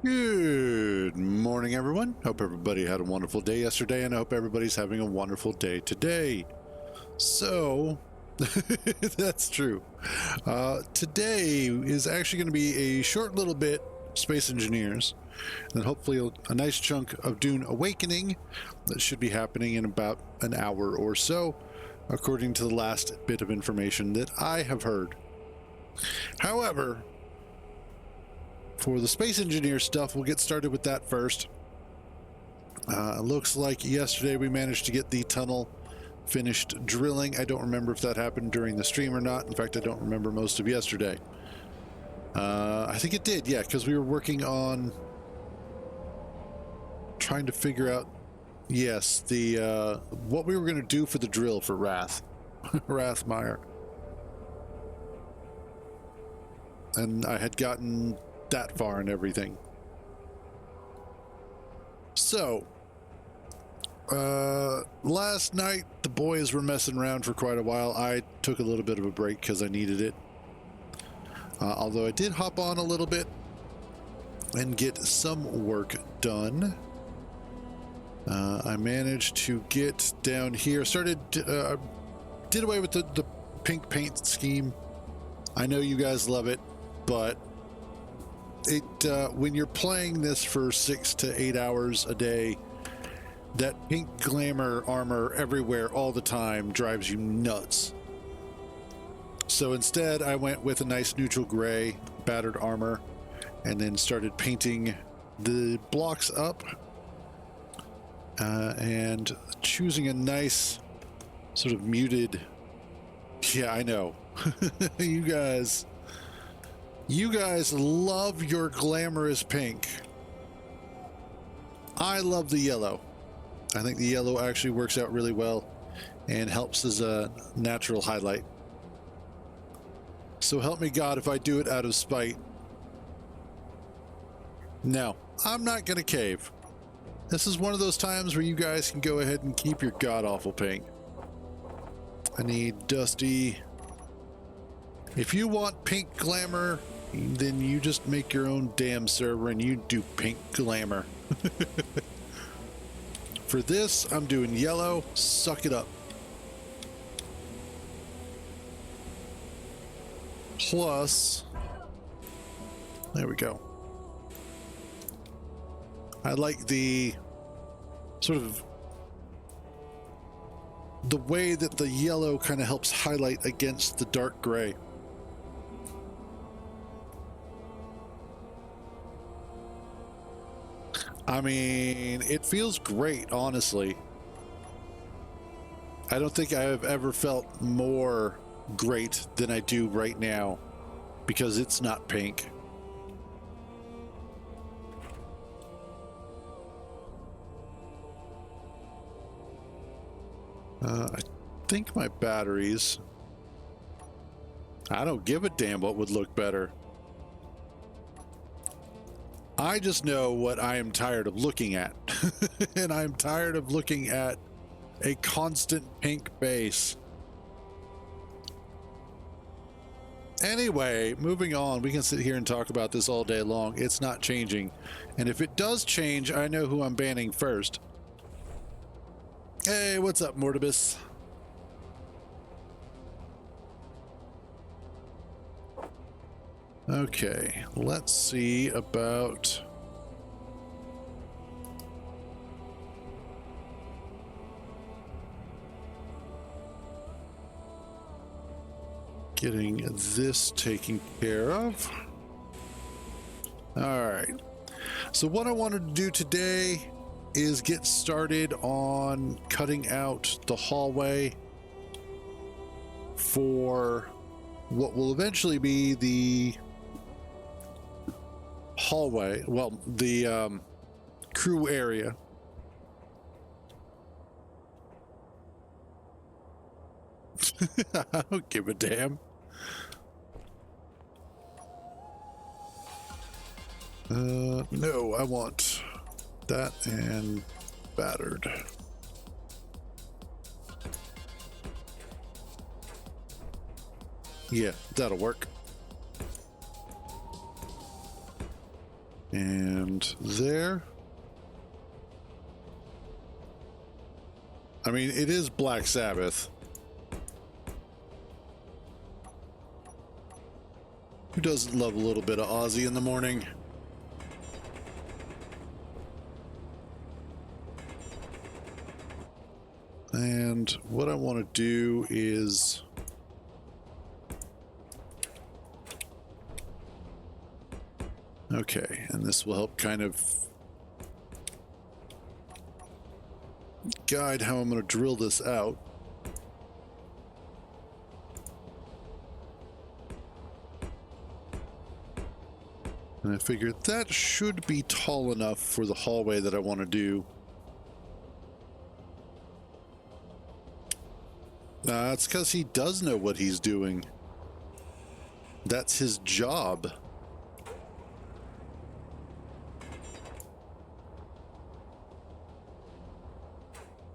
Good morning, everyone. Hope everybody had a wonderful day yesterday, and I hope everybody's having a wonderful day today. So, that's true. Today is actually going to be a short little bit Space Engineers, and hopefully a nice chunk of Dune Awakening that should be happening in about an hour or so, according to the last bit of information that I have heard. However, for the Space Engineer stuff, we'll get started with that first. Looks like yesterday we managed to get the tunnel finished drilling. I don't remember if that happened during the stream or not. In fact, I don't remember most of yesterday. I think it did, yeah, because we were working on trying to figure out, yes, the what we were going to do for the drill for Rathmeyer. And I had gotten that far and everything. So, last night the boys were messing around for quite a while. I took a little bit of a break because I needed it. Although I did hop on a little bit and get some work done. I managed to get down here, did away with the pink paint scheme. I know you guys love it, but when you're playing this for 6 to 8 hours a day, that pink glamour armor everywhere all the time drives you nuts. So instead I went with a nice neutral gray battered armor and then started painting the blocks up and choosing a nice sort of muted. Yeah, I know. You guys love your glamorous pink. I love the yellow. I think the yellow actually works out really well and helps as a natural highlight. So help me God if I do it out of spite. No, I'm not going to cave. This is one of those times where you guys can go ahead and keep your god-awful pink. I need Dusty. If you want pink glamour, then you just make your own damn server and you do pink glamour. For this, I'm doing yellow. Suck it up. Plus, there we go. I like the sort of the way that the yellow kind of helps highlight against the dark gray. I mean, it feels great, honestly. I don't think I have ever felt more great than I do right now because it's not pink. I think my batteries... I don't give a damn what would look better. I just know what I am tired of looking at. And I'm tired of looking at a constant pink base. Anyway, moving on. We can sit here and talk about this all day long. It's not changing. And if it does change, I know who I'm banning first. Hey, what's up, Mortibus? Okay, let's see about... getting this taken care of. All right. So what I wanted to do today is get started on cutting out the hallway for what will eventually be the hallway, well, the crew area. I don't give a damn. No, I want that and battered. Yeah, that'll work. And there. I mean, it is Black Sabbath. Who doesn't love a little bit of Ozzy in the morning? And what I want to do is... Okay, and this will help kind of guide how I'm going to drill this out. And I figured that should be tall enough for the hallway that I want to do. It's because he does know what he's doing. That's his job.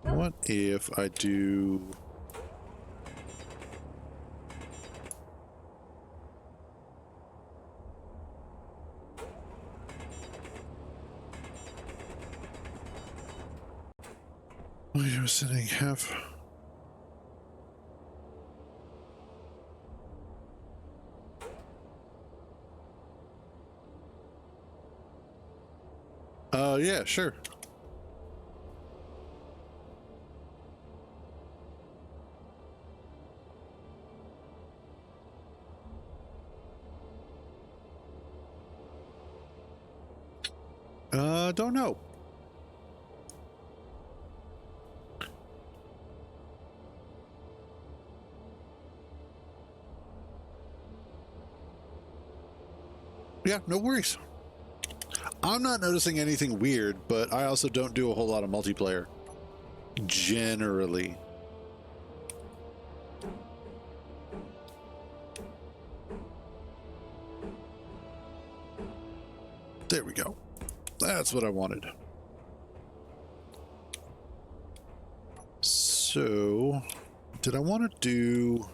What if I do... I was sitting half... yeah, sure. Don't know. Yeah, no worries. I'm not noticing anything weird, but I also don't do a whole lot of multiplayer. Generally. There we go. That's what I wanted. So, did I want to do...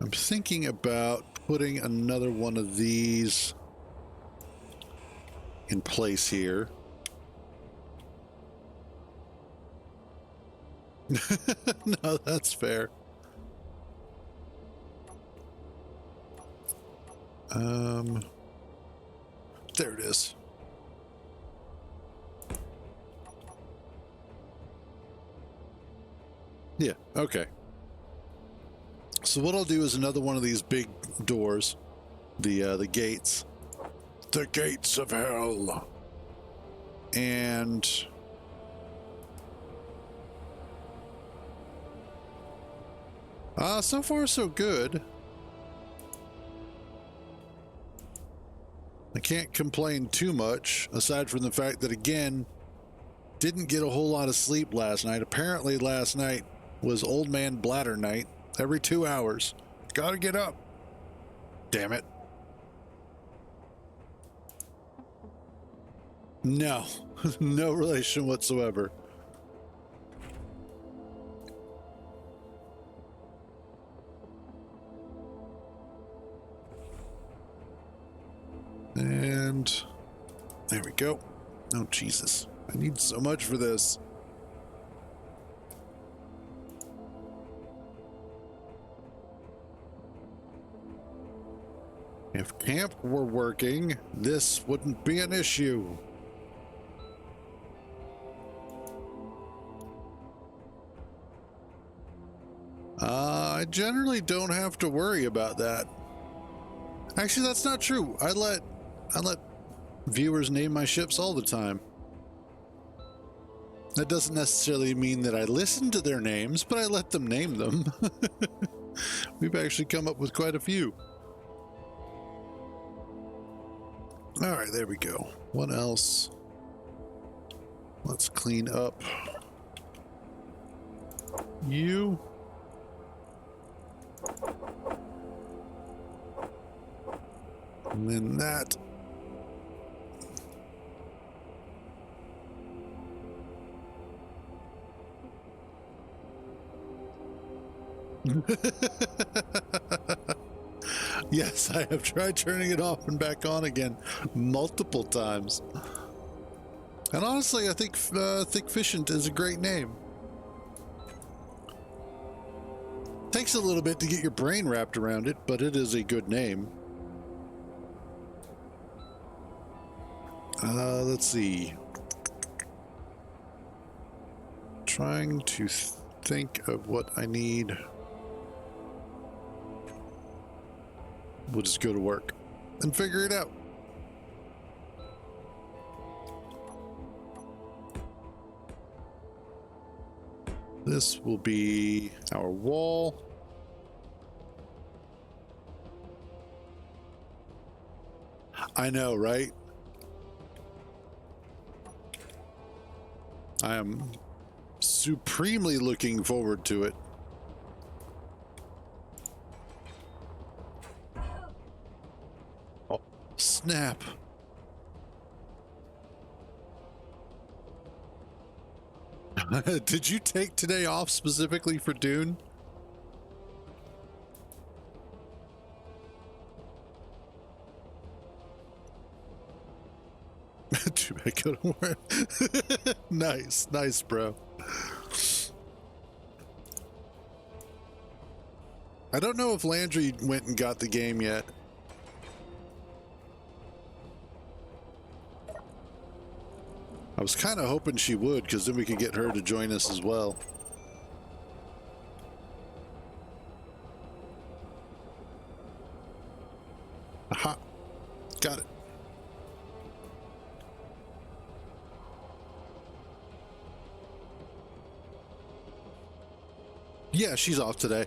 I'm thinking about putting another one of these in place here. No, that's fair. There it is. Yeah, okay. So what I'll do is another one of these big doors, the gates. The gates of hell. And so far so good. I can't complain too much, aside from the fact that, again, didn't get a whole lot of sleep last night. Apparently last night was old man bladder night. Every 2 hours. Gotta get up. Damn it. No. No relation whatsoever. And there we go. Oh, Jesus. I need so much for this. If camp were working, this wouldn't be an issue. I generally don't have to worry about that. Actually, that's not true. I let viewers name my ships all the time. That doesn't necessarily mean that I listen to their names, but I let them name them. We've actually come up with quite a few. All right, there we go. What else? Let's clean up you. And then that. Yes, I have tried turning it off and back on again multiple times. And honestly, I think Thickficient is a great name. Takes a little bit to get your brain wrapped around it, but it is a good name. Let's see. Trying to think of what I need. We'll just go to work and figure it out. This will be our wall. I know, right? I am supremely looking forward to it. Oh, snap. Did you take today off specifically for Dune? Too bad I go to work. Nice, nice, bro. I don't know if Landry went and got the game yet. I was kind of hoping she would, because then we could get her to join us as well. Aha. Got it. Yeah, she's off today.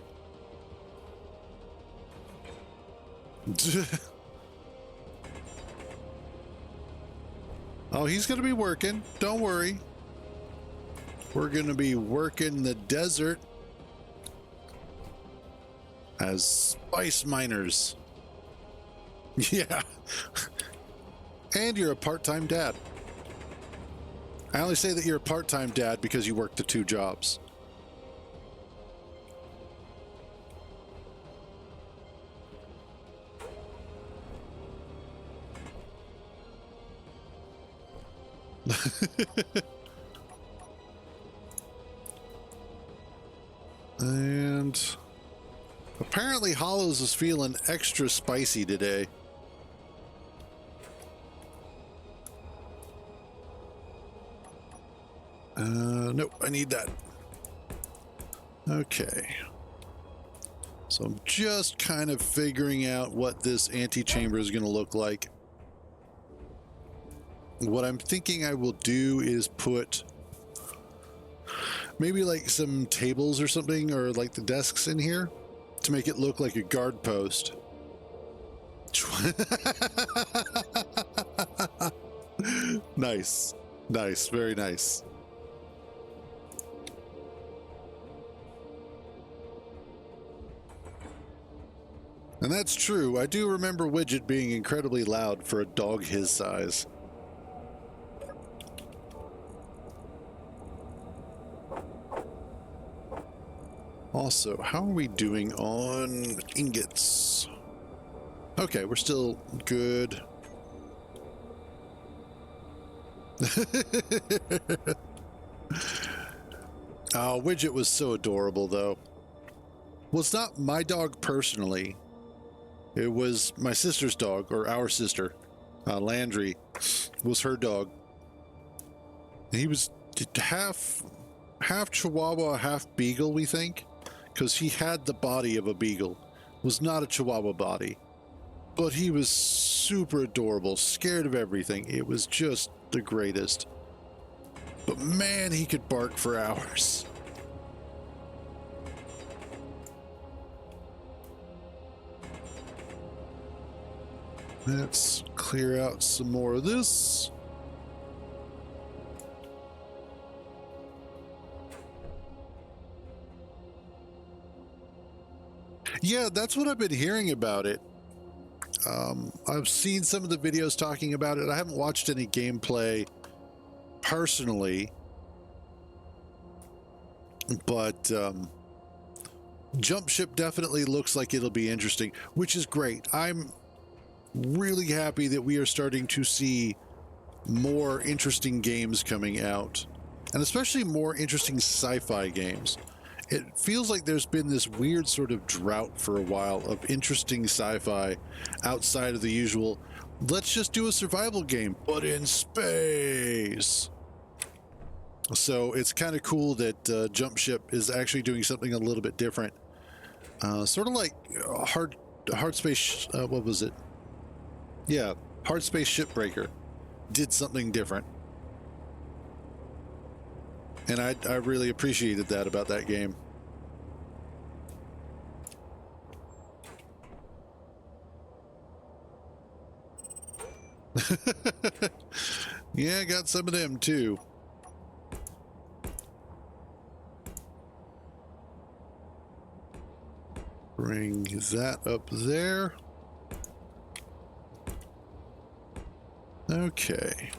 Oh, he's going to be working. Don't worry. We're going to be working the desert as spice miners. Yeah. And you're a part-time dad. I only say that you're a part-time dad because you work the 2 jobs. And apparently Hollows is feeling extra spicy today. Nope, I need that. Okay. So I'm just kind of figuring out what this antechamber is going to look like. What I'm thinking I will do is put maybe like some tables or something, or like the desks in here to make it look like a guard post. Nice. Nice. Very nice. And that's true. I do remember Widget being incredibly loud for a dog his size. Also, how are we doing on ingots? Okay, we're still good. Oh, Widget was so adorable, though. Well, it's not my dog personally. It was my sister's dog, or our sister. Landry was her dog. And he was half Chihuahua, half Beagle, we think. Because he had the body of a Beagle. Was not a Chihuahua body. But he was super adorable, scared of everything. It was just the greatest. But man, he could bark for hours. Let's clear out some more of this. Yeah, that's what I've been hearing about it. I've seen some of the videos talking about it. I haven't watched any gameplay personally, but Jump Ship definitely looks like it'll be interesting, which is great. I'm really happy that we are starting to see more interesting games coming out, and especially more interesting sci-fi games. It feels like there's been this weird sort of drought for a while of interesting sci-fi outside of the usual, let's just do a survival game, but in space. So it's kind of cool that Jump Ship is actually doing something a little bit different. Sort of like Hard Space, what was it? Yeah, Hard Space Shipbreaker did something different. And I really appreciated that about that game. Yeah, I got some of them too. Bring that up there. Okay.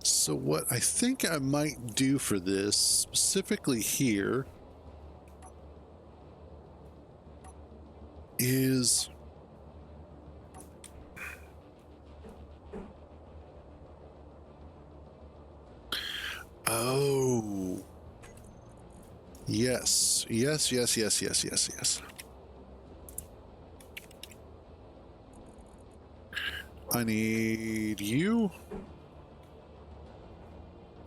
So what I think I might do for this, specifically here, is oh, yes, yes, yes, yes, yes, yes, yes. I need you.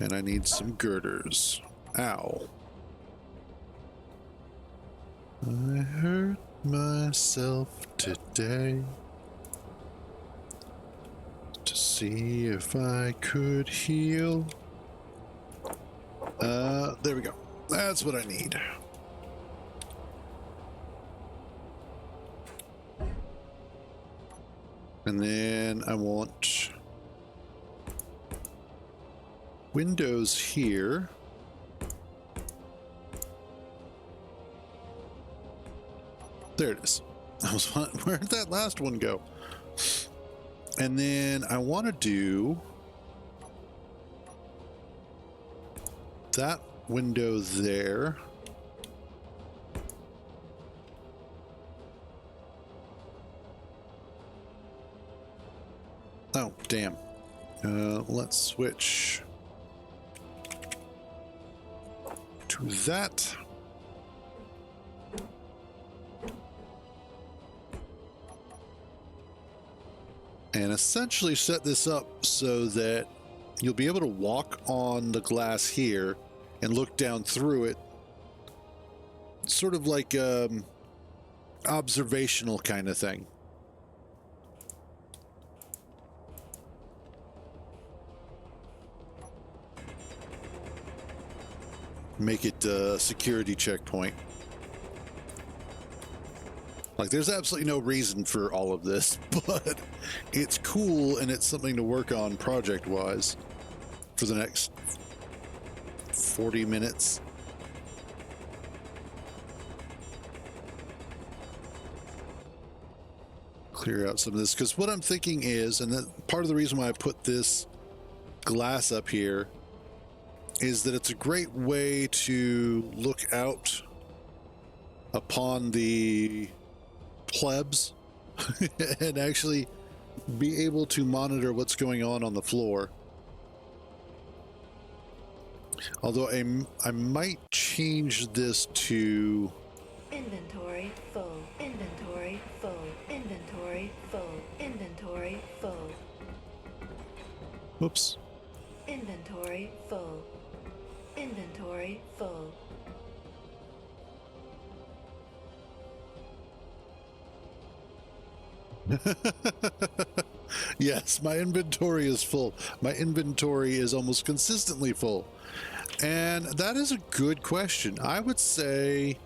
And I need some girders. Ow. I hurt myself today to see if I could heal. There we go. That's what I need. And then I want windows here. There it is. Where'd that last one go? And then I want to do that window there. Oh, damn. Let's switch to that. And essentially set this up so that you'll be able to walk on the glass here and look down through it, sort of like observational kind of thing. Make it a security checkpoint. Like, there's absolutely no reason for all of this, but it's cool and it's something to work on project-wise for the next 40 minutes. Clear out some of this, because what I'm thinking is, and that part of the reason why I put this glass up here is that it's a great way to look out upon the plebs and actually be able to monitor what's going on the floor. Although I might change this to inventory full, inventory full, inventory full, inventory full. Whoops. Inventory full, inventory full. Yes, my inventory is full. My inventory is almost consistently full. And that is a good question. I would say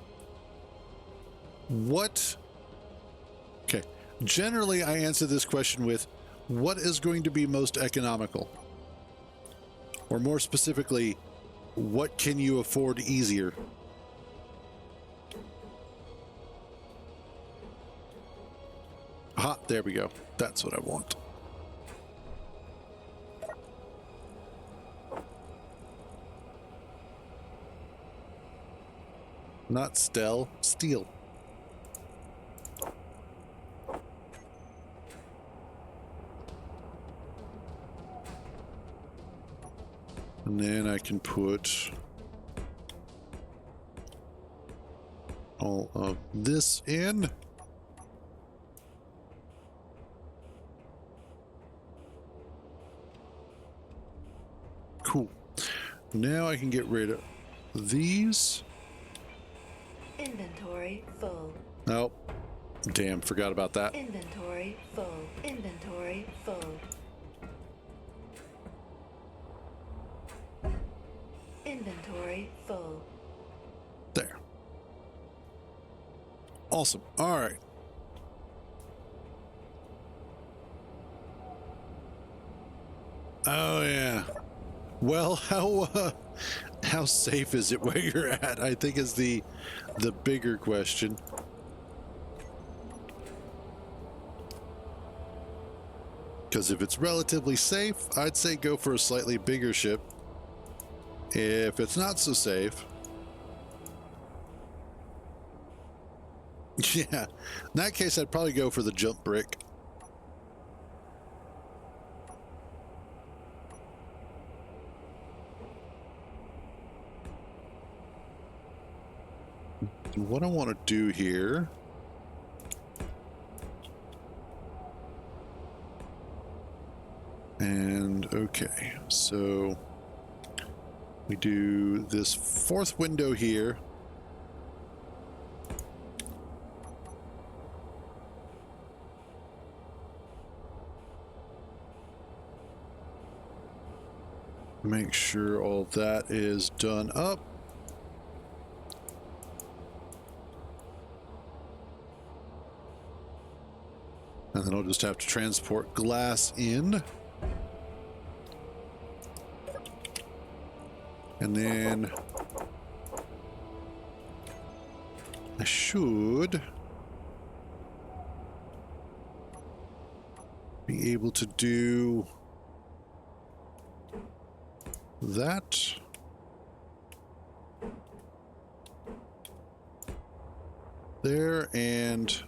okay. Generally, I answer this question with what is going to be most economical? Or more specifically, what can you afford easier? Aha, there we go. That's what I want. Not Stell, Steel. And then I can put all of this in. Cool. Now I can get rid of these. Inventory full. Oh, damn, forgot about that. Inventory full. Inventory full. Inventory full. There. Awesome. All right. Oh yeah. Well, how safe is it where you're at? I think is the bigger question. Because if it's relatively safe, I'd say go for a slightly bigger ship. If it's not so safe, yeah, in that case, I'd probably go for the jump brick. What I want to do here and okay, so we do this fourth window here. Make sure all that is done up. And then I'll just have to transport glass in. And then I should be able to do that. There and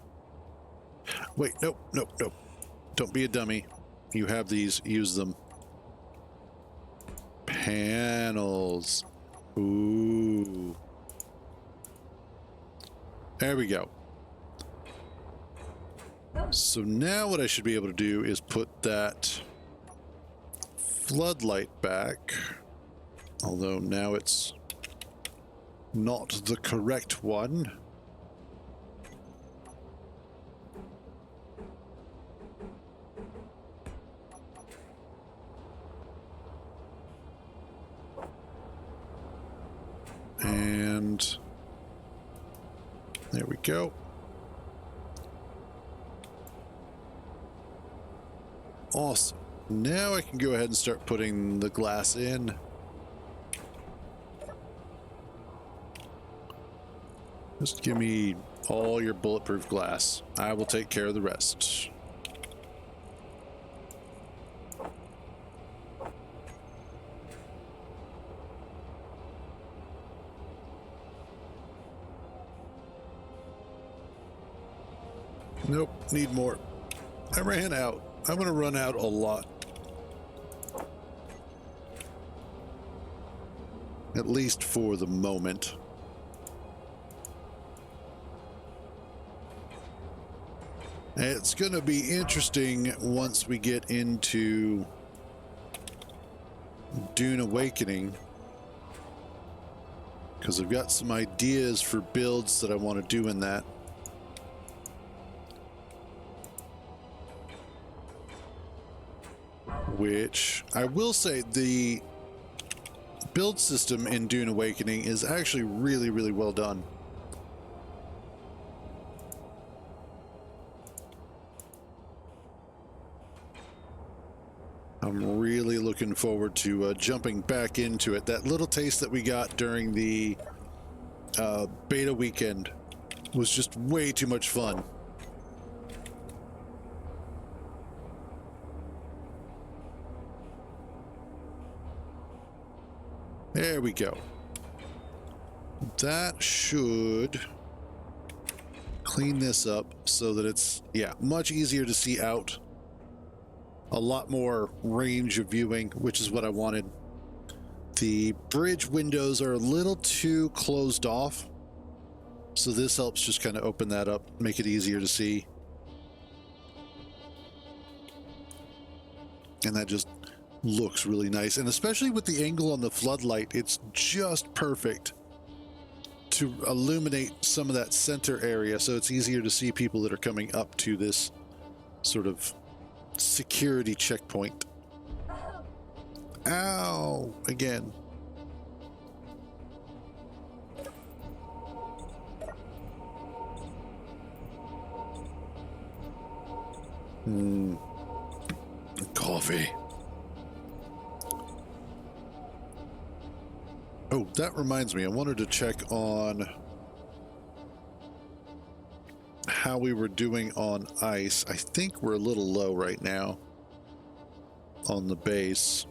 wait, nope. Don't be a dummy. You have these, use them. Panels. Ooh. There we go. So now what I should be able to do is put that floodlight back. Although now it's not the correct one. And there we go. Awesome. Now I can go ahead and start putting the glass in. Just give me all your bulletproof glass. I will take care of the rest. Nope, need more. I ran out. I'm going to run out a lot. At least for the moment. It's going to be interesting once we get into Dune Awakening, because I've got some ideas for builds that I want to do in that. Which I will say the build system in Dune Awakening is actually really, really well done. I'm really looking forward to jumping back into it. That little taste that we got during the beta weekend was just way too much fun. There we go. that should clean this up so that it's, yeah, much easier to see out. A lot more range of viewing, which is what I wanted. The bridge windows are a little too closed off, so this helps just kind of open that up, make it easier to see. And that just looks really nice. And especially with the angle on the floodlight, it's just perfect to illuminate some of that center area, so it's easier to see people that are coming up to this sort of security checkpoint. Ow! Again. Coffee. Oh, that reminds me, I wanted to check on how we were doing on ice. I think we're a little low right now on the base.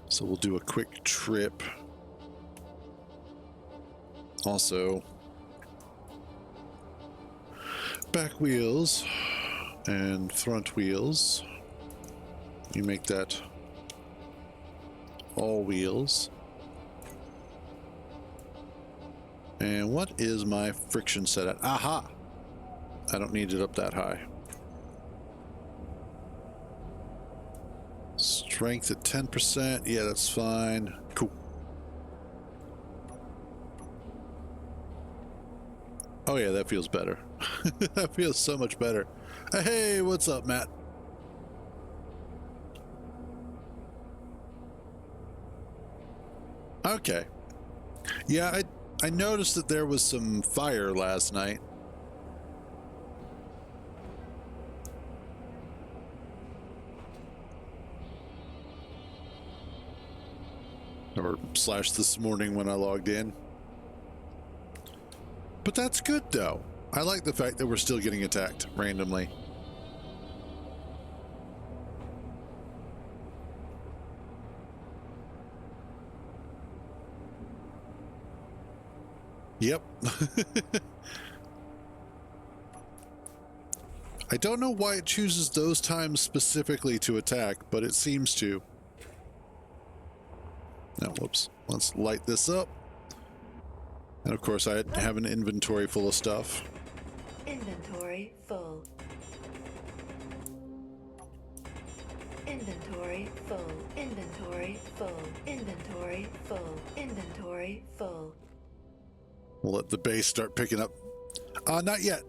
So we'll do a quick trip. Also, back wheels and front wheels. You make that all wheels. And what is my friction set at? Aha! I don't need it up that high. Strength at 10%. Yeah, that's fine. Cool. Oh yeah, that feels better. That feels so much better. Hey, what's up, Matt? Okay. Yeah, I noticed that there was some fire last night. Or slash this morning when I logged in. But that's good, though. I like the fact that we're still getting attacked randomly. Yep. I don't know why it chooses those times specifically to attack, but it seems to. Now, whoops. Let's light this up. And of course, I have an inventory full of stuff. Inventory full. Inventory full. Inventory full. Inventory full. Inventory full. We'll let the base start picking up. Not yet.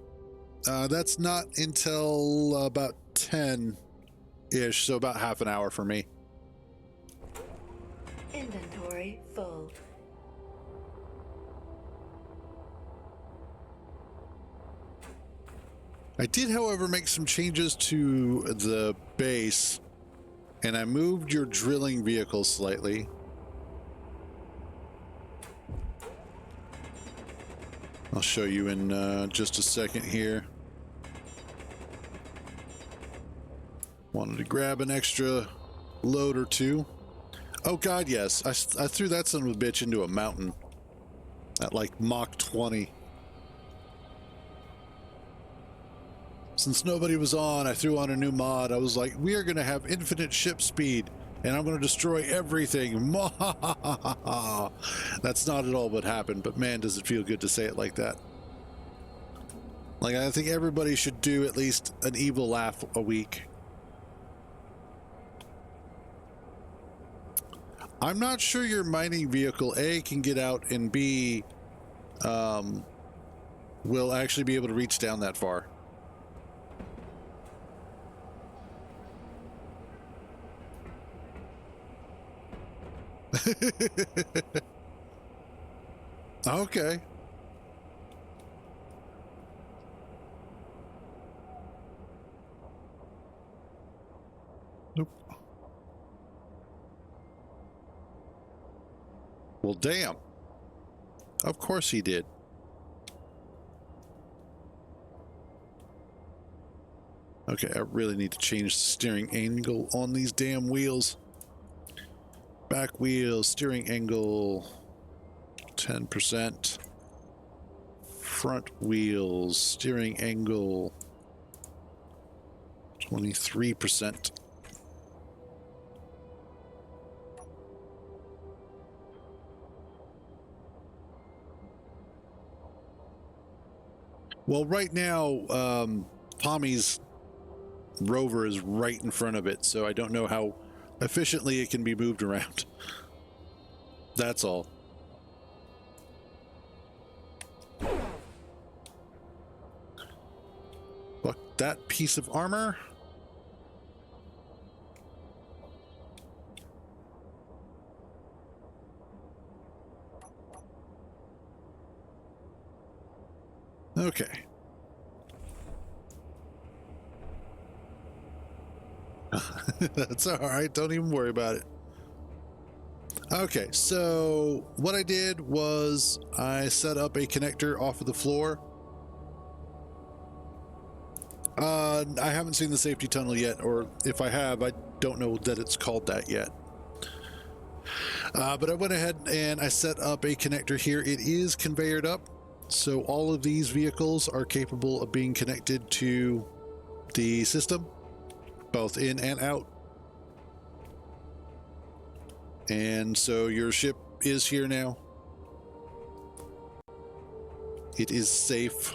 That's not until about 10-ish, so about half an hour for me. Inventory full. I did, however, make some changes to the base, and I moved your drilling vehicle slightly. I'll show you in just a second here. Wanted to grab an extra load or two. Oh god, yes. I threw that son of a bitch into a mountain at like Mach 20. Since nobody was on, I threw on a new mod. I was like, we are going to have infinite ship speed, and I'm going to destroy everything. That's not at all what happened, but man, does it feel good to say it like that. Like, I think everybody should do at least an evil laugh a week. I'm not sure your mining vehicle, A, can get out, and B, will actually be able to reach down that far. Okay. Nope. Well, damn. Of course he did. Okay, I really need to change the steering angle on these damn wheels. Back wheel, steering angle, 10%. Front wheels, steering angle, 23%. Well, right now, Tommy's rover is right in front of it, so I don't know how efficiently it can be moved around. That's all. Fuck that piece of armor. Okay. That's all right. Don't even worry about it. Okay, so what I did was I set up a connector off of the floor. I haven't seen the safety tunnel yet, or if I have, I don't know that it's called that yet. But I went ahead and I set up a connector here. It is conveyored up, so all of these vehicles are capable of being connected to the system, both in and out. And so your ship is here now. It is safe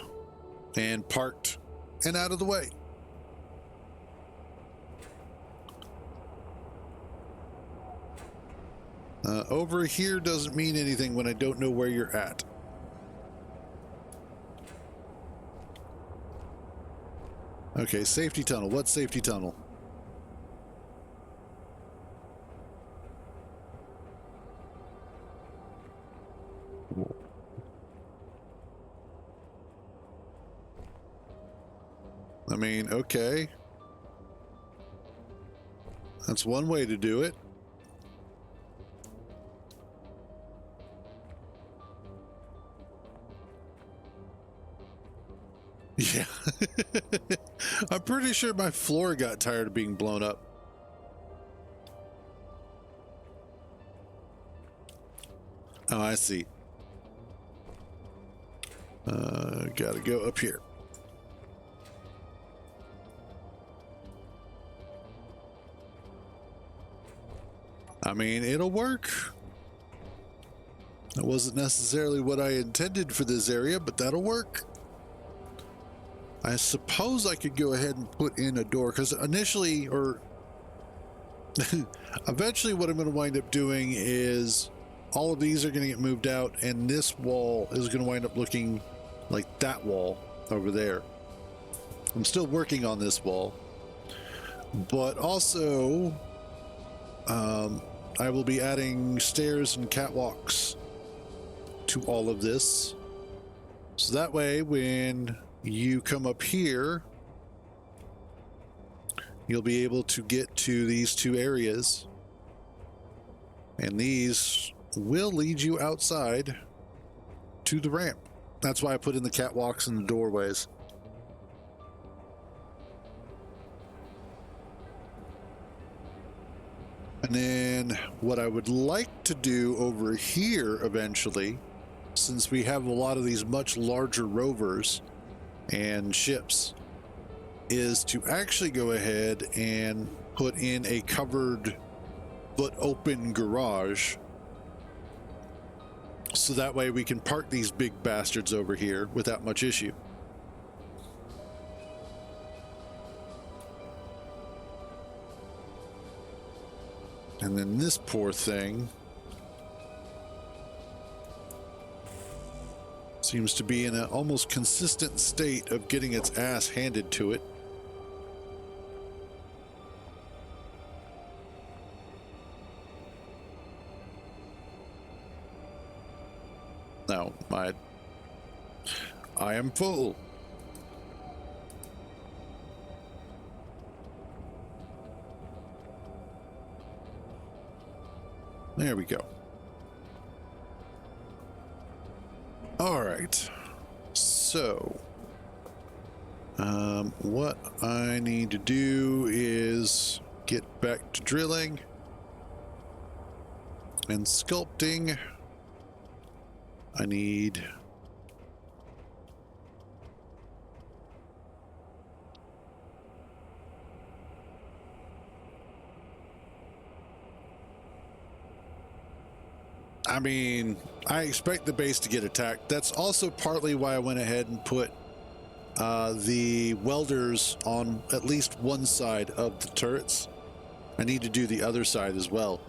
and parked and out of the way. Over here doesn't mean anything when I don't know where you're at. Okay, safety tunnel. What safety tunnel? I mean, okay. That's one way to do it. Yeah. I'm pretty sure my floor got tired of being blown up. Oh, I see. Gotta go up here. I mean, it'll work. That wasn't necessarily what I intended for this area, but that'll work. I suppose I could go ahead and put in a door, because initially, or eventually what I'm going to wind up doing is all of these are going to get moved out, and this wall is going to wind up looking like that wall over there. I'm still working on this wall, but also I will be adding stairs and catwalks to all of this, so that way when you come up here, you'll be able to get to these two areas, and these will lead you outside to the ramp. That's why I put in the catwalks and the doorways. And then what I would like to do over here eventually, since we have a lot of these much larger rovers and ships, is to actually go ahead and put in a covered but open garage, so that way we can park these big bastards over here without much issue. And then this poor thing seems to be in an almost consistent state of getting its ass handed to it. Now, I am full. There we go. All right. So, What I need to do is get back to drilling and sculpting. I need I expect the base to get attacked. That's also partly why I went ahead and put the welders on at least one side of the turrets. I need to do the other side as well.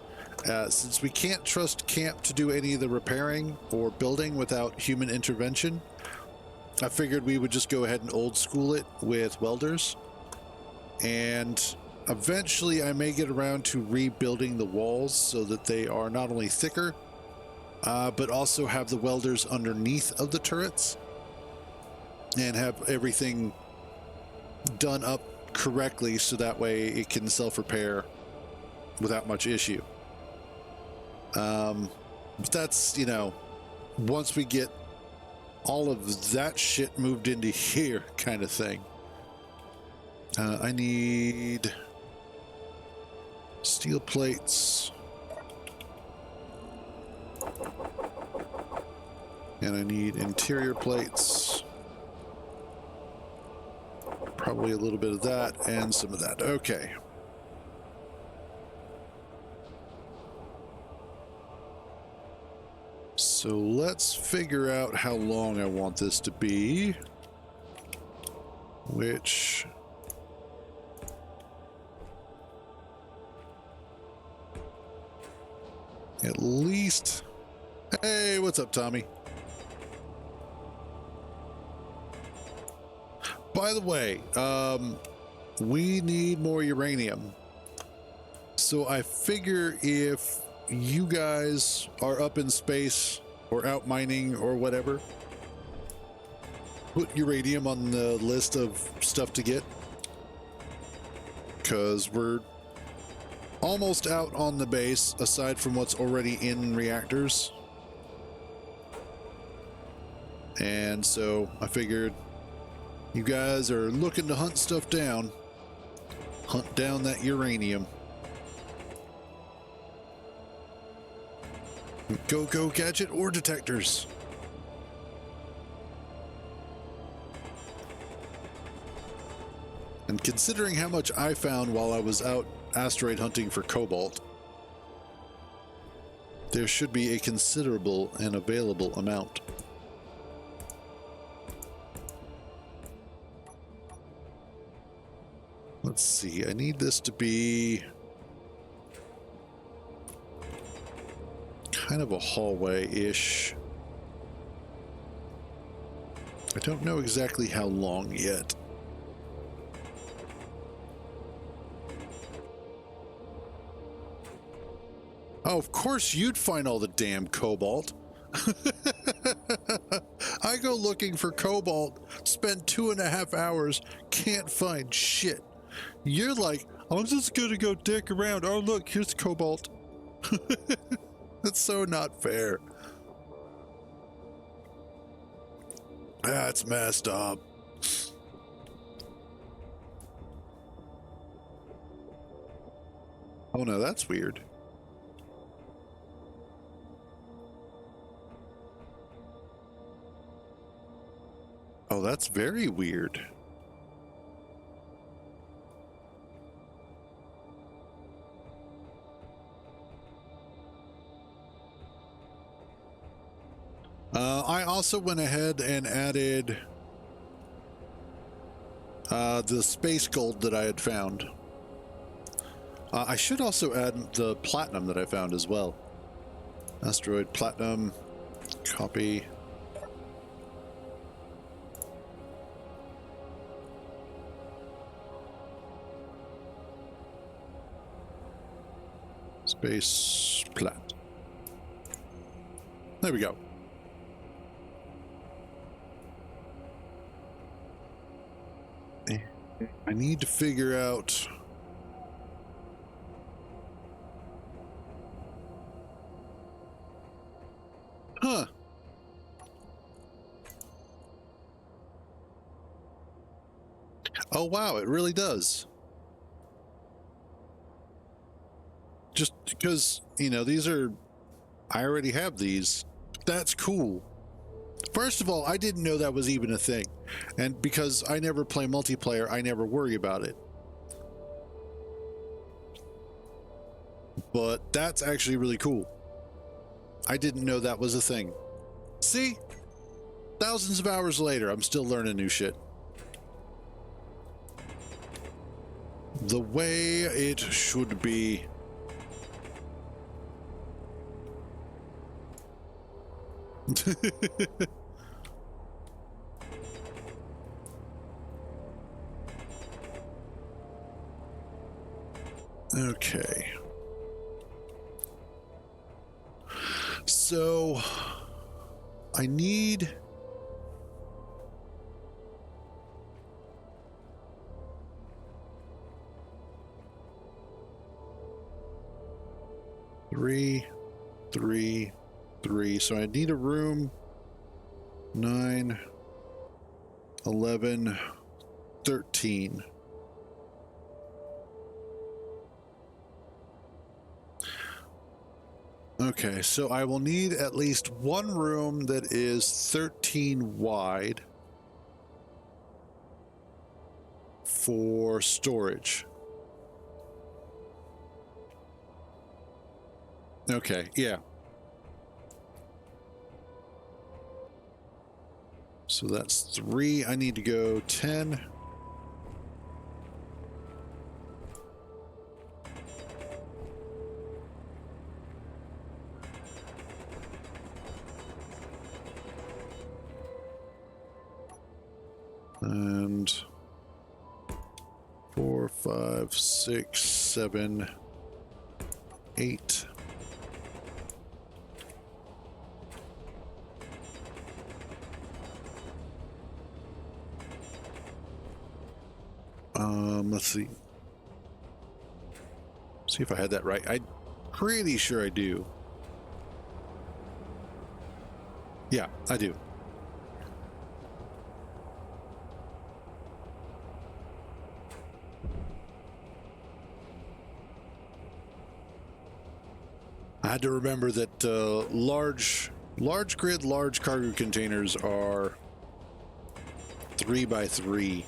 Since we can't trust camp to do any of the repairing or building without human intervention, I figured we would just go ahead and old school it with welders. And eventually I may get around to rebuilding the walls so that they are not only thicker, but also have the welders underneath of the turrets and have everything done up correctly so that way it can self-repair without much issue. But that's, you know, once we get all of that shit moved into here kind of thing. I need steel plates. And I need interior plates. Probably a little bit of that and some of that. Okay. So let's figure out how long I want this to be. Which... at least... Hey, what's up, Tommy? By the way, we need more uranium. So I figure if you guys are up in space or out mining or whatever, put uranium on the list of stuff to get. Because we're almost out on the base, aside from what's already in reactors. And so I figured you guys are looking to hunt stuff down. Hunt down that uranium. Go gadget ore detectors. And considering how much I found while I was out asteroid hunting for cobalt, there should be a considerable and available amount. Let's see, I need this to be kind of a hallway-ish. I don't know exactly how long yet. Oh, of course you'd find all the damn cobalt. I go looking for cobalt, spend 2.5 hours, can't find shit. You're like, I'm just gonna go dick around. Oh, look, here's cobalt. That's so not fair. That's messed up. Oh no, that's weird. Oh, that's very weird. I also went ahead and added the space gold that I had found. I should also add the platinum that I found as well. Asteroid platinum, copy. Space plat. There we go. I need to figure out Oh, wow, it really does. Just because, you know, these are... I already have these. That's cool. First of all, I didn't know that was even a thing. And because I never play multiplayer, I never worry about it. But that's actually really cool. I didn't know that was a thing. See? Thousands of hours later, I'm still learning new shit. The way it should be. Okay. So I need... three. So I need a room 9, 11, 13. Okay, so I will need at least one room that is 13 wide for storage. Okay, yeah. So that's 3. I need to go 10. And 4, 5, 6, 7, 8. Let's see. See if I had that right. I'm pretty sure I do. Yeah, I do. I had to remember that large grid, large cargo containers are 3 by 3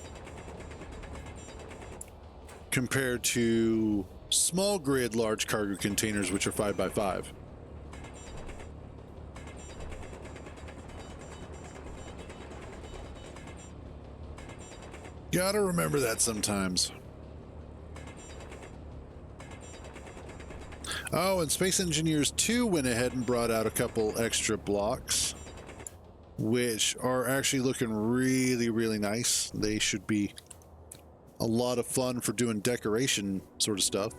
compared to small grid, large cargo containers, which are 5 by 5. Gotta remember that sometimes. Oh, and Space Engineers 2 went ahead and brought out a couple extra blocks, which are actually looking really, really nice. They should be a lot of fun for doing decoration sort of stuff.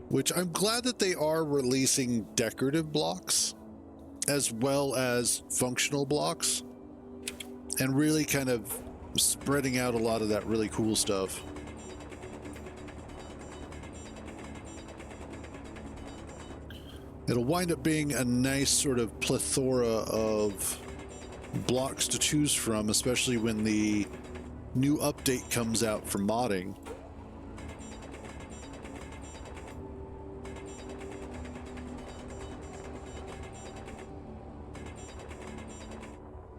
Which I'm glad that they are releasing decorative blocks as well as functional blocks and really kind of spreading out a lot of that really cool stuff. It'll wind up being a nice sort of plethora of blocks to choose from, especially when the new update comes out for modding.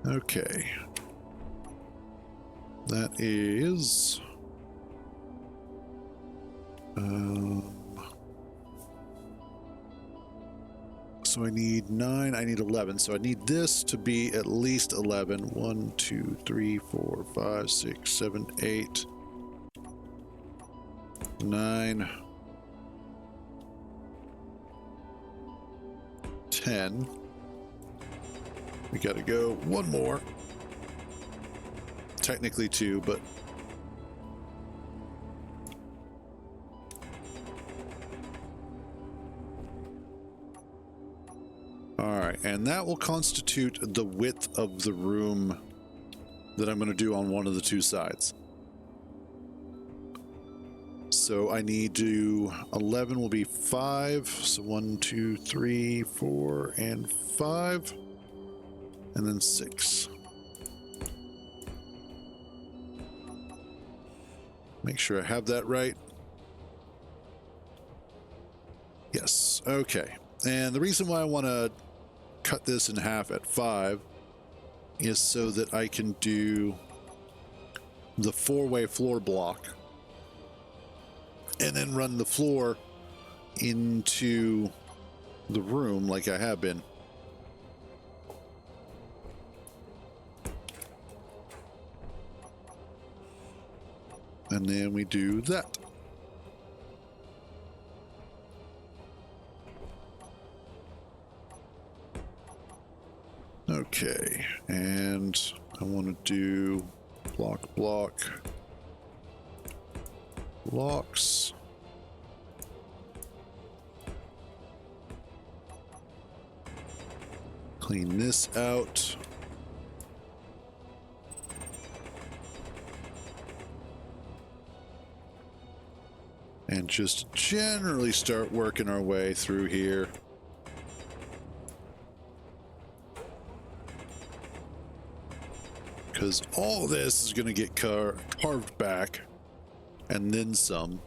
Okay. That is... so I need 9, I need 11. So I need this to be at least 11. 1, 2, 3, 4, 5, 6, 7, 8, 9, 10. We gotta go one more. Technically 2, but... Alright, and that will constitute the width of the room that I'm going to do on one of the 2 sides. So I need to... 11 will be 5, so 1, 2, 3, 4, and 5, and then 6. Make sure I have that right. Yes, okay. And the reason why I want to cut this in half at 5 is so that I can do the 4-way floor block and then run the floor into the room like I have been. And then we do that. Okay, and I want to do block, blocks. Clean this out. And just generally start working our way through here. Because all this is going to get carved back and then some.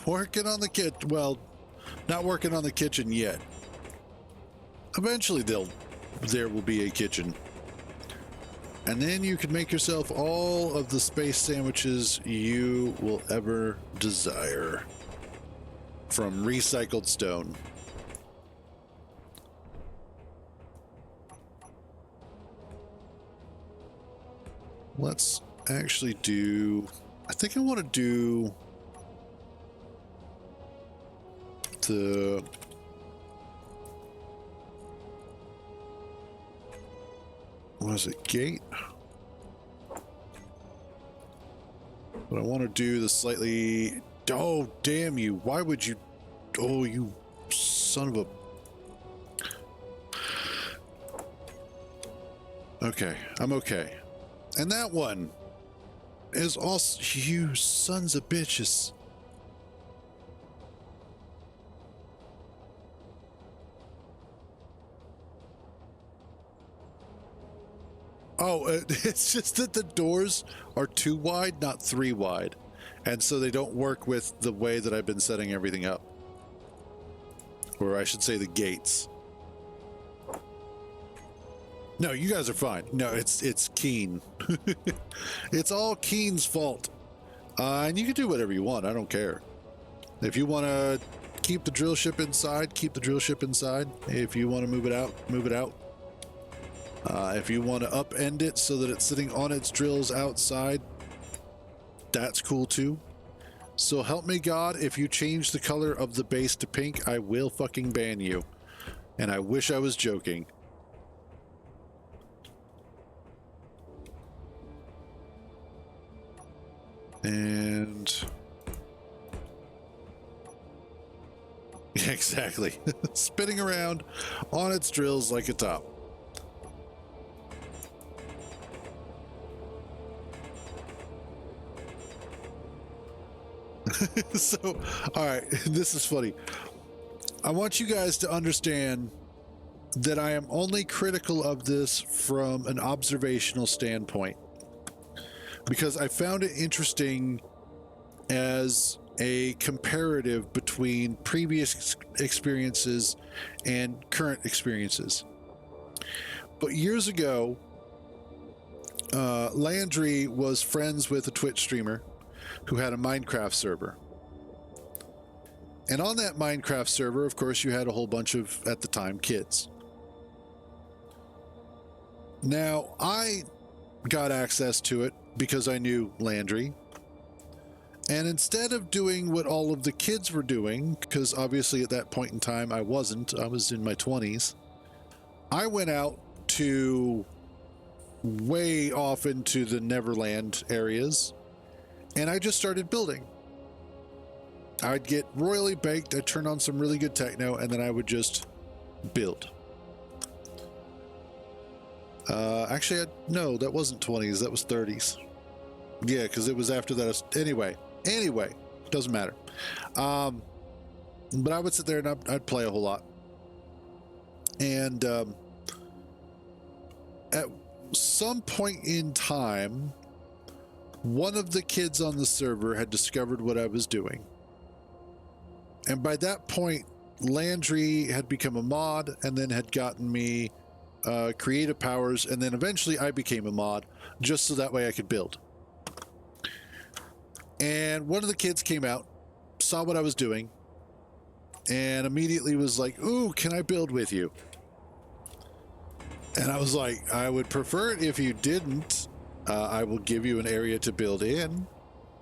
Working on the kitchen. Well, not working on the kitchen yet. Eventually there will be a kitchen. And then you can make yourself all of the space sandwiches you will ever desire from recycled stone. Let's actually do, I think I want to do the was it gate? But I want to do the slightly, oh damn you, why would you, oh you son of a, okay, I'm okay. And that one is also, you sons of bitches. Oh, it's just that the doors are 2 wide, not 3 wide. And so they don't work with the way that I've been setting everything up. Or I should say the gates. No, you guys are fine. No, it's Keen. It's all Keen's fault. And you can do whatever you want. I don't care. If you want to keep the drill ship inside, keep the drill ship inside. If you want to move it out, move it out. If you want to upend it so that it's sitting on its drills outside, that's cool too. So help me God, if you change the color of the base to pink, I will fucking ban you. And I wish I was joking. And exactly. Spinning around on its drills like a top. So, all right, this is funny. I want you guys to understand that I am only critical of this from an observational standpoint, because I found it interesting as a comparative between previous experiences and current experiences. But years ago, Landry was friends with a Twitch streamer who had a Minecraft server. And on that Minecraft server, of course, you had a whole bunch of, at the time, kids. Now, I got access to it because I knew Landry. And instead of doing what all of the kids were doing, because obviously at that point in time I wasn't, I was in my 20s, I went out to way off into the Neverland areas, and I just started building. I'd get royally baked, I'd turn on some really good techno, and then I would just build. Actually, no, that wasn't 20s, that was 30s. Yeah, because it was after that. Anyway, doesn't matter. But I would sit there and I'd play a whole lot. And at some point in time, one of the kids on the server had discovered what I was doing. And by that point, Landry had become a mod and then had gotten me creative powers. And then eventually I became a mod just so that way I could build. And one of the kids came out, saw what I was doing, and immediately was like, "Ooh, can I build with you?" And I was like, "I would prefer it if you didn't. I will give you an area to build in.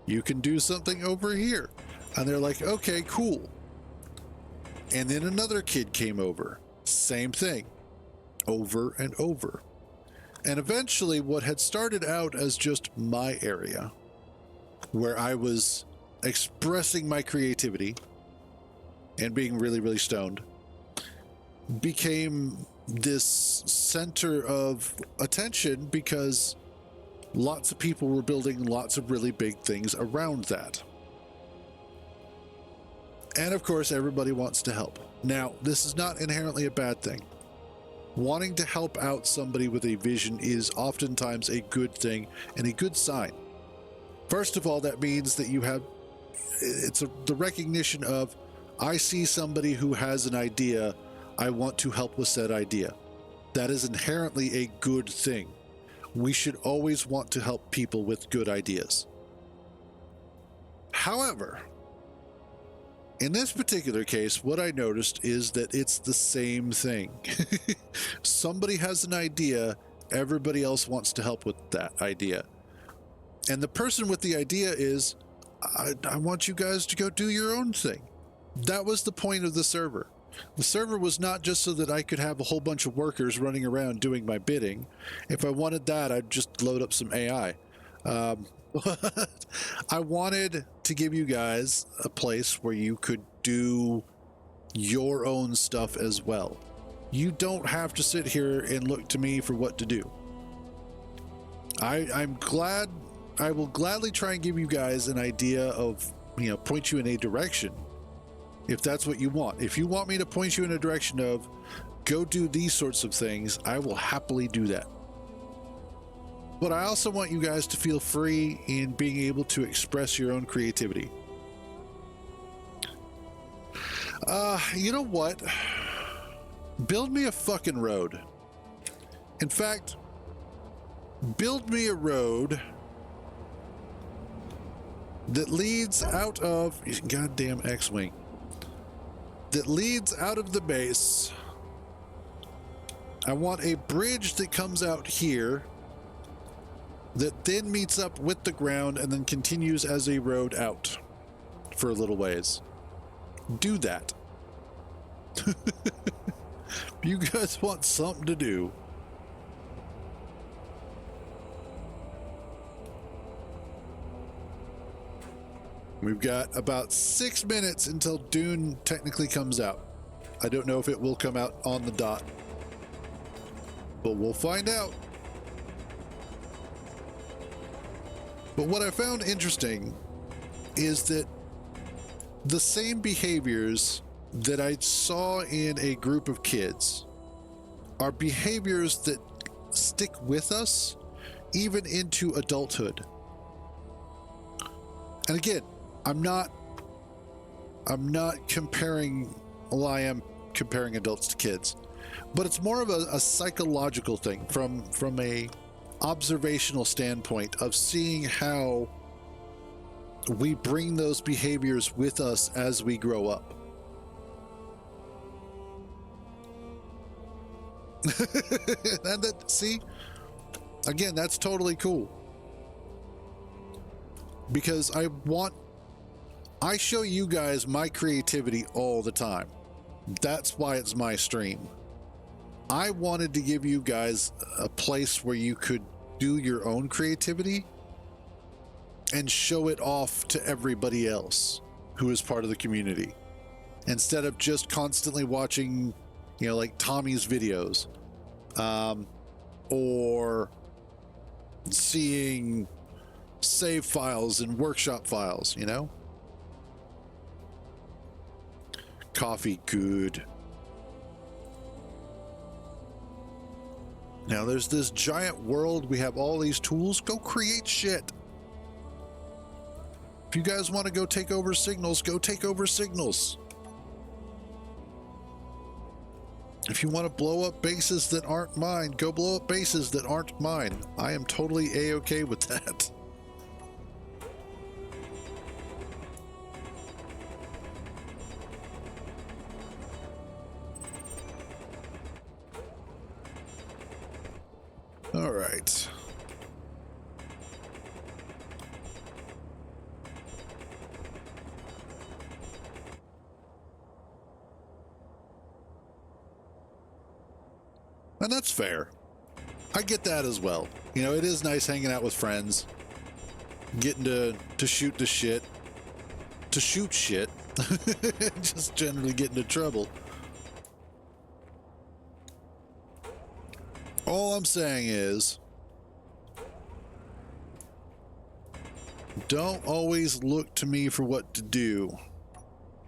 You can do something over here." And they're like, "Okay, cool." And then another kid came over. Same thing. Over and over. And eventually what had started out as just my area, where I was expressing my creativity and being really, really stoned, became this center of attention because lots of people were building lots of really big things around that. And of course, everybody wants to help. Now, this is not inherently a bad thing. Wanting to help out somebody with a vision is oftentimes a good thing and a good sign. First of all, that means that you have, the recognition of, I see somebody who has an idea, I want to help with said idea. That is inherently a good thing. We should always want to help people with good ideas. However, in this particular case, what I noticed is that it's the same thing. Somebody has an idea, everybody else wants to help with that idea. And the person with the idea is, I want you guys to go do your own thing. That was the point of the server. The server was not just so that I could have a whole bunch of workers running around doing my bidding. If I wanted that, I'd just load up some AI. I wanted to give you guys a place where you could do your own stuff as well. You don't have to sit here and look to me for what to do. I will gladly try and give you guys an idea of, point you in a direction if that's what you want. If you want me to point you in a direction of go do these sorts of things, I will happily do that. But I also want you guys to feel free in being able to express your own creativity. You know what? Build me a fucking road. In fact, build me a road that leads out of goddamn X-Wing. That leads out of the base. I want a bridge that comes out here that then meets up with the ground and then continues as a road out for a little ways. Do that. You guys want something to do. We've got about 6 minutes until Dune technically comes out. I don't know if it will come out on the dot, but we'll find out. But what I found interesting is that the same behaviors that I saw in a group of kids are behaviors that stick with us even into adulthood. And again, I'm not comparing, well, I am comparing adults to kids, but it's more of a psychological thing from a observational standpoint of seeing how we bring those behaviors with us as we grow up. And that, see, again, that's totally cool. Because I show you guys my creativity all the time. That's why it's my stream. I wanted to give you guys a place where you could do your own creativity and show it off to everybody else who is part of the community, instead of just constantly watching, like Tommy's videos, or seeing save files and workshop files, Coffee, good. Now there's this giant world. We have all these tools. Go create shit. If you guys want to go take over signals, go take over signals. If you want to blow up bases that aren't mine, go blow up bases that aren't mine. I am totally A-okay with that. All right. And that's fair. I get that as well. You know, it is nice hanging out with friends, getting to shoot the shit, to shoot shit, just generally get into trouble. All I'm saying is, don't always look to me for what to do.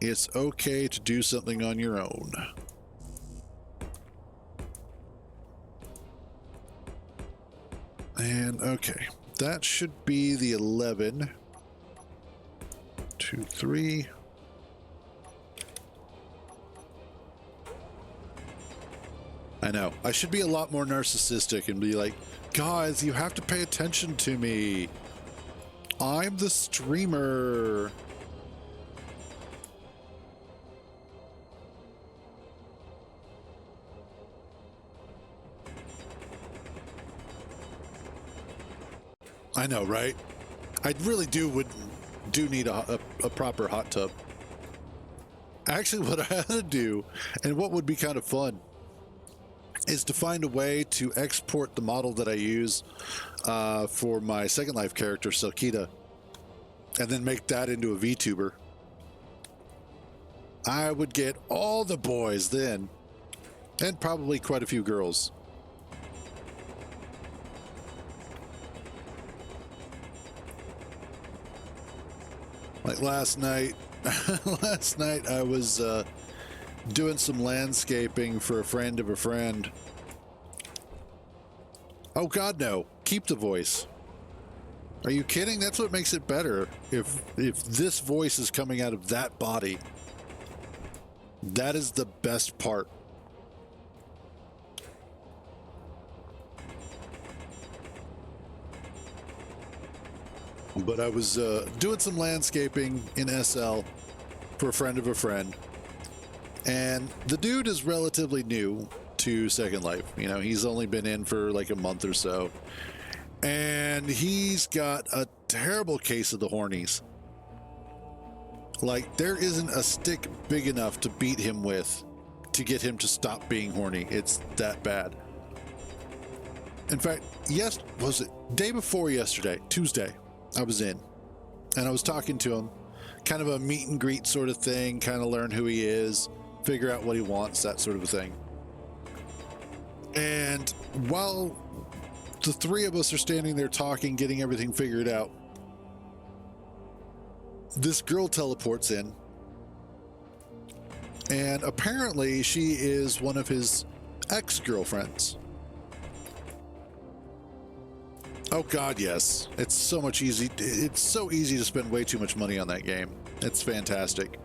It's okay to do something on your own. And okay, that should be the 11. 2, 3. I know. I should be a lot more narcissistic and be like, guys, you have to pay attention to me. I'm the streamer. I know, right? I really do need a proper hot tub. Actually, what I had to do, and what would be kind of fun, is to find a way to export the model that I use for my Second Life character, Selkita, and then make that into a VTuber. I would get all the boys then, and probably quite a few girls. Like last night, I was doing some landscaping for a friend of a friend. Oh God, no! Keep the voice. Are you kidding? That's what makes it better. If this voice is coming out of that body, that is the best part. But I was doing some landscaping in SL for a friend of a friend. And the dude is relatively new to Second Life. You know, he's only been in for like a month or so. And he's got a terrible case of the hornies. Like, there isn't a stick big enough to beat him with to get him to stop being horny. It's that bad. In fact, was it day before yesterday, Tuesday, I was in, and I was talking to him, kind of a meet and greet sort of thing, kind of learn who he is, figure out what he wants, that sort of a thing. And while the three of us are standing there talking, getting everything figured out, this girl teleports in, and apparently she is one of his ex-girlfriends. Oh God, yes. It's so much easy. It's so easy to spend way too much money on that game. It's fantastic.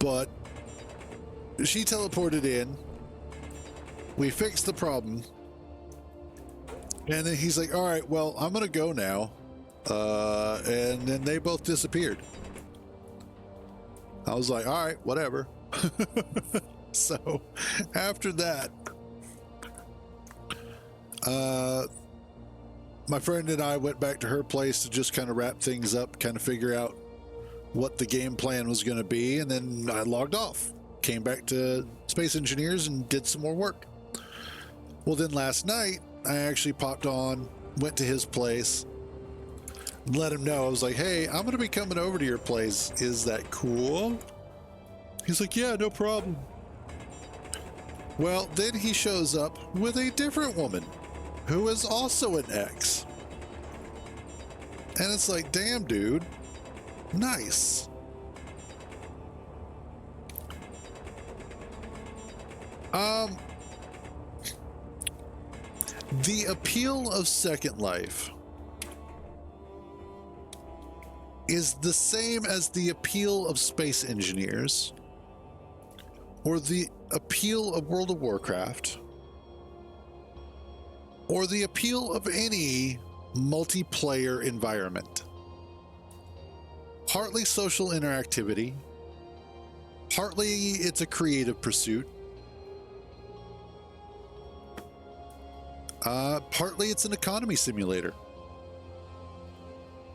But she teleported in. We fixed the problem. And then he's like, all right, well, I'm going to go now. And then they both disappeared. I was like, all right, whatever. So after that, my friend and I went back to her place to just kind of wrap things up, kind of figure out what the game plan was going to be, and then I logged off, came back to Space Engineers and did some more work. Well, then last night, I actually popped on, went to his place, and let him know. I was like, hey, I'm going to be coming over to your place. Is that cool? He's like, yeah, no problem. Well, then he shows up with a different woman who is also an ex. And it's like, damn, dude. Nice. The appeal of Second Life is the same as the appeal of Space Engineers or the appeal of World of Warcraft or the appeal of any multiplayer environment. Partly social interactivity, partly it's a creative pursuit, partly it's an economy simulator.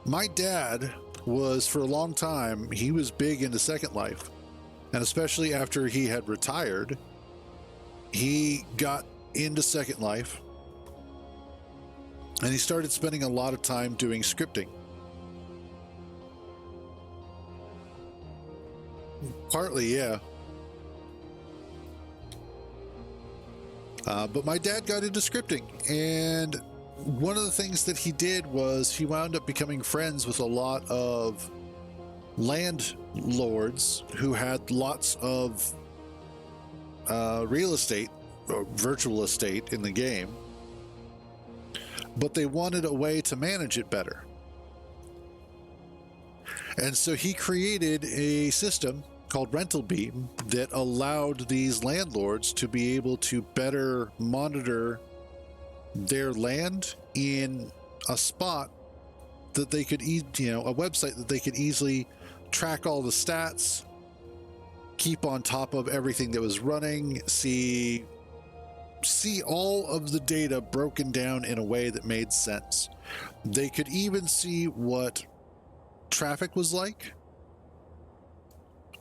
My dad was, for a long time, he was big into Second Life, and especially after he had retired, he got into Second Life and he started spending a lot of time doing scripting. Partly, yeah. But my dad got into scripting, and one of the things that he did was he wound up becoming friends with a lot of landlords who had lots of real estate, or virtual estate in the game, but they wanted a way to manage it better. And so he created a system called Rental Beam that allowed these landlords to be able to better monitor their land in a spot that they could, a website that they could easily track all the stats, keep on top of everything that was running, see all of the data broken down in a way that made sense. They could even see what traffic was like,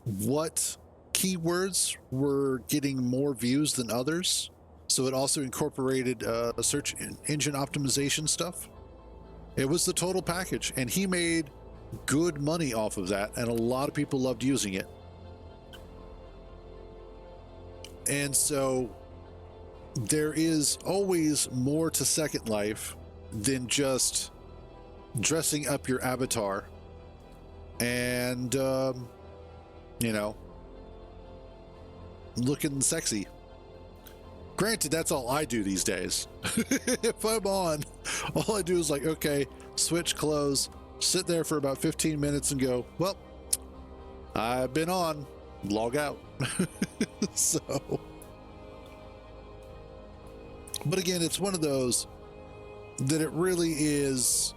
what keywords were getting more views than others. So it also incorporated search engine optimization stuff. It was the total package, and he made good money off of that, and a lot of people loved using it. And so there is always more to Second Life than just dressing up your avatar and, looking sexy. Granted, that's all I do these days. If I'm on, all I do is like, okay, switch clothes, sit there for about 15 minutes and go, well, I've been on, log out. So, but again, it's one of those that it really is,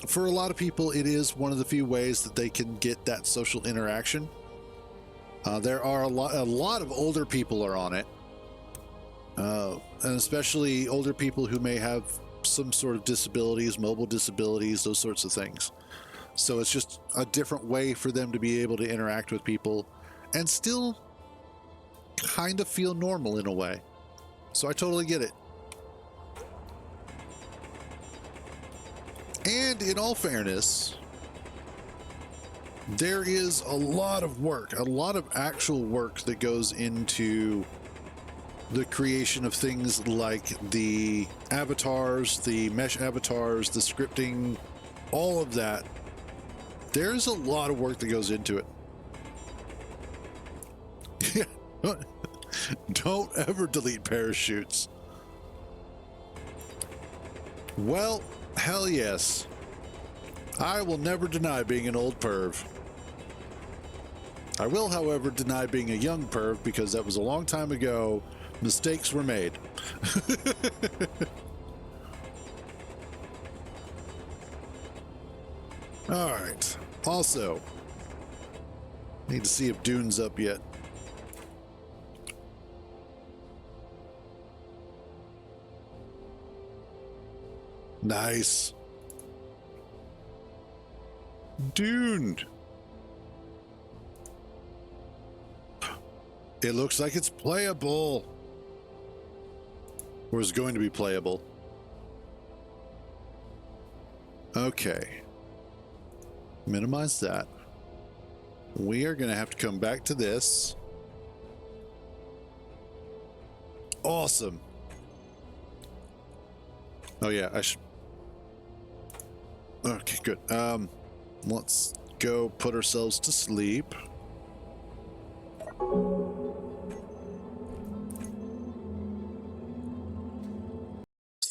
for a lot of people, it is one of the few ways that they can get that social interaction. There are a lot of older people are on it, and especially older people who may have some sort of disabilities, mobile disabilities, those sorts of things. So it's just a different way for them to be able to interact with people and still kind of feel normal in a way. So I totally get it. And in all fairness, there is a lot of work, a lot of actual work that goes into the creation of things like the avatars, the mesh avatars, the scripting, all of that. There's a lot of work that goes into it. Don't ever delete parachutes. Well, hell yes. I will never deny being an old perv. I will, however, deny being a young perv because that was a long time ago. Mistakes were made. All right. Also, need to see if Dune's up yet. Nice. Dune. It looks like it's playable. Or is going to be playable. Okay. Minimize that. We are going to have to come back to this. Awesome. Oh yeah, I should. Okay, good. Let's go put ourselves to sleep.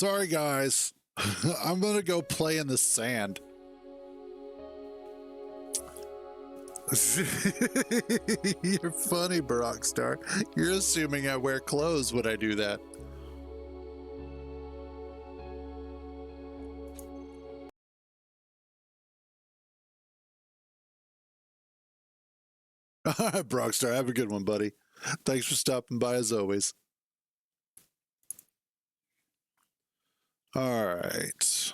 Sorry, guys. I'm going to go play in the sand. You're funny, Brockstar. You're assuming I wear clothes when I do that. All right, Brockstar, have a good one, buddy. Thanks for stopping by as always. All right.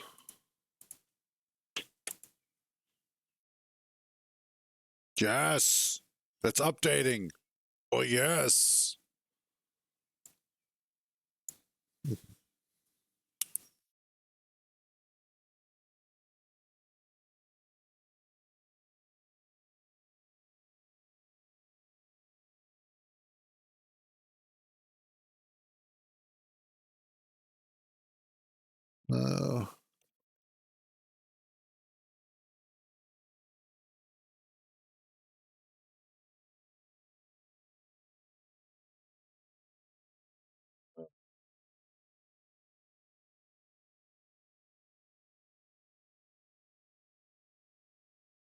Yes, it's updating. Oh, yes. Uh,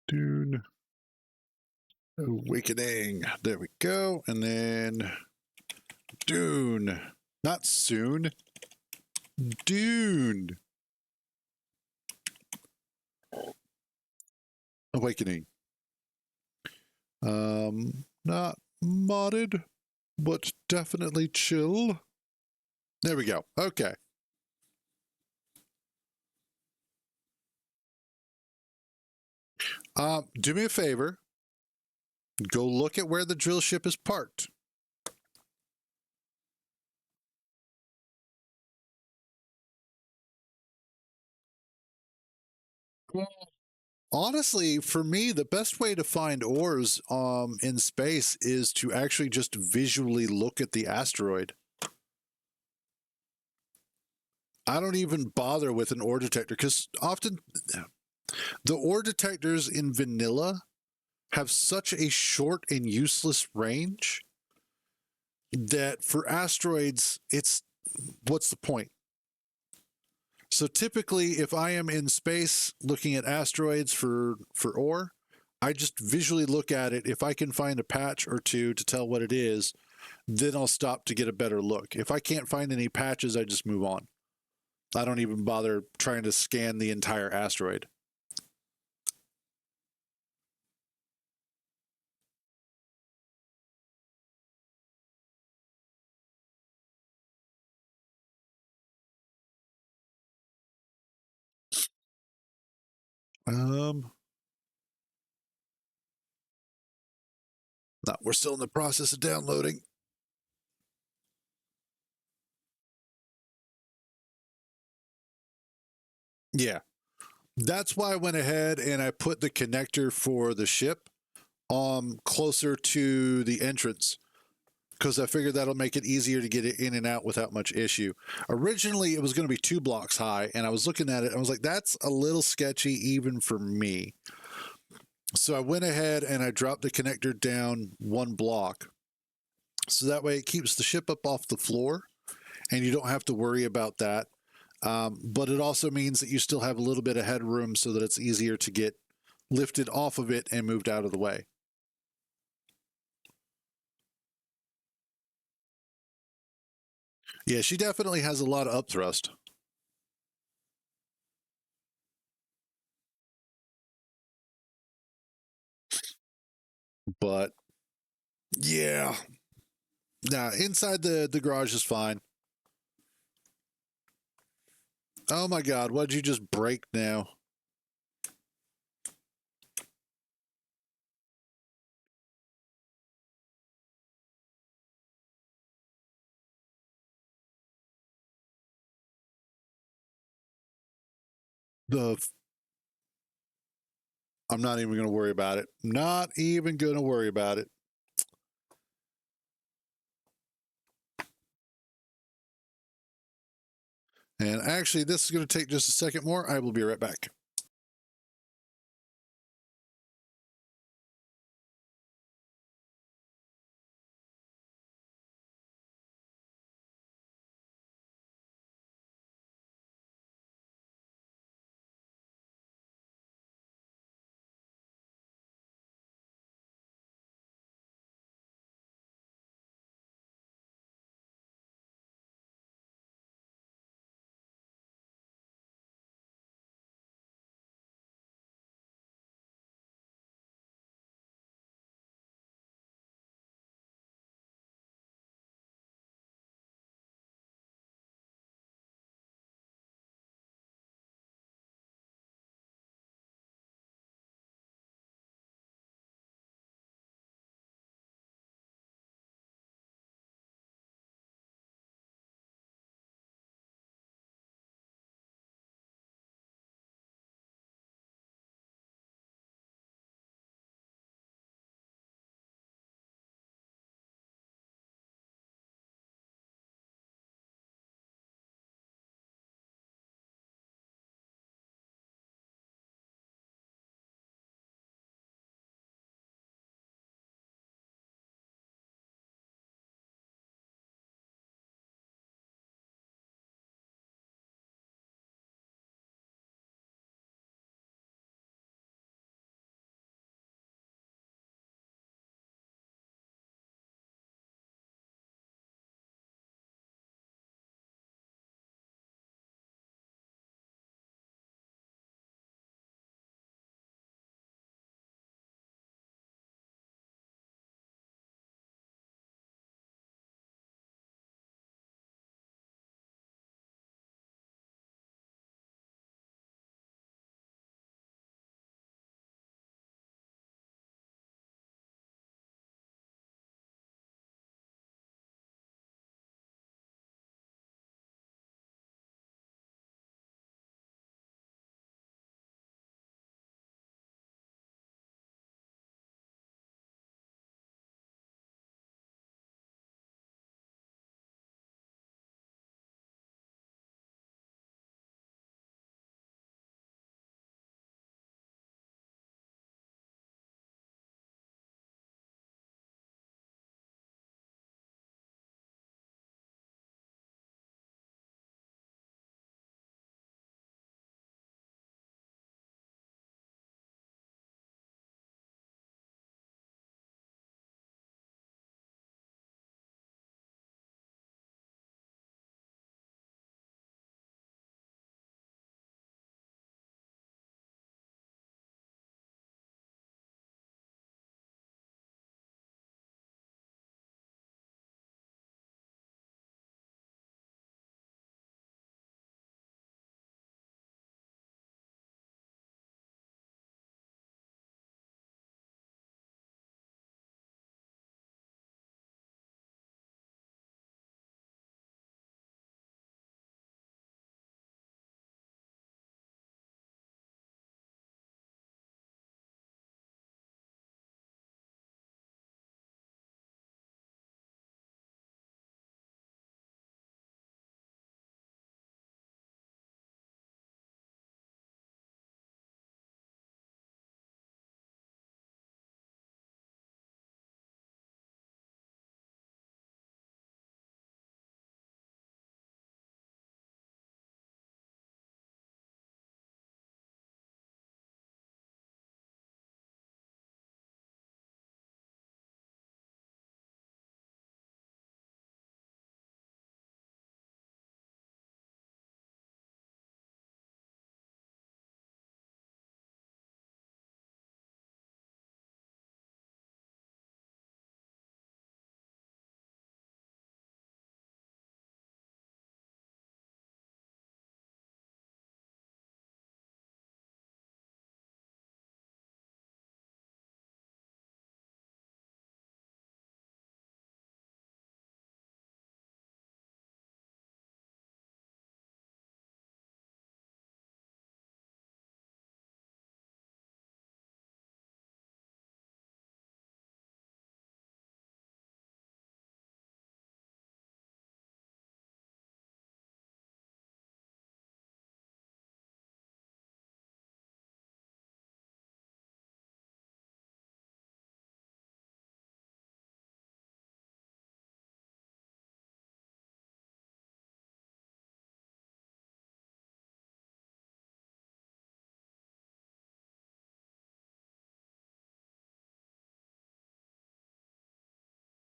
Dune Awakening. There we go. And then Dune. Not soon. Dune Awakening. Not modded, but definitely chill. There we go. Okay. Do me a favor. Go look at where the drill ship is parked. Honestly, for me, the best way to find ores in space is to actually just visually look at the asteroid. I don't even bother with an ore detector because often the ore detectors in vanilla have such a short and useless range that for asteroids, it's what's the point? So typically, if I am in space looking at asteroids for ore, I just visually look at it. If I can find a patch or two to tell what it is, then I'll stop to get a better look. If I can't find any patches, I just move on. I don't even bother trying to scan the entire asteroid. Um, no, we're still in the process of downloading. Yeah, that's why I went ahead and I put the connector for the ship closer to the entrance because I figured that'll make it easier to get it in and out without much issue. Originally, it was going to be 2 blocks high, and I was looking at it, and I was like, that's a little sketchy even for me. So I went ahead and I dropped the connector down 1 block. So that way it keeps the ship up off the floor, and you don't have to worry about that. But it also means that you still have a little bit of headroom so that it's easier to get lifted off of it and moved out of the way. Yeah, she definitely has a lot of upthrust. But yeah, nah, inside the garage is fine. Oh my God, what did you just break now? The I'm not even going to worry about it. Not even going to worry about it. And actually, this is going to take just a second more. I will be right back.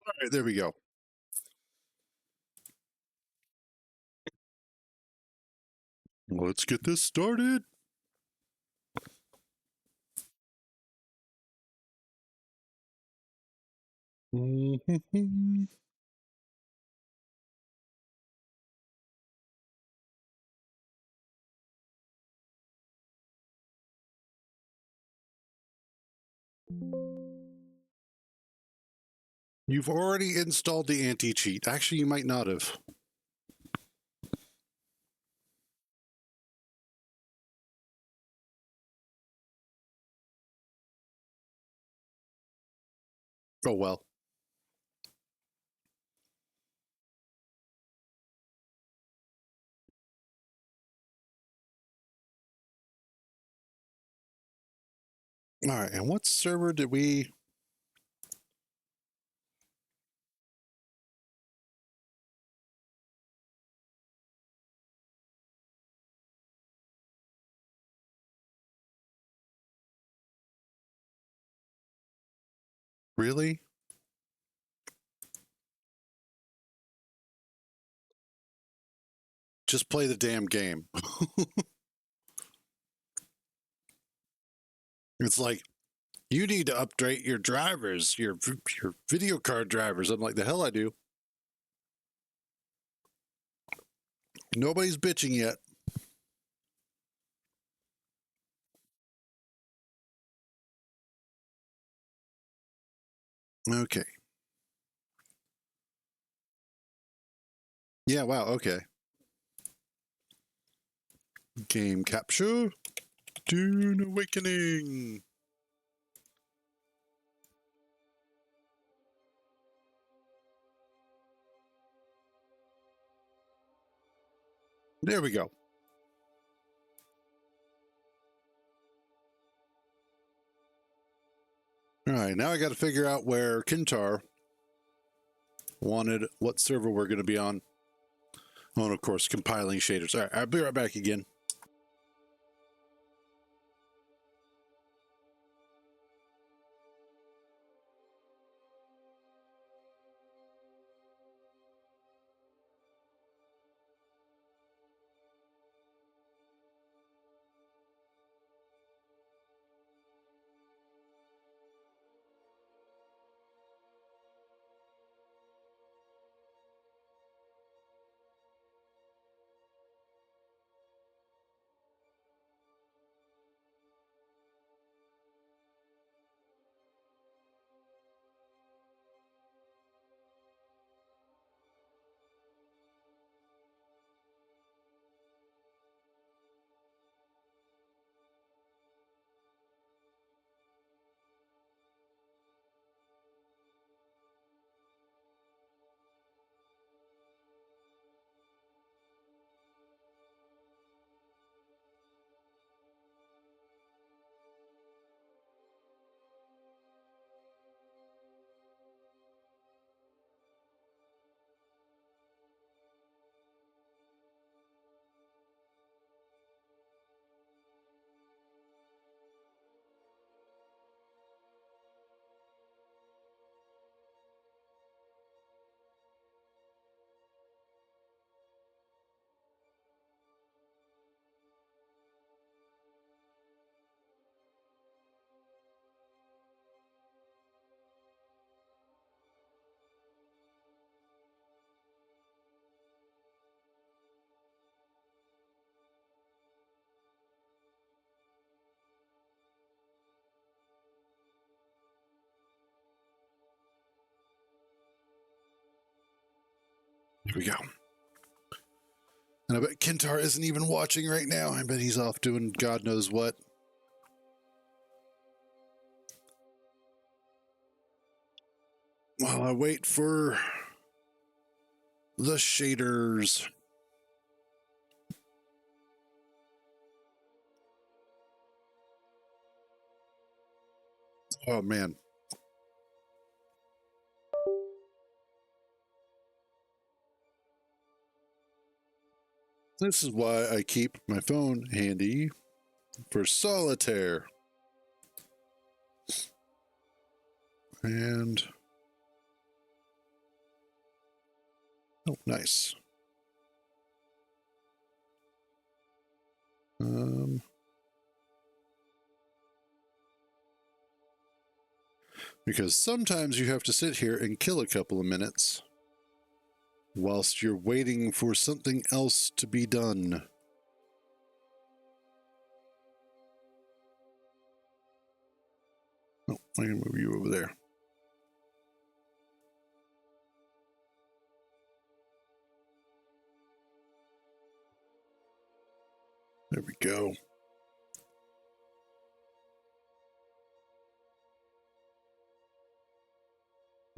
All right, there we go. Let's get this started. You've already installed the anti-cheat. Actually, you might not have. Oh, well. All right, and what server did we... Really? Just play the damn game. It's like, you need to update your drivers, your video card drivers. I'm like, the hell I do. Nobody's bitching yet. Okay. Yeah, wow, okay. Game capture. Dune Awakening. There we go. All right, now I got to figure out where Kintar wanted what server we're going to be on. Oh, and of course, compiling shaders. All right, I'll be right back again. Here we go. And I bet Kintar isn't even watching right now. I bet he's off doing God knows what. While I wait for the shaders. Oh, man. This is why I keep my phone handy for solitaire. And Oh, nice. Because sometimes you have to sit here and kill a couple of minutes whilst you're waiting for something else to be done. Oh, I can move you over there. There we go.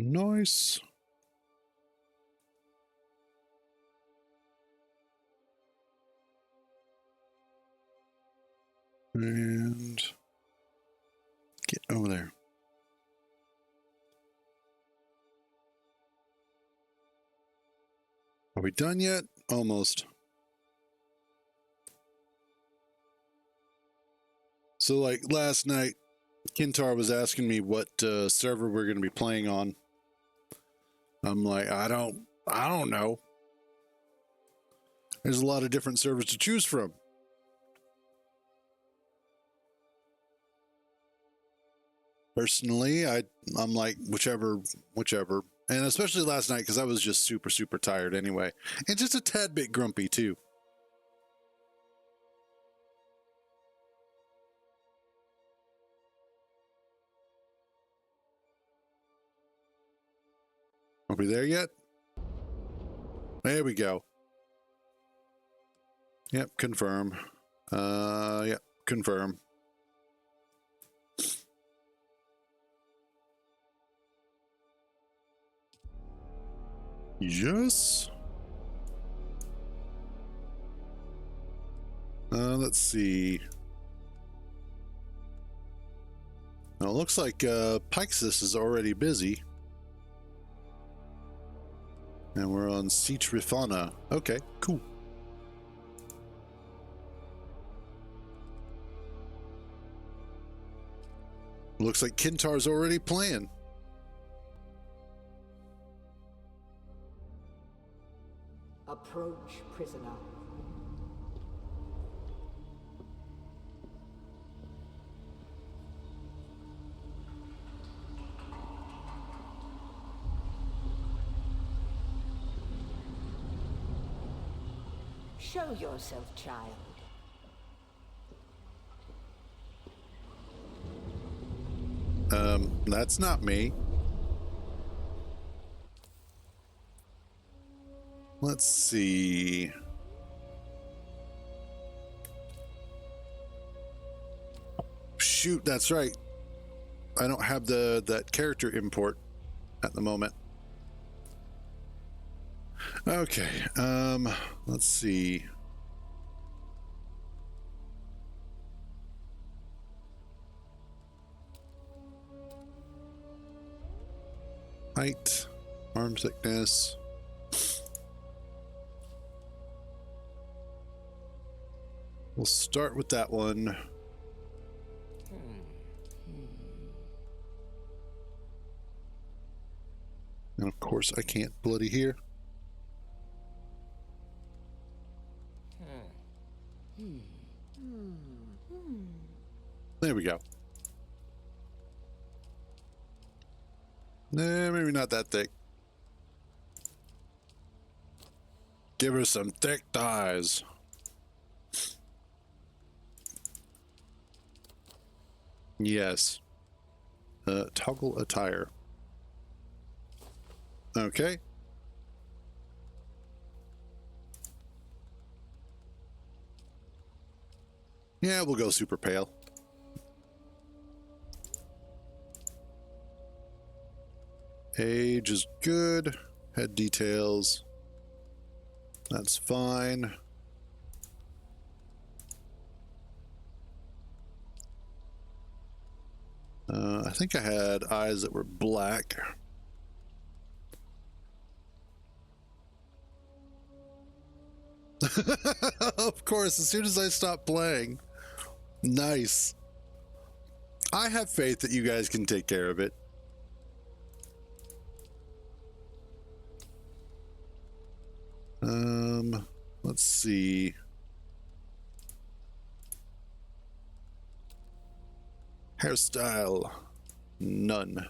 Nice. And get over there. Are we done yet? Almost. So like last night, Kintar was asking me what server we're going to be playing on. I'm like, I don't know. There's a lot of different servers to choose from. Personally, I'm like whichever. And especially last night because I was just super tired anyway. And just a tad bit grumpy too. Are we there yet? There we go. Yep, confirm. Yep, confirm. Yes. Let's see. Now it looks like Pixis is already busy. And we're on Siege Rifana. Okay, cool. Looks like Kintar's already playing. Approach, prisoner. Show yourself, child. That's not me. Let's see. Shoot, that's right. I don't have that character import at the moment. Okay, let's see. Height, arm thickness. We'll start with that one. And of course I can't bloody hear. There we go. Nah, maybe not that thick. Give her some thick thighs. Yes. Toggle attire. Okay. Yeah, we'll go super pale. Age is good. Head details. That's fine. I think I had eyes that were black. Of course, as soon as I stop playing. Nice. I have faith that you guys can take care of it. Let's see. Hairstyle, none.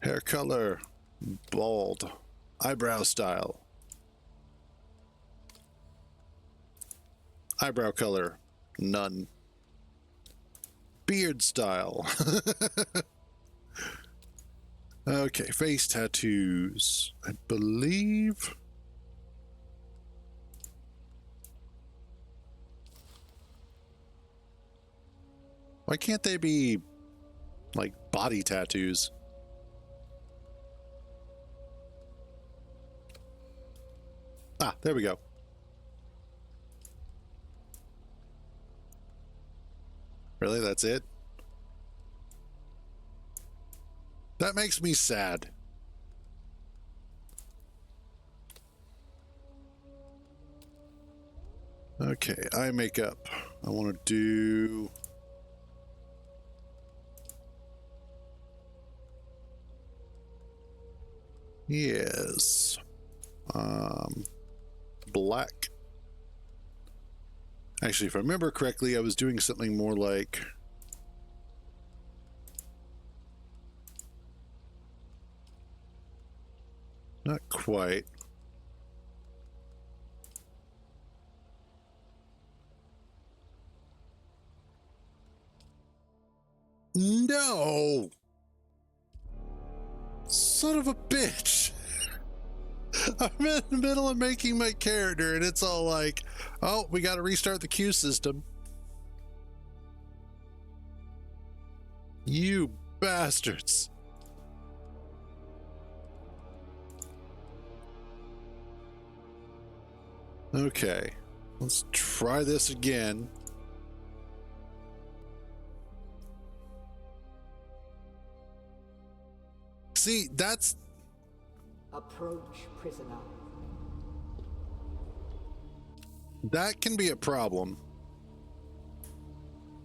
Hair color, bald. Eyebrow style. Eyebrow color, none. Beard style. Okay, face tattoos. I believe. Why can't they be like body tattoos? Ah, there we go. Really? That's it? That makes me sad. Okay, eye makeup. I want to do... Yes. Black. Actually, if I remember correctly, I was doing something more like... Not quite. No! Son of a bitch! I'm in the middle of making my character and it's all like, oh, we got to restart the queue system. You bastards. Okay, let's try this again. See, that's... Approach, prisoner. That can be a problem.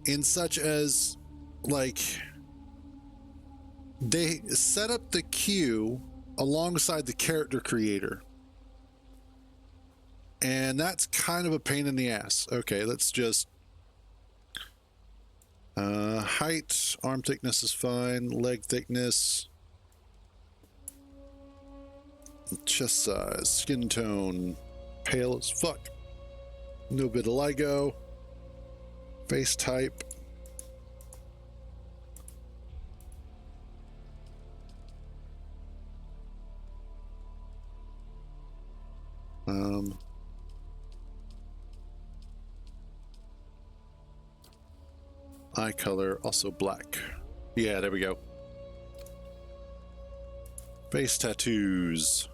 In such as, like, they set up the queue alongside the character creator. And that's kind of a pain in the ass. Okay, let's just... height, arm thickness is fine, leg thickness, chest size, skin tone, pale as fuck, no vitiligo, face type, eye color, also black. Yeah, there we go. Face tattoos.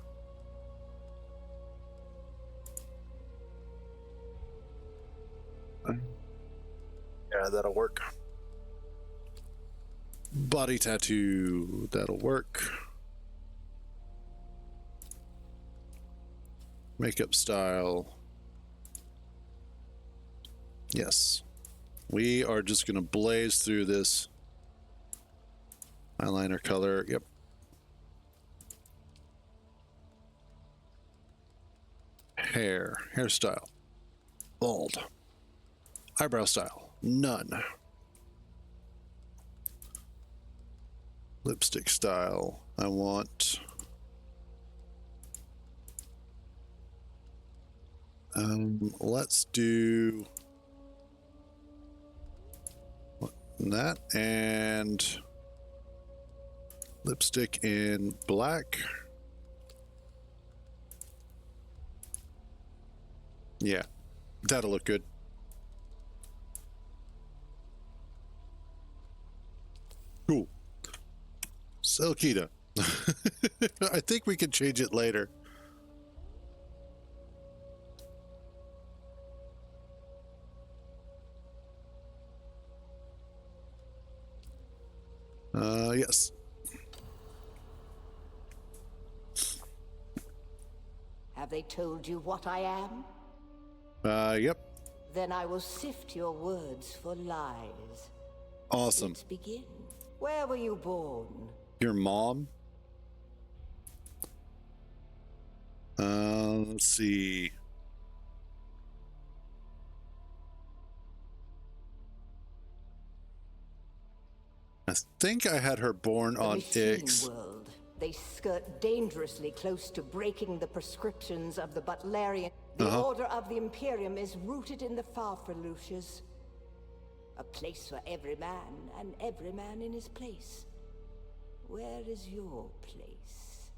Yeah, that'll work. Body tattoo, that'll work. Makeup style. Yes. We are just going to blaze through this. Eyeliner color, yep. Hairstyle, bald. Eyebrow style, none. Lipstick style, I want... let's do... that, and lipstick in black. Yeah, that'll look good. Cool. Selkita. I think we can change it later. Yes. Have they told you what I am? Yep. Then I will sift your words for lies. Awesome. Let's begin. Where were you born? Your mom? Let's see. I think I had her born The on machine Ix. world. They skirt dangerously close to breaking the prescriptions of the Butlerian. The Order of the Imperium is rooted in the Farfaluches. A place for every man, and every man in his place. Where is your place?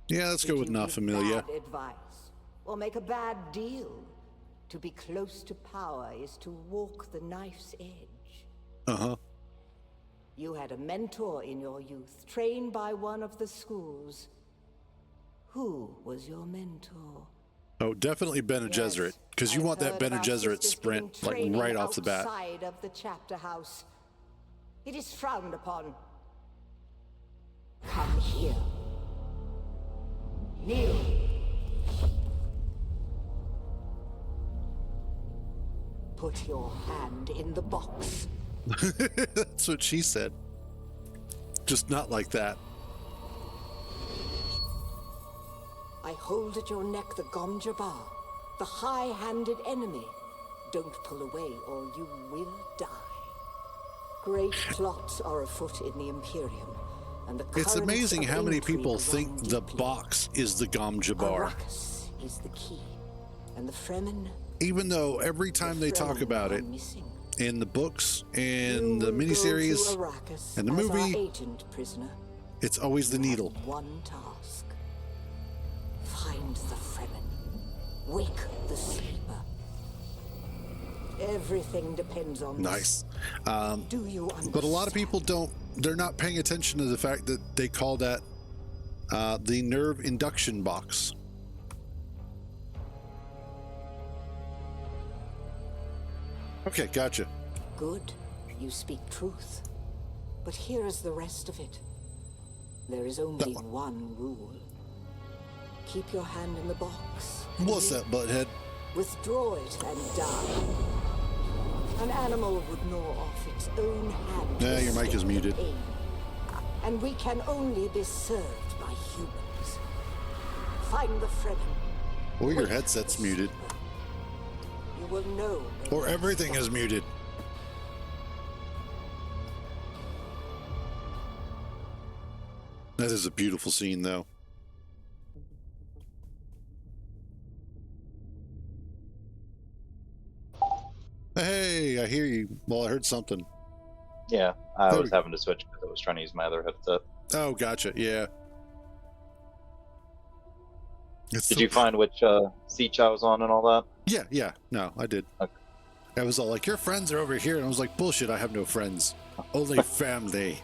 Yeah, let's go Did with you not give familiar. bad advice, or make a bad deal? To be close to power is to walk the knife's edge. Uh-huh. You had a mentor in your youth, trained by one of the schools. Who was your mentor? Oh, definitely Bene Gesserit, because you I've want that heard Bene of our Gesserit sisters giving sprint, like training right off the bat. outside of the chapter house. It is frowned upon. Come here. Kneel. Put your hand in the box. That's what she said. Just not like that. I hold at your neck the Gom Jabbar, the high-handed enemy. Don't pull away or you will die. Great plots are afoot in the Imperium, and the It's currents amazing of how many intrigue people run think the deeply. box is the Gom Jabbar. Arrakis is the key, and the Fremen. Even though every time they talk Fremen about are it missing. in the books, in You the will go miniseries, to Arrakis and the as our movie, agent, prisoner. it's always the You have needle. one task. Find the Fremen. Wake the sleeper. Everything depends on Nice. this. Do you understand? But a lot of people don't, they're not paying attention to the fact that they call that the nerve induction box. Okay, gotcha. Good. You speak truth. But here is the rest of it. There is only one rule. Keep your hand in the box. and What's live. that, butthead? Withdraw it and die. An animal would gnaw off its own hand. Yeah, to your mic is stop the muted. pain. And we can only be served by humans. Find the Fremen. Or your Wake headset's the muted. sleeper. You will know. when Or to everything stop. is muted. That is a beautiful scene, though. Hey, I hear you. Well, I heard something. Yeah, I There was we- having to switch because I was trying to use my other headset. Oh, gotcha. Yeah. It's Did so- you find which seat I was on and all that? Yeah, yeah. No, I did. Okay. I was all like, your friends are over here. And I was like, bullshit, I have no friends. Only family.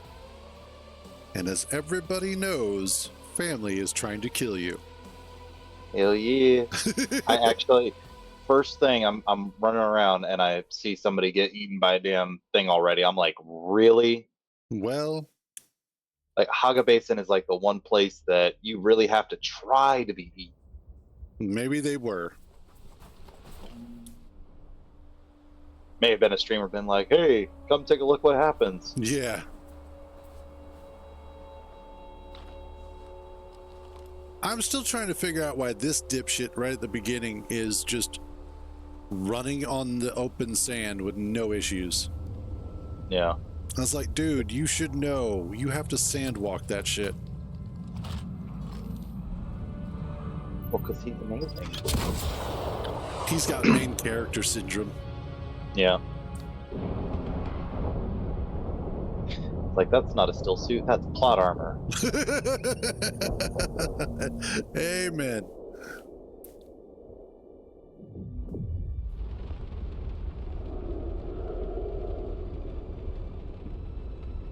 And as everybody knows, family is trying to kill you. Hell yeah! I actually, first thing, I'm running around and I see somebody get eaten by a damn thing already. I'm like, really? Well, Like Haga Basin is like the one place that you really have to try to be eaten. maybe they were. May have been a streamer been like, hey, come take a look what happens. Yeah. I'm still trying to figure out why this dipshit right at the beginning is just running on the open sand with no issues. Yeah. I was like, dude, you should know. You have to sandwalk that shit. Well, because he's amazing. He's got main character syndrome. Yeah. Like, that's not a still suit, that's plot armor. Amen.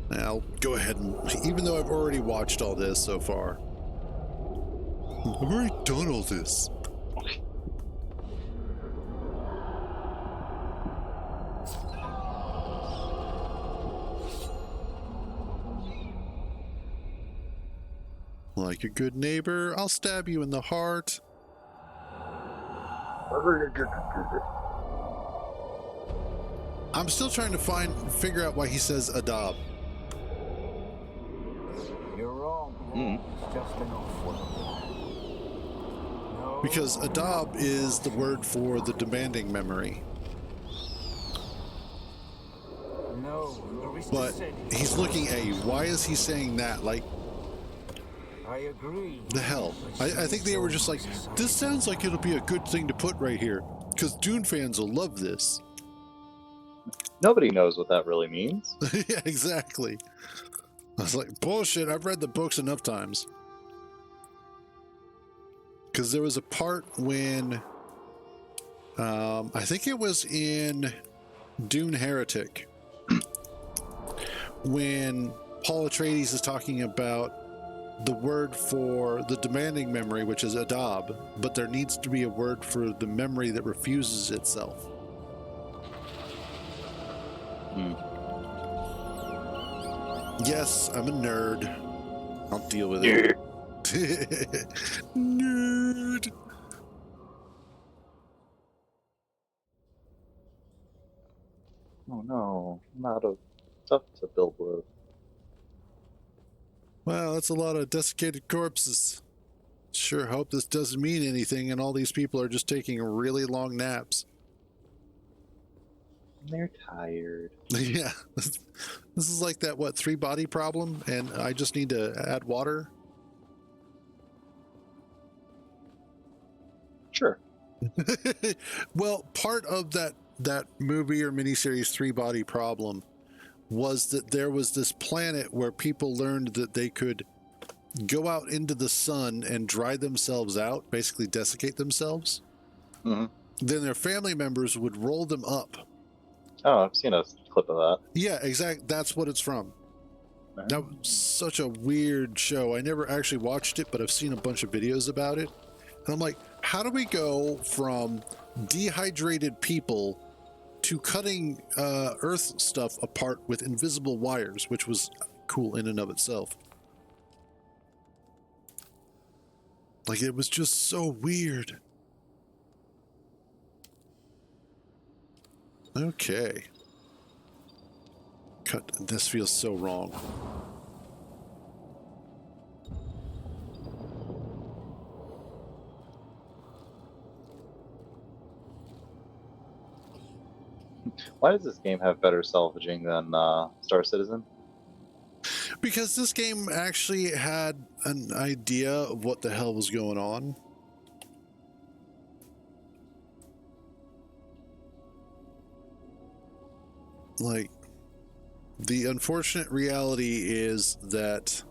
Now, go ahead and, even though I've already watched all this so far, I've already done all this. Like a good neighbor, I'll stab you in the heart. I'm still trying to figure out why he says Adab. You're wrong. It's just an awful. No. Because Adab is the word for the demanding memory. No, Arista But said it. he's looking at you. Why is he saying that? Like, I agree. the hell? I think they were just like, this sounds like it'll be a good thing to put right here. Because Dune fans will love this. Nobody knows what that really means. Yeah, exactly. I was like, bullshit, I've read the books enough times. Because there was a part when, I think it was in Dune Heretic, when Paul Atreides is talking about the word for the demanding memory, which is Adab, but there needs to be a word for the memory that refuses itself. Yes, I'm a nerd. I'll deal with it. Nerd. Oh no, I'm out of stuff to build with. Wow, that's a lot of desiccated corpses. Sure hope this doesn't mean anything and all these people are just taking really long naps. They're tired. Yeah. This is like that, what, 3-body problem? And I just need to add water? Sure. Well, part of that movie or miniseries 3-body problem was that there was this planet where people learned that they could go out into the sun and dry themselves out, basically desiccate themselves. Mm-hmm. Then their family members would roll them up. Oh, I've seen a clip of that. Yeah, exactly. That's what it's from. That was such a weird show. I never actually watched it, but I've seen a bunch of videos about it. And I'm like, how do we go from dehydrated people to cutting Earth stuff apart with invisible wires, which was cool in and of itself. Like, it was just so weird. Okay. Cut. This feels so wrong. Why does this game have better salvaging than Star Citizen? Because this game actually had an idea of what the hell was going on. Like, the unfortunate reality is that,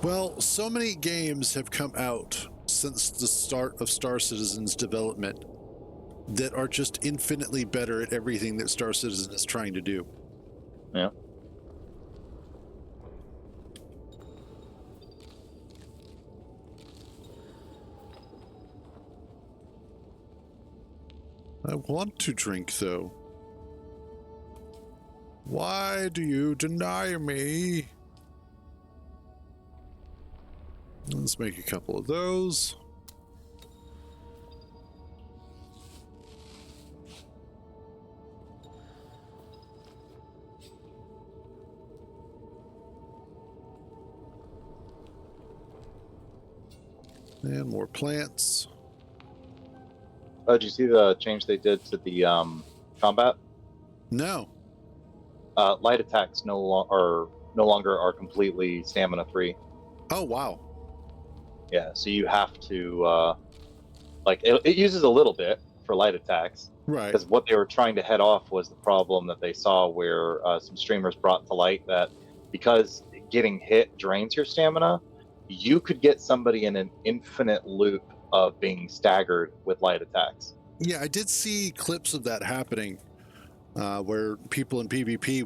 well, so many games have come out since the start of Star Citizen's development that are just infinitely better at everything that Star Citizen is trying to do. Yeah. I want to drink, though. Why do you deny me? Let's make a couple of those. And more plants. Oh, did you see the change they did to the combat? No. Light attacks no longer are completely stamina free. Oh, wow. Yeah, so you have to it uses a little bit for light attacks. Right. Because what they were trying to head off was the problem that they saw where some streamers brought to light that because getting hit drains your stamina, you could get somebody in an infinite loop of being staggered with light attacks. Yeah, I did see clips of that happening, where people in PvP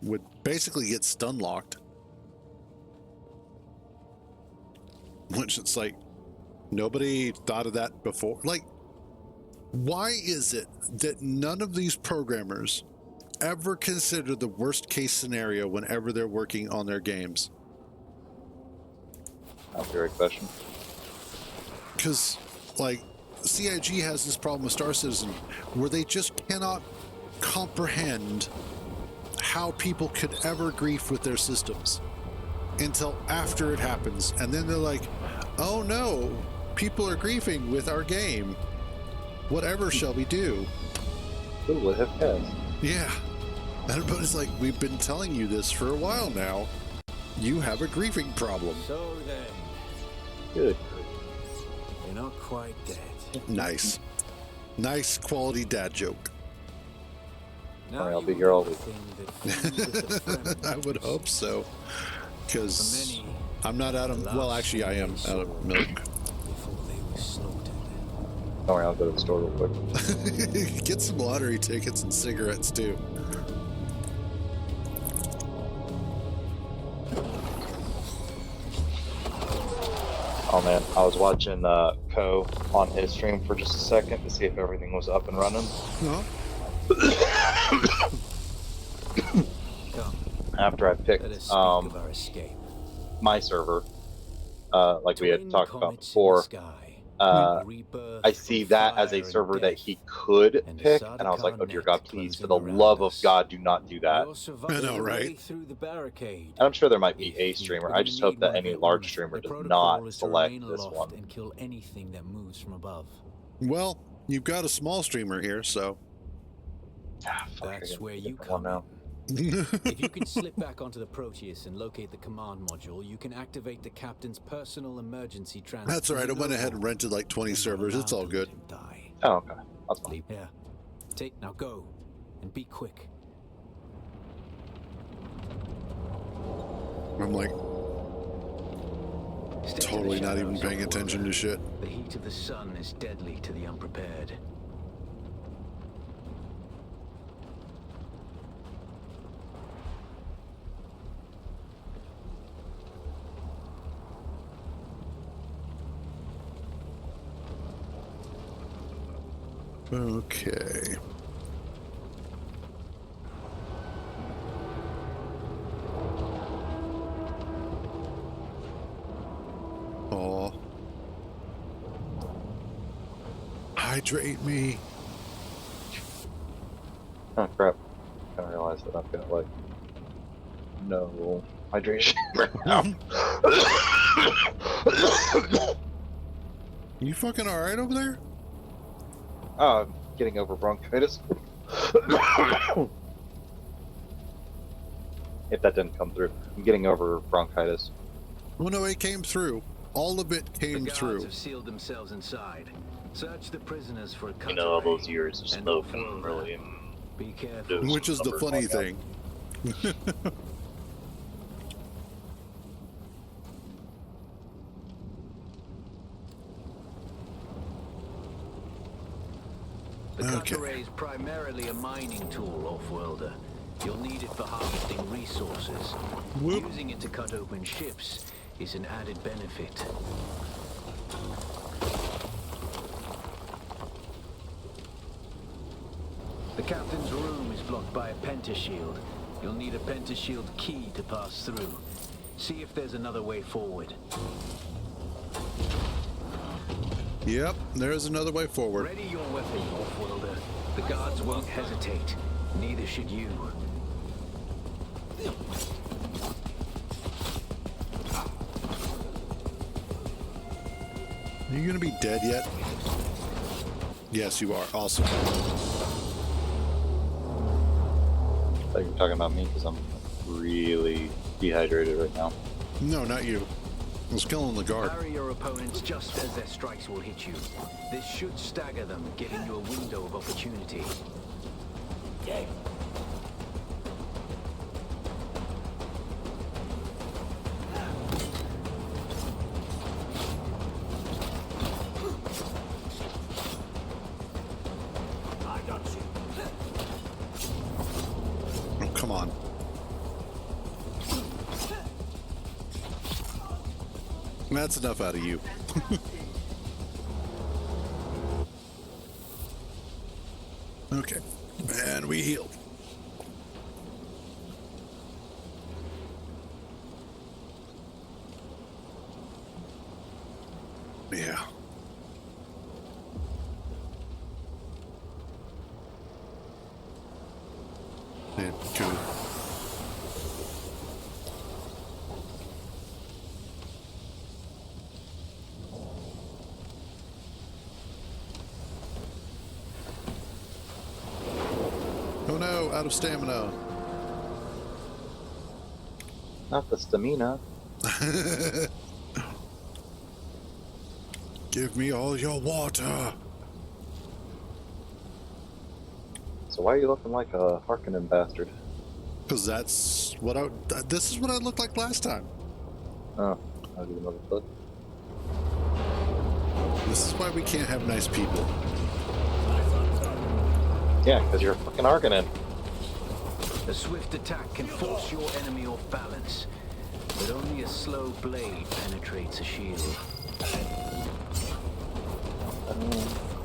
would basically get stun locked. Which it's like, nobody thought of that before. Like, why is it that none of these programmers ever consider the worst case scenario whenever they're working on their games? That's a great question. Because, like, CIG has this problem with Star Citizen where they just cannot comprehend how people could ever grief with their systems until after it happens. And then they're like, oh no, people are griefing with our game. Whatever shall we do? Who would have guessed? Yeah. Everybody's like, we've been telling you this for a while now. You have a griefing problem. So then, Good. you're not quite dead. Nice. Nice quality dad joke. Now Sorry, I'll you be will here all do week. the thing that freezes the I Fremen would use. hope so. For Because many, I'm not out of, well, actually I am out of milk. before they were slaughtered. Don't worry, I'll go to the store real quick. Get some lottery tickets and cigarettes too. Oh man, I was watching Ko on his stream for just a second to see if everything was up and running. No? Come, After I let us picked speak of our escape. my server, like we had Twin talked about comets in the before, sky, I see from that as a fire and server that death, he could and a pick, and I was like, oh dear God, Sardaukar please, for net the closing love around of us. God, do not do that. You'll survive I know, your right? way through the barricade. And I'm sure there might be If a you streamer. put I in just need hope that one any bit large more, streamer the does protocol not is to select remain this aloft one. and kill anything that moves from above. Well, you've got a small streamer here, so. Ah, fuck, I That's get where a you different one come now. in. If you can slip back onto the Proteus and locate the command module, you can activate the captain's personal emergency transfer. That's all right. I went ahead and rented like 20 servers. It's all good. Die. Oh, okay. That's fine. Leap here. Take now. Go, and be quick. I'm like Stick to the totally not even shadows, paying Off-worlder. attention to shit. The heat of the sun is deadly to the unprepared. Okay. Aw. Hydrate me. Oh crap. I realized that I've got like no hydration right now. You fucking alright over there? I'm getting over bronchitis. If that didn't come through, I'm getting over bronchitis. Oh no, it came through. All of it The came guards through. have sealed themselves inside. Search the prisoners for a You know, all Cadre those years of and smoking Off-worlder. really. Be careful. Dude. Which is the funny thing. The Okay. Cadre is primarily a mining tool, Off-worlder. You'll need it for harvesting resources. Whoop. Using it to cut open ships is an added benefit. The captain's room is blocked by a pentashield. You'll need a pentashield key to pass through. See if there's another way forward. Yep, there's another way forward. Ready your weapon, Off-worlder. The guards won't hesitate. Neither should you. Are you gonna be dead yet? Yes, you are. Awesome. I thought you were talking about me because I'm really dehydrated right now. No, not you. I was killing the guard. Parry your opponents just as their strikes will hit you. This should stagger them, giving you a window of opportunity. Oh, come on. That's enough out of you. Okay. And we healed. Yeah. Yeah, cool. Oh no, out of stamina. Not the stamina. Give me all your water. So why are you looking like a Harkonnen bastard? Because that's what this is what I looked like last time. Oh, I'll give another foot. This is why we can't have nice people. Yeah, because you're a fucking Harkonnen. A swift attack can force your enemy off balance, but only a slow blade penetrates a shield.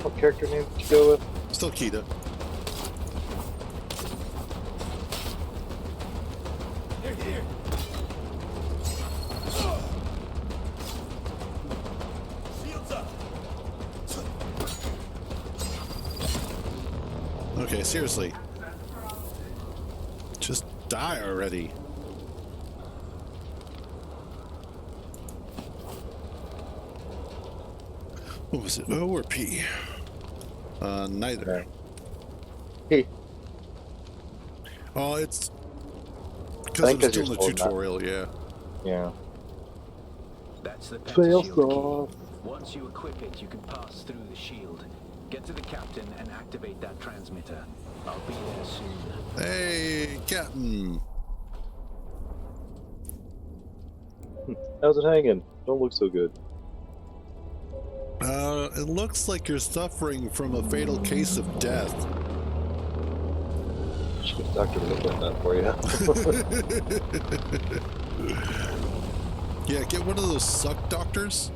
What character name did you go with? Still Kita. Okay, seriously. Just die already. What was it? O or P? Neither. Hey, Oh, it's I because think I'm 'cause you're still in the still not- tutorial, yeah. yeah. That's the Fail pentashield off. key. Once you equip it, you can pass through the shield. Get to the captain and activate that transmitter. I'll be there soon. Hey, Captain. How's it hanging? Don't look so good. It looks like you're suffering from a fatal case of death. Should get a doctor to look at that for you. Yeah, get one of those suck doctors.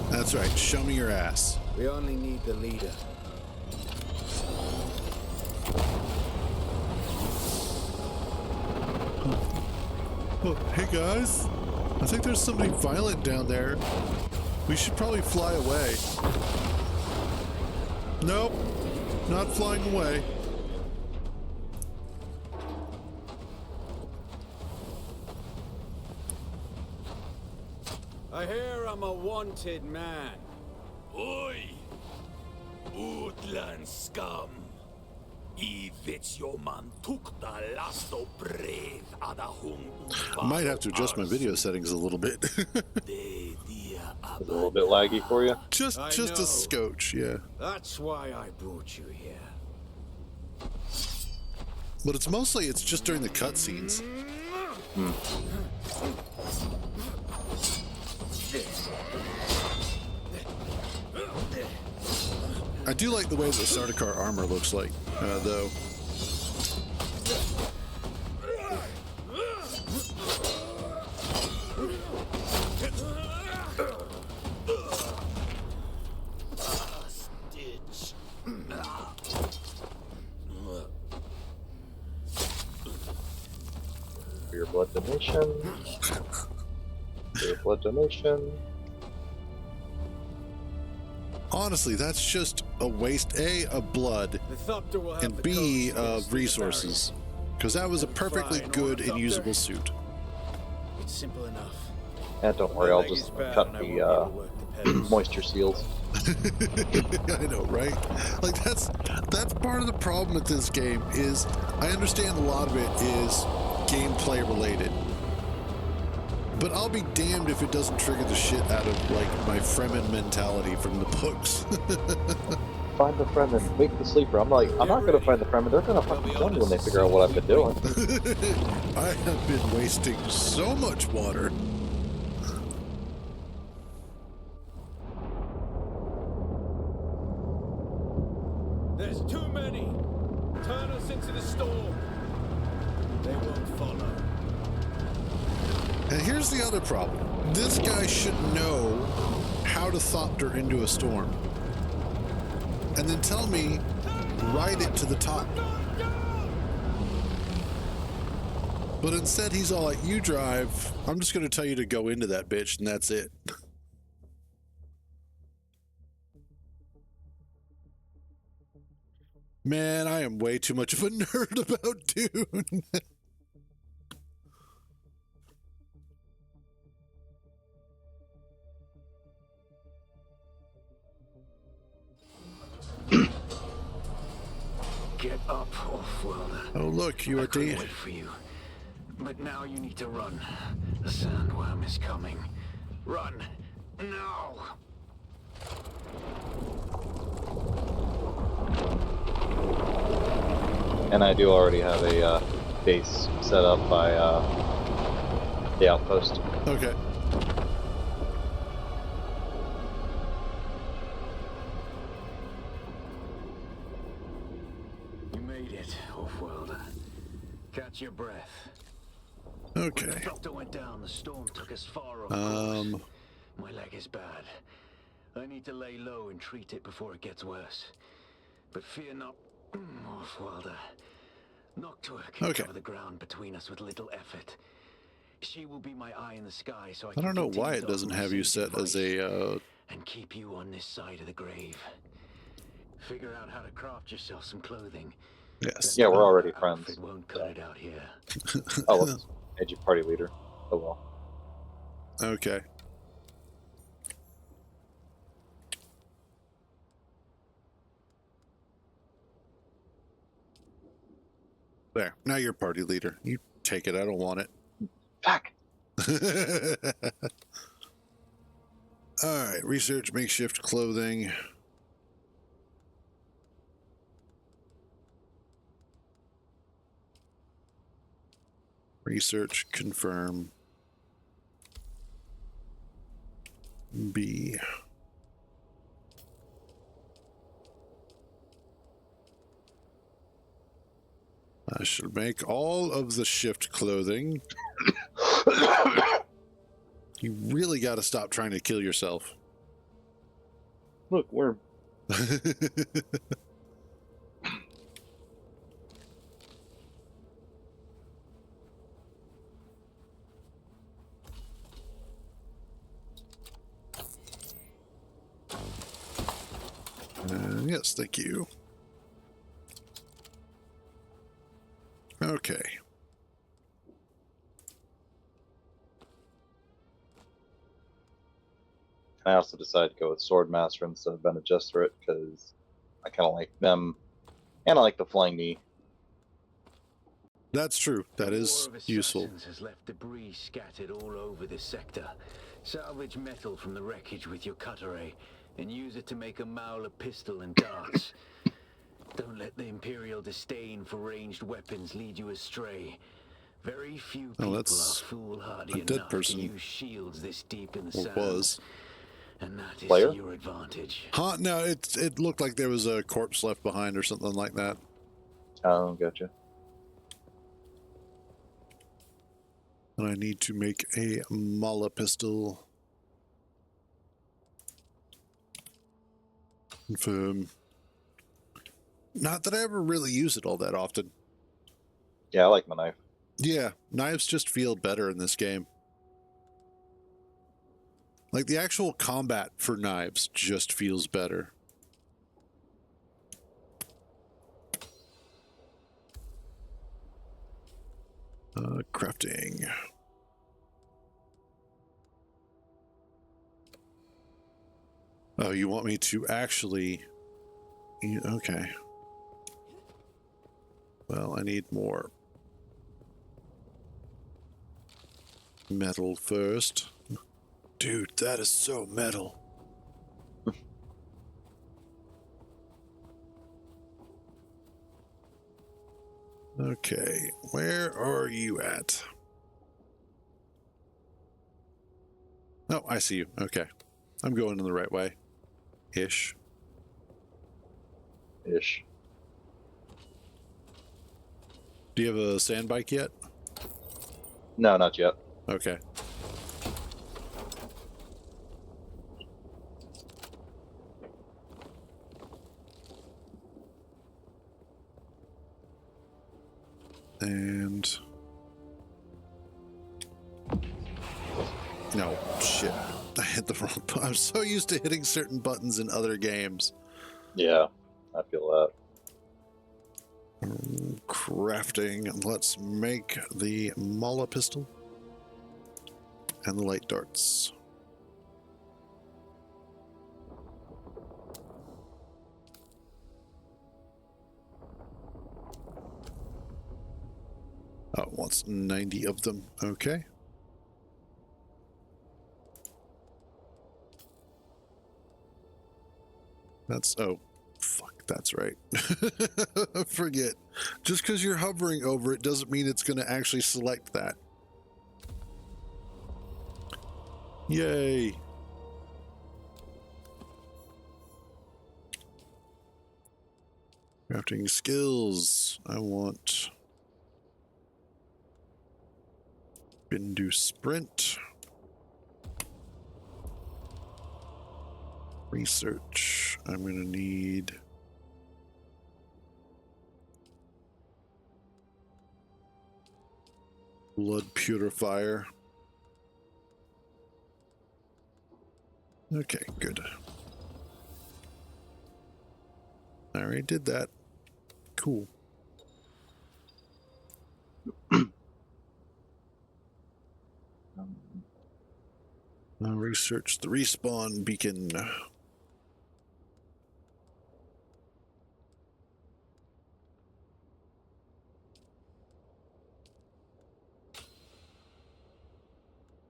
That's right, show me your ass. We only need the leader. Oh, hey guys, I think there's somebody violent down there. We should probably fly away. Nope, not flying away. I hear I'm a wanted man. Oi! Utland scum! Man tukta lasto brave ada hung. I might have to adjust my video settings a little bit. It's a little bit laggy for you. just I a know. scotch, yeah. That's why I brought you here. But it's just during the cutscenes. I do like the way the Sardaukar armor looks like, though. Stitch. For your blood donation. For your blood donation. Honestly, that's just a waste, A, of blood, The Thopter will have and the B, codes to of get the resources. Because that was a perfectly Fine, good and Thopter. usable suit. barrier. It's simple enough. Yeah, don't worry, I'll My leg just is bad cut and I won't the be able to work the pedals. moisture seals. I know, right? Like that's part of the problem with this game is I understand a lot of it is gameplay related. But I'll be damned if it doesn't trigger the shit out of like my Fremen mentality from the books. Find the Fremen, wake the sleeper. I'm like, I'm not gonna find the Fremen, they're gonna fucking kill me when they figure out what I've been doing. I have been wasting so much water. There's too many. Turn us into the storm. They won't follow. And here's the other problem. This guy should know how to thopter into a storm. And then tell me, ride it to the top. But instead he's all like, you drive, I'm just going to tell you to go into that bitch, and that's it. Man, I am way too much of a nerd about Dune. Get up, Off-Worlder. Oh, look, you I are couldn't dead. wait for you. But now you need to run. The sandworm is coming. Run! Now! And I do already have a base set up by the outpost. Okay. You made it, Off-Worlder. Catch your breath. When Okay. the doctor went down, the storm took us far off course. My leg is bad. I need to lay low and treat it before it gets worse. But fear not, Off-Worlder. Noctua can Okay. cover the ground between us with little effort. She will be my eye in the sky, so I I can don't know continue why it to doesn't offer have you sage set as advice a, and keep you on this side of the grave. Figure out how to craft yourself some clothing. yes. Yeah, we're That already outfit friends. won't cut it out here. Oh, whoops. Made you party leader. Oh well. Okay. There. Now you're party leader. You take it. I don't want it. Fuck. All right. Research makeshift clothing. Research confirm. B. I should make all of the shift clothing. You really got to stop trying to kill yourself. Look, we're yes, thank you. Okay. I also decided to go with Swordmaster instead of Bene Gesserit because I kind of like them, and I like the flying knee. That's true. That The is War of useful. Assassins has left debris scattered all over this sector. Salvage metal from the wreckage with your Cadre and use it to make a Mauler pistol and darts. Don't let the Imperial disdain for ranged weapons lead you astray. Very few people are that's foolhardy a dead enough person. to use shields this deep in the Or sand. was. And that is Player? to your advantage. Huh? No, it looked like there was a corpse left behind or something like that. Oh, gotcha. And I need to make a Mala pistol. Confirm. Not that I ever really use it all that often. Yeah, I like my knife. Yeah, knives just feel better in this game. Like the actual combat for knives just feels better. Crafting. Oh, you want me to actually... Okay. Well, I need more metal first. Dude, that is so metal. Okay, where are you at? Oh, I see you. Okay. I'm going in the right way. Ish. Ish. Do you have a sand bike yet? No, not yet. Okay. And... No, shit. I hit the wrong button. I'm so used to hitting certain buttons in other games. Yeah, I feel that. Crafting. Let's make the Mala pistol and the light darts. Oh, it wants 90 of them. Okay. That's, oh, fuck, that's right. Forget. Just because you're hovering over it doesn't mean it's going to actually select that. Yay. Crafting skills. I want Bindu Sprint. Research. I'm going to need Blood Purifier. Okay, good. I already did that. Cool. Now research the respawn beacon.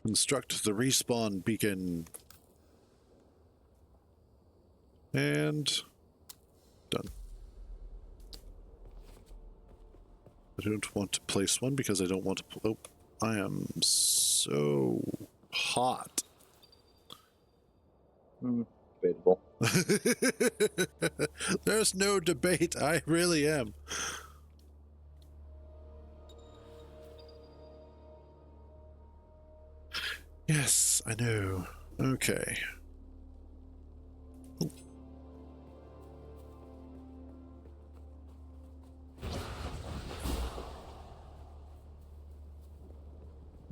Construct the respawn beacon. And done. I don't want to place one because I don't want to. Oh, I am so hot. Debatable. There's no debate. I really am. Yes, I know. Okay.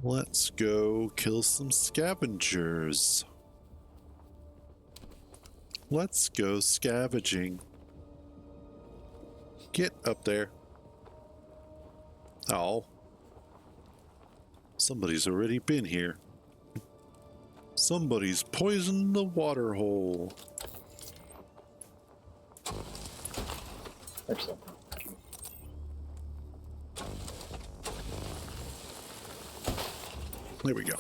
Let's go kill some scavengers. Let's go scavenging. Get up there. Oh. Somebody's already been here. Somebody's poisoned the water hole. Excellent. There we go.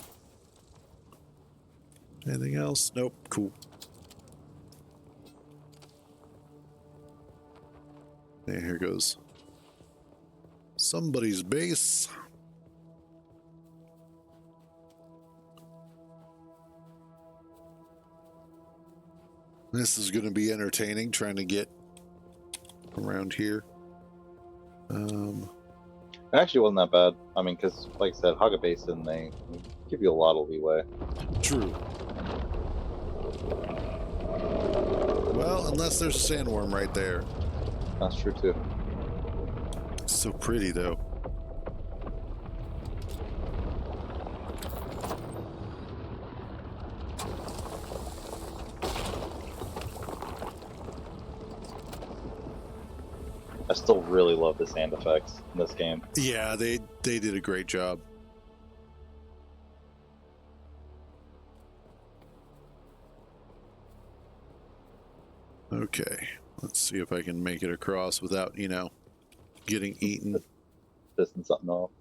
Anything else? Nope. Cool. And here goes somebody's base. This is going to be entertaining, trying to get around here. It actually wasn't that bad. I mean, because, like I said, Haga Basin, they give you a lot of leeway. True. Well, unless there's a sandworm right there. That's true, too. It's so pretty, though. I still really love the sand effects in this game. Yeah, they did a great job. Okay, let's see if I can make it across without, you know, getting eaten. Pissing something off.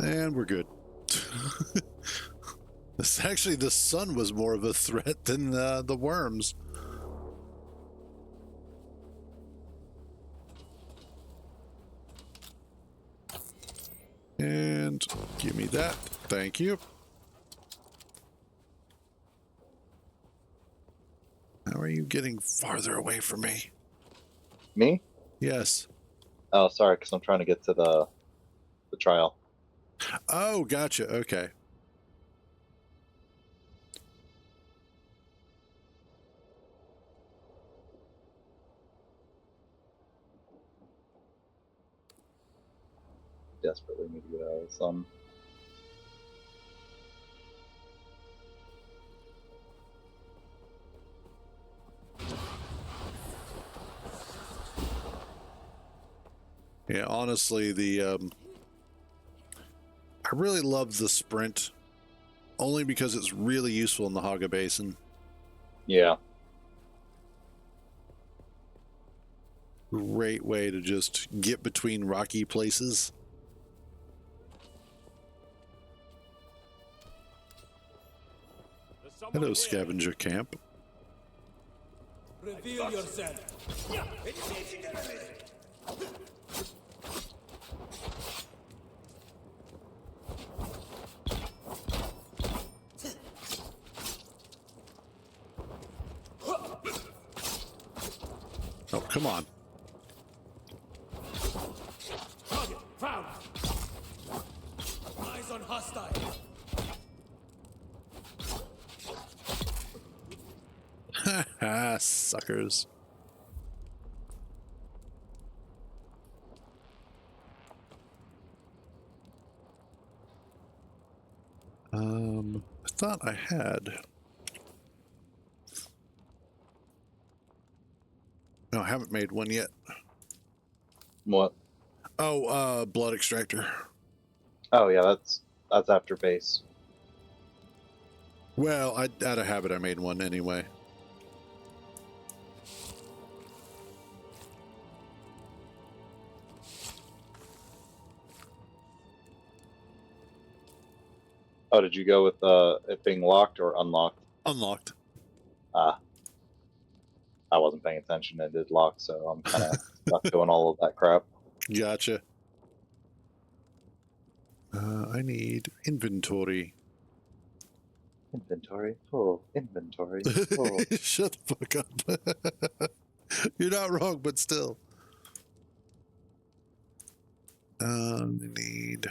And we're good. This actually, the sun was more of a threat than the worms. And give me that. Thank you. How are you getting farther away from me? Me? Yes. Oh, sorry, because I'm trying to get to the trial. Oh, gotcha. Okay. desperately need to get out of the sun. Yeah, honestly, I really love the sprint, only because it's really useful in the Haga Basin. Yeah. Great way to just get between rocky places. Hello, scavenger camp. Reveal yourself. Oh, come on. Target found. Eyes on hostile. Ha, suckers. I thought I had. No, I haven't made one yet. What? Oh, blood extractor. Oh yeah, that's after base. Well, out of habit, I made one anyway. Oh, did you go with it being locked or unlocked? Unlocked. Ah, I wasn't paying attention. It did lock, so I'm kind of stuck doing all of that crap. Gotcha. I need inventory. Inventory full. Inventory full. Shut the fuck up. You're not wrong, but still. Need.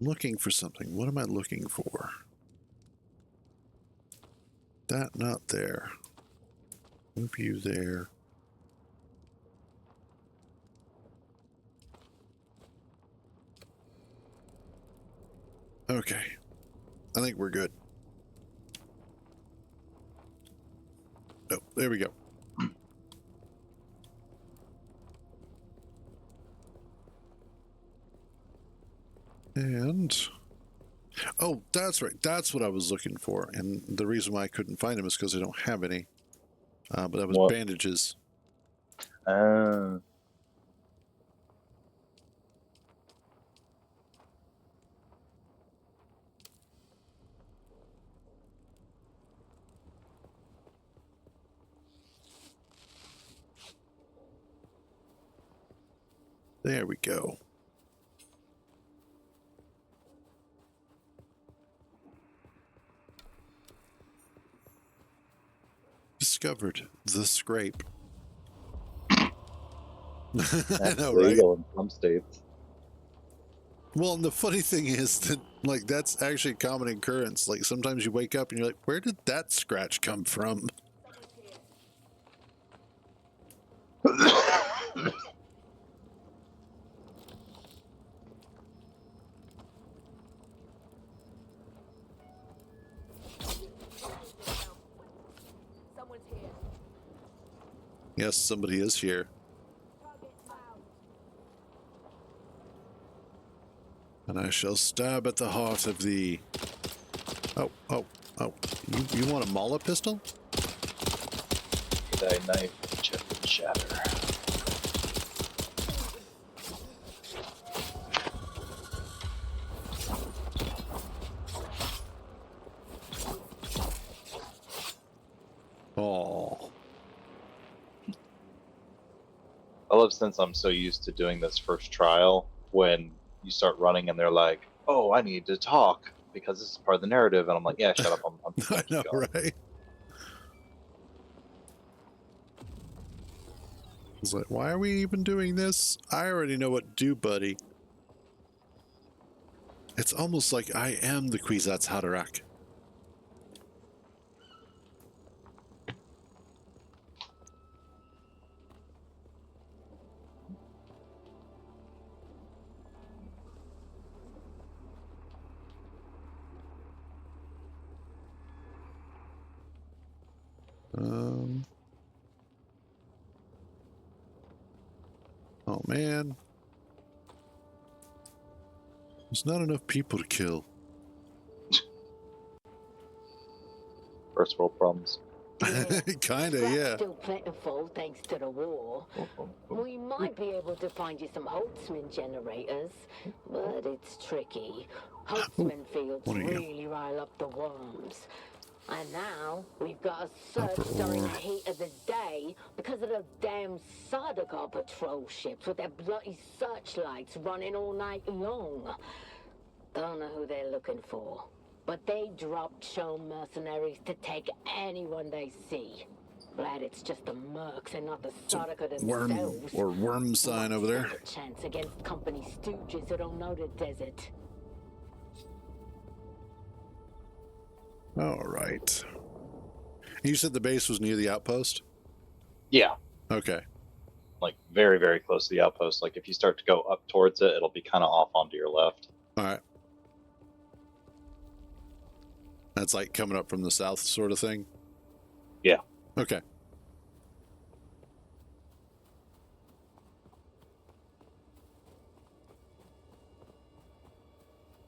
Looking for something. What am I looking for? That not there. Move you there. Okay. I think we're good. Oh, there we go. And oh, that's right. That's what I was looking for. And the reason why I couldn't find them is because I don't have any. But that was What? bandages. There we go. Discovered the scrape. I That's know, right? illegal in some states. Well, and the funny thing is that, like, that's actually a common occurrence. Like, sometimes you wake up and you're like, where did that scratch come from? Someone's here. Yes, somebody is here. And I shall stab at the heart of the... Oh, oh, oh. You want a Mala pistol? Thy knife shatter. Oh. I love since I'm so used to doing this first trial when you start running and they're like, "Oh, I need to talk because this is part of the narrative," and I'm like, "Yeah, shut up. I'm I know, right? It's like, why are we even doing this? I already know what to do, buddy. It's almost like I am the Kwisatz Haderach. Oh man. There's not enough people to kill. First world problems. Kinda, Scrap's yeah. still plentiful thanks to the war. We might be able to find you some Holtzman generators, but it's tricky. Holtzman fields what are you? really rile up the worms. And now we've got a search Upper during ore. the heat of the day because of those damn Sardaukar patrol ships with their bloody searchlights running all night long. Don't know who they're looking for, but they drop Chone mercenaries to take anyone they see. Glad it's just the mercs and not the Sardaukar Worm themselves. or worm sign over there. Might stand a chance against company stooges who don't know the desert. All right. You said the base was near the outpost? Yeah, Okay. like very, very close to the outpost. Like if you start to go up towards it, it'll be kind of off onto your left. All right. That's like coming up from the south sort of thing? Yeah. Okay.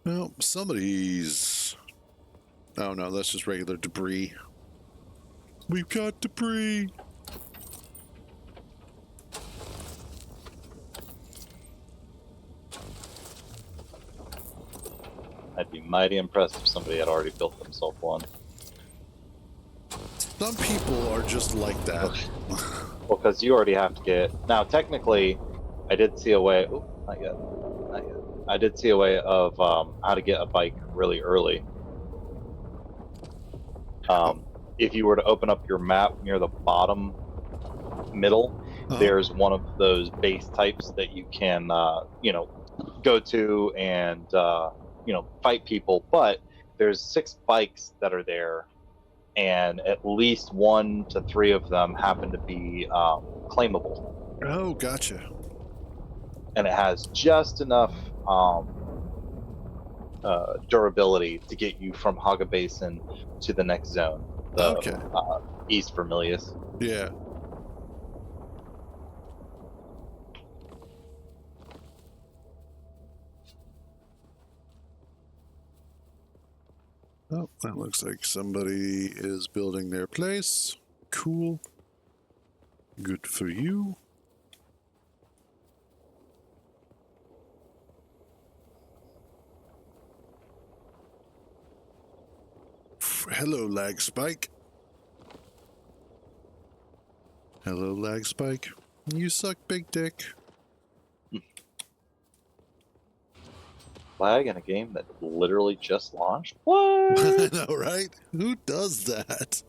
Well, somebody's... Oh no, that's just regular debris. We've got debris! I'd be mighty impressed if somebody had already built themselves one. Some people are just like that. Well, because you already have to get... Now, technically, I did see a way... Oop, not yet. Not yet. I did see a way of how to get a bike really early. If you were to open up your map near the bottom middle, there's one of those base types that you can, go to and, fight people. But there's 6 bikes that are there, and at least 1 to 3 of them happen to be claimable. Oh, gotcha. And it has just enough durability to get you from Haga Basin to the next zone, the East Vermilius. Yeah. Oh, that looks like somebody is building their place. Cool. Good for you. Hello, Lag Spike. Hello, Lag Spike. You suck, big dick. Lag in a game that literally just launched? What? I know, right? Who does that?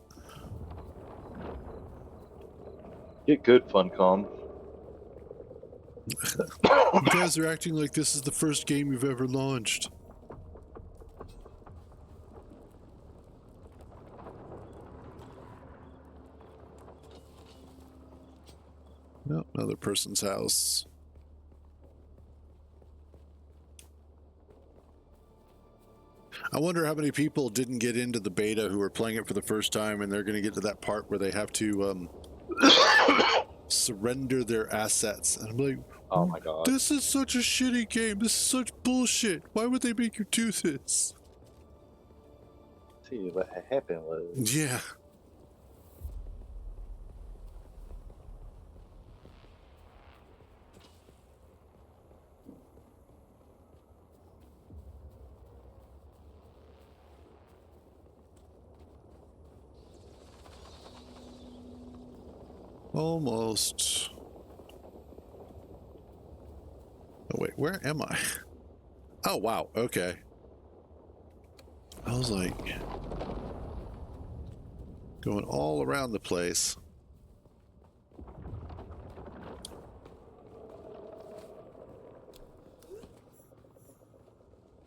Get good, Funcom. You guys are acting like this is the first game you've ever launched. Nope, another person's house. I wonder how many people didn't get into the beta who are playing it for the first time, and they're going to get to that part where they have to surrender their assets. And I'm like, oh my god. this is such a shitty game. This is such bullshit. Why would they make you do this? See, what happened was... Yeah. Almost. Oh, wait, where am I? Oh, wow, okay. I was like going all around the place.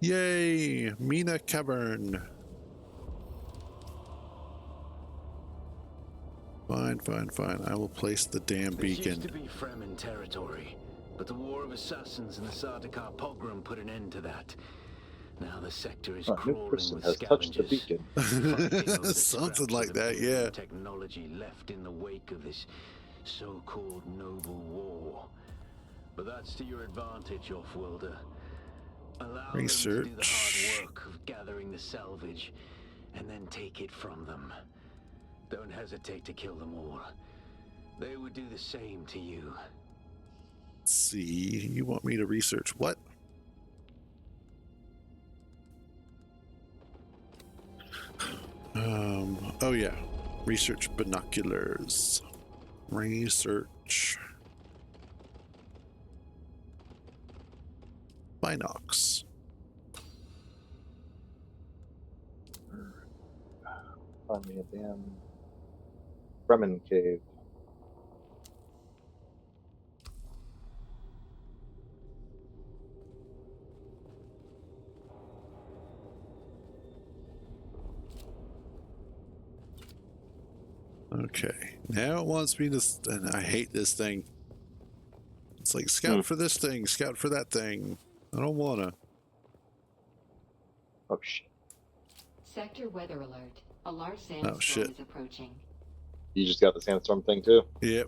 Yay, Mina Cavern. Fine, fine, fine. I will place the damn This beacon. used to be Fremen territory, but the War of Assassins and the Sardaukar pogrom put an end to that. Now the sector is A new crawling person with has touched the scavengers. beacon. Fighting over the Something scraps like of that, Imperial yeah. technology left in the wake of this so-called noble war. But that's to your advantage, off-worlder. Allow them to do the hard Research. work of gathering the salvage, and then take it from them. Don't hesitate to kill them all. They would do the same to you. Let's see. You want me to research what? Oh yeah. Research binoculars. Research binocs. Find me a damn Fremen cave. Okay. Now it wants me to, and I hate this thing. It's like scout for this thing, scout for that thing. I don't wanna. Oh shit. Sector weather alert. A large sandstorm shit. is approaching. You just got the sandstorm thing too? Yep.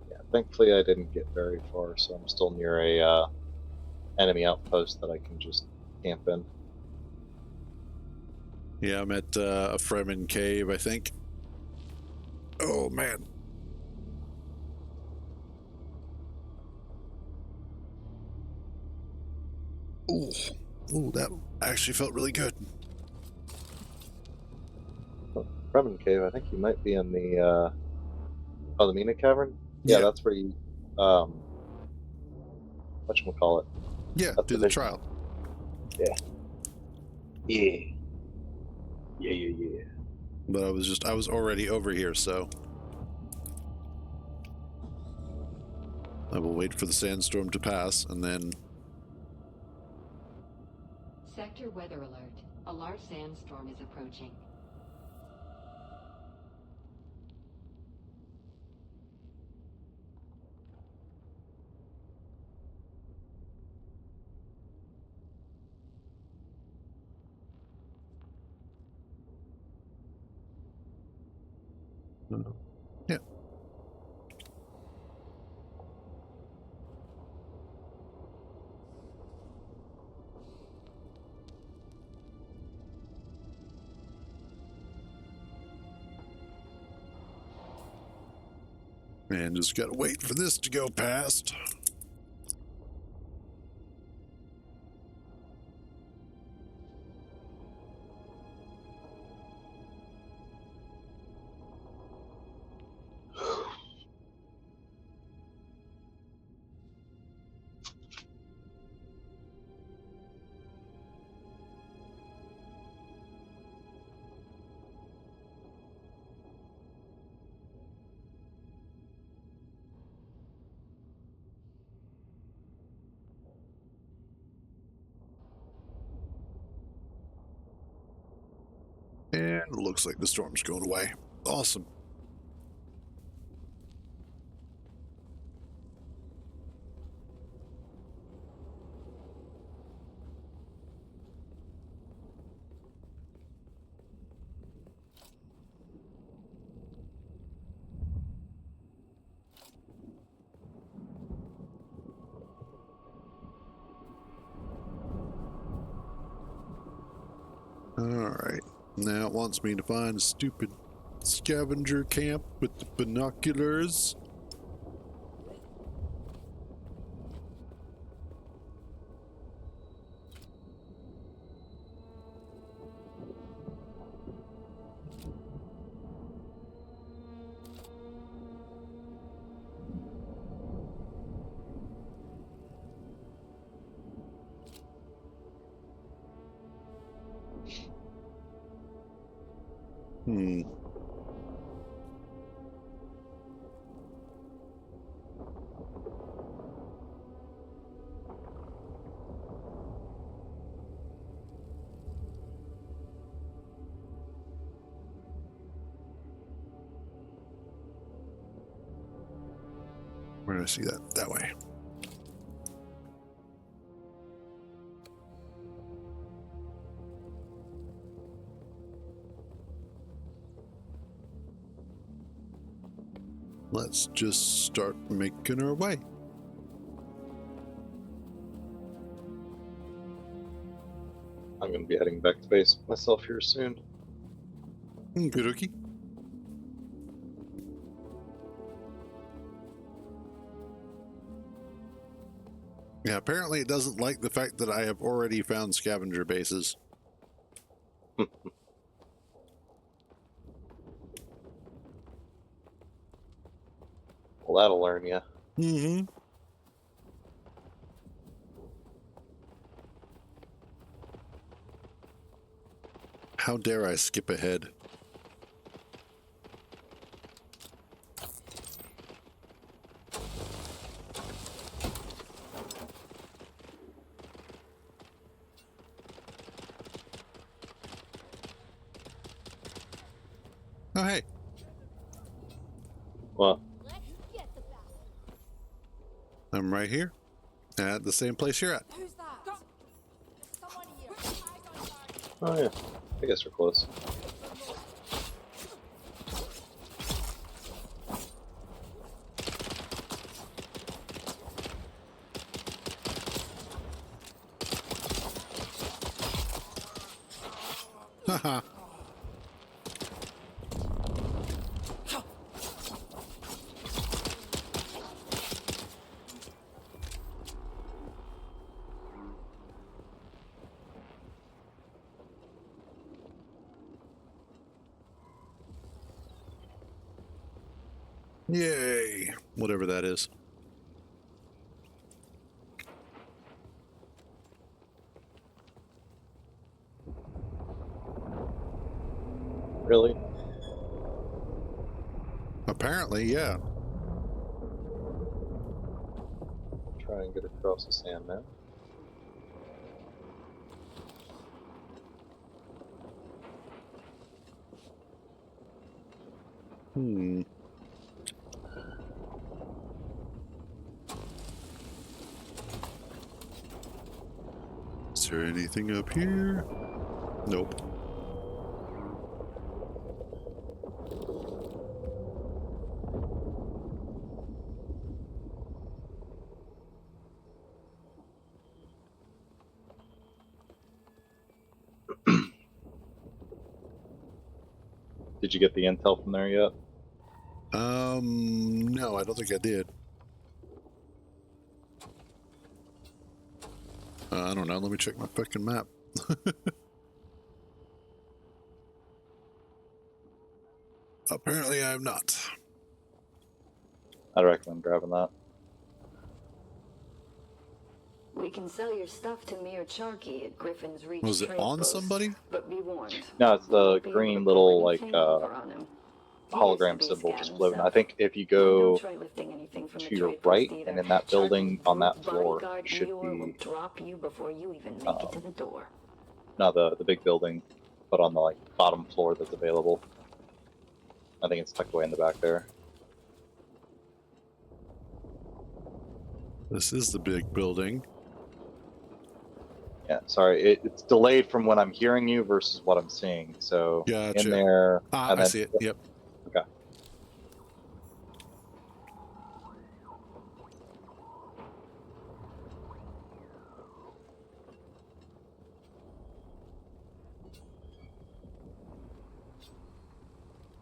Yeah, thankfully I didn't get very far, so I'm still near a enemy outpost that I can just camp in. Yeah, I'm at a Fremen cave, I think. Oh man. Ooh. Ooh, that actually felt really good. Fremen cave, I think you might be in the the Mina Cavern? Yeah, Yeah. that's where you whatchamacallit. Yeah, That's do the trial. Yeah. Yeah. Yeah, yeah, yeah. But I was already over here, so I will wait for the sandstorm to pass and then Sector weather alert. A large sandstorm is approaching. yeah. And just gotta wait for this to go past. And it looks like the storm's going away. Awesome. Alright. Now it wants me to find a stupid scavenger camp with the binoculars. Hmm. Where do I see that? That way. let's just start making our way. I'm going to be heading back to base myself here soon. Good, okay. Yeah, apparently it doesn't like the fact that I have already found scavenger bases. Well, that'll learn you. Mm-hmm. How dare I skip ahead? Oh, hey. Well, I'm right here at the same place you're at. Who's that? There's someone here. oh yeah, I guess we're close. Haha. Yay. Whatever that is. Really? Apparently, yeah. Try and get across the sand now. Hmm. Is there anything up here? Nope. Did you get the intel from there yet? No, I don't think I did. I don't know. Let me check my fucking map. Apparently, I have not. I'd recommend grabbing that. We can sell your stuff to Mir Charky at Griffin's Reach. Was it trade on post, somebody? But be warned. No, it's the Won't be able green to little, pull like, anything over on him. He hologram used to be symbol a just scam floating. I himself. think if you And go don't try lifting anything from the to your trade post right either. and in that building Charky's on that brute floor bodyguard should Eeyore will be drop you before you even make it to the door. no the big building, but on the like bottom floor that's available. I think it's tucked away in the back there. This is the big building. Yeah, sorry, it's delayed from when I'm hearing you versus what I'm seeing. So Gotcha. in there, Ah, and I then, see it. Yep. Okay.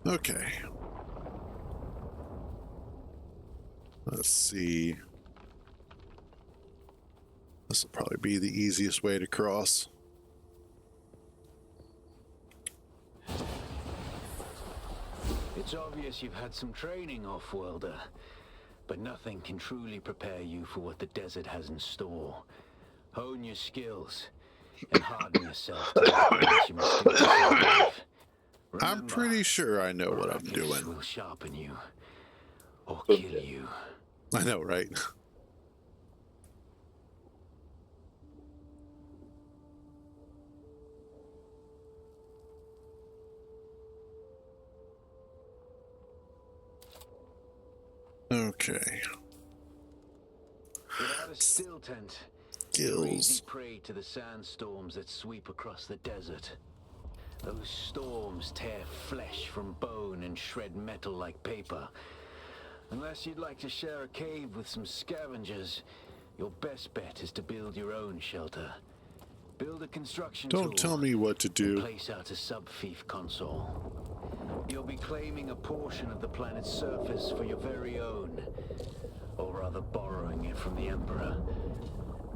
Okay. Let's see. This will probably be the easiest way to cross. It's obvious you've had some training, off-worlder, but nothing can truly prepare you for what the desert has in store. Hone your skills and harden yourself to what you must do to survive. I'm Remember, pretty sure I know what I'm practice doing. will sharpen you or kill Okay. you. I know, right? Okay. Without a still tent, you're easy prey to the sandstorms that sweep across the desert. Those storms tear flesh from bone and shred metal like paper. Unless you'd like to share a cave with some scavengers, your best bet is to build your own shelter. Build a construction tool. Don't tell me what to do. Place out a sub-fief console. You'll be claiming a portion of the planet's surface for your very own. Or rather borrowing it from the Emperor.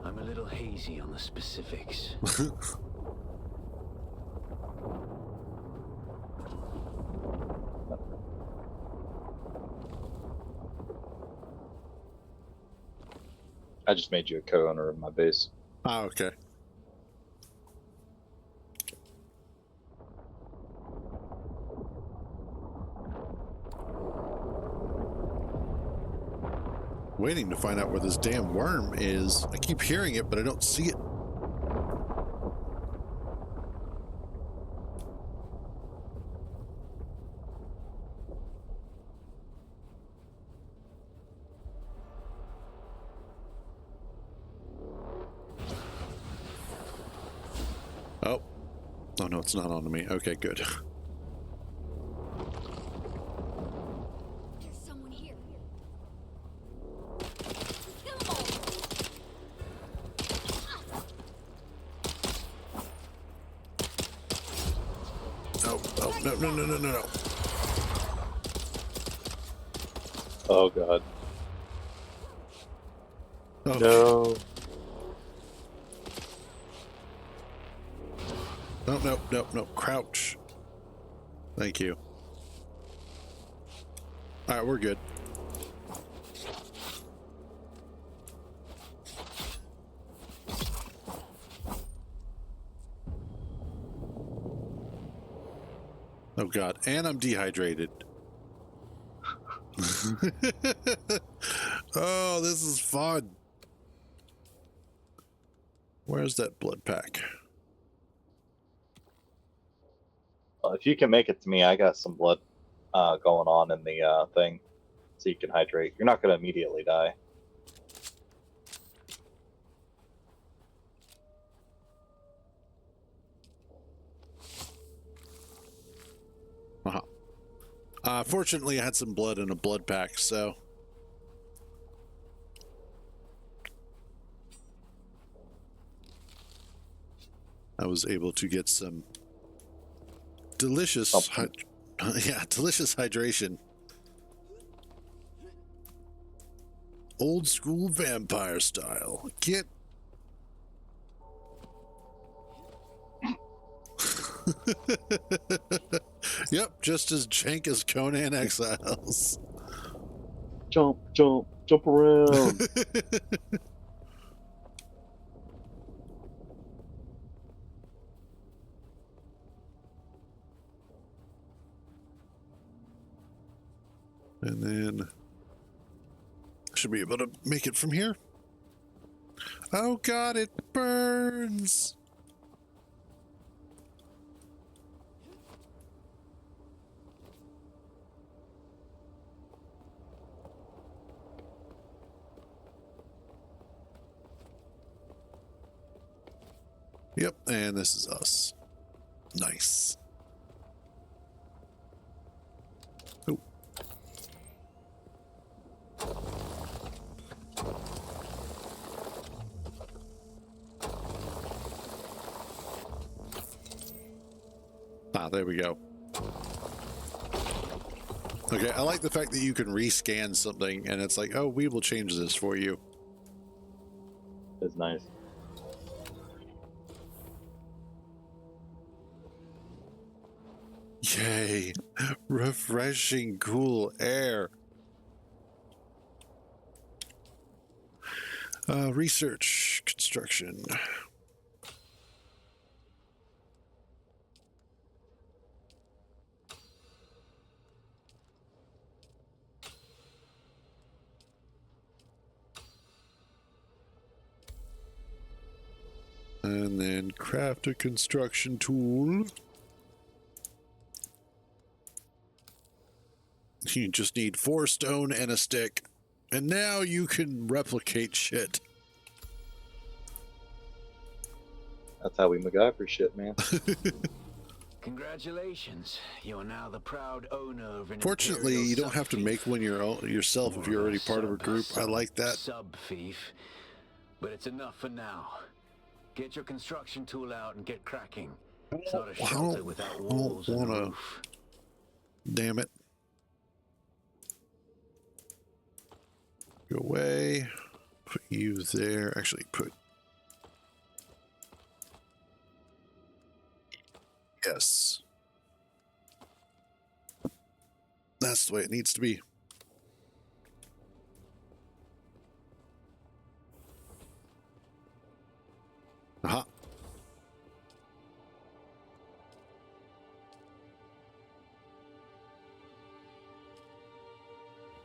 I'm a little hazy on the specifics. I just made you a co-owner of my base. Ah, okay. Waiting to find out where this damn worm is. I keep hearing it, but I don't see it. Oh. Oh no, it's not on me. Okay, good. There's someone here. Oh, oh, no, no, no, no, no, no. Oh god. Okay. No. No, no, no, no. Crouch. Thank you. Alright, we're good. Oh god, and I'm dehydrated. Oh, this is fun. Where's that blood pack? If you can make it to me, I got some blood going on in the thing, so you can hydrate. You're not going to immediately die. Fortunately, I had some blood in a blood pack, so... I was able to get some delicious, delicious hydration. Old school vampire style. Get... Yep, just as jank as Conan Exiles. Jump, jump, jump around. And then I should be able to make it from here. Oh god, it burns. Yep, and this is us. Nice. Oh. Ah, there we go. Okay, I like the fact that you can rescan something and it's like, oh, we will change this for you. It's nice. Yay! Refreshing, cool air. Research, construction. And then craft a construction tool. You just need 4 stone and a stick. And now you can replicate shit. That's how we MacGyver shit, man. Congratulations. You're now the proud owner of an Fortunately, Imperial you don't have to make sub-fief. one yourself if More you're of already part of a group. I like that. Sub-fief. But it's enough for now. Get your construction tool out and get cracking. It's not a shelter without walls and a roof. Damn it. Go away. Put you there. Actually, put... Yes. That's the way it needs to be. Aha.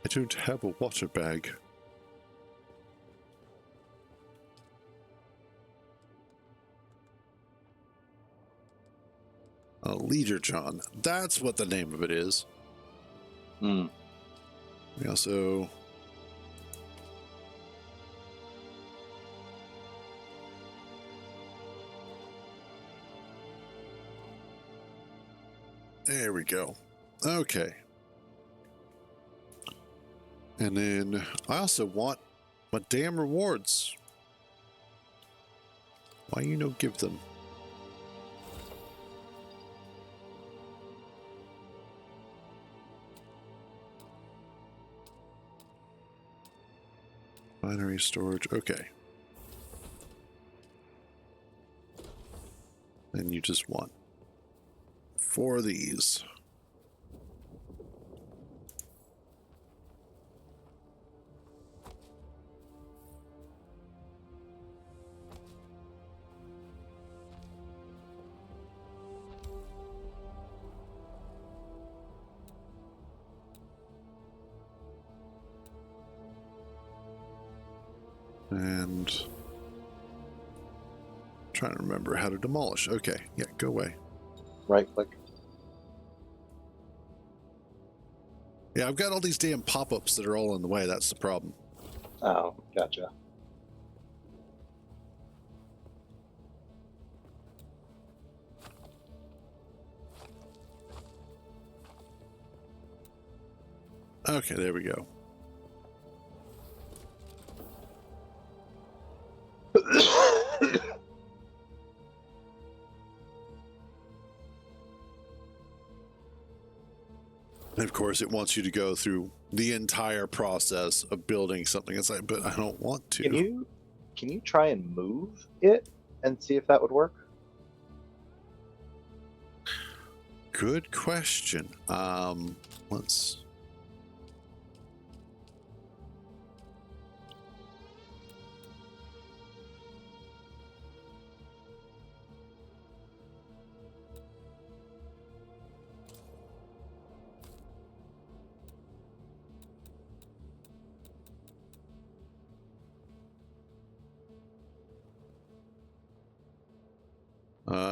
I don't have a water bag. A leader, John. That's what the name of it is. Hmm. We also... There we go. Okay. And then I also want my damn rewards. Why you no give them? Binary storage, okay. And you just want 4 of these. And trying to remember how to demolish. Okay, yeah, go away. Right click. Yeah, I've got all these damn pop-ups that are all in the way. That's the problem. Oh, gotcha. Okay, there we go. And of course, it wants you to go through the entire process of building something. It's like, but I don't want to. Can you try and move it and see if that would work? Good question. Let's...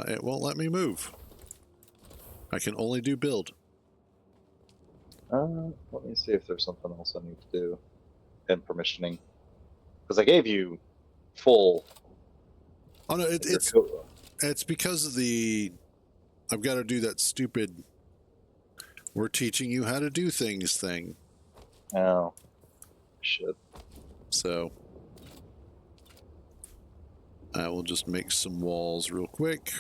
it won't let me move. I can only do build. Let me see if there's something else I need to do in permissioning. Because I gave you full... Oh no, it's because of the... I've got to do that stupid... We're teaching you how to do things thing. Oh. Shit. So... I will just make some walls real quick.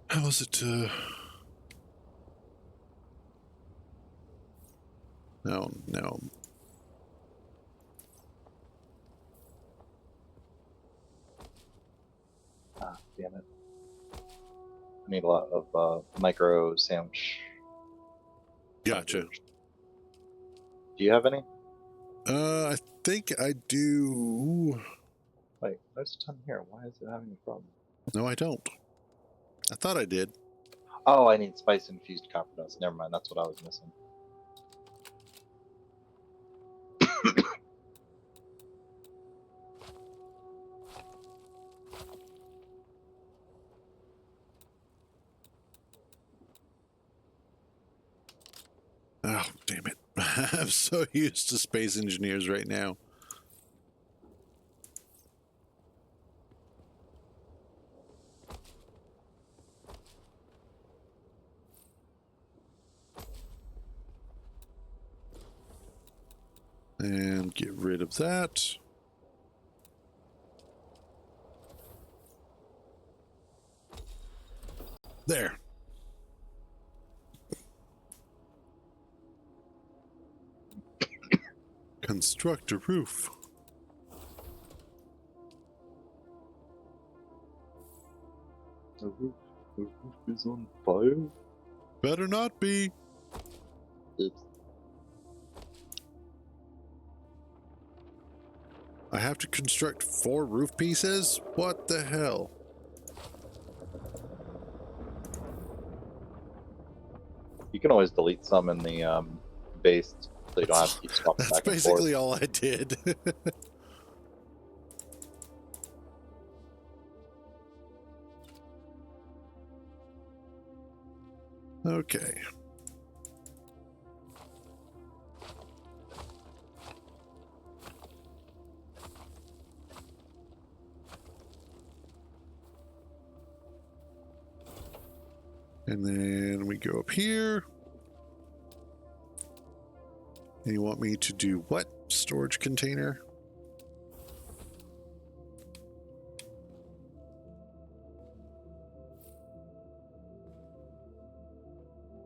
How is it? No. Ah, damn it. I need a lot of micro sandwich. Gotcha. Do you have any? I think I do. Wait, there's a ton here. Why is it having a problem? No, I don't. I thought I did. Oh, I need spice infused copper dust. Never mind, that's what I was missing. Oh, damn it. I'm so used to space engineers right now. And get rid of that. There. Construct a roof. The roof is on fire. Better not be. It's I have to construct 4 roof pieces? What the hell? You can always delete some in the base, so you don't have to keep swapping That's back and basically forth. all I did. Okay. And then we go up here. And you want me to do what? Storage container?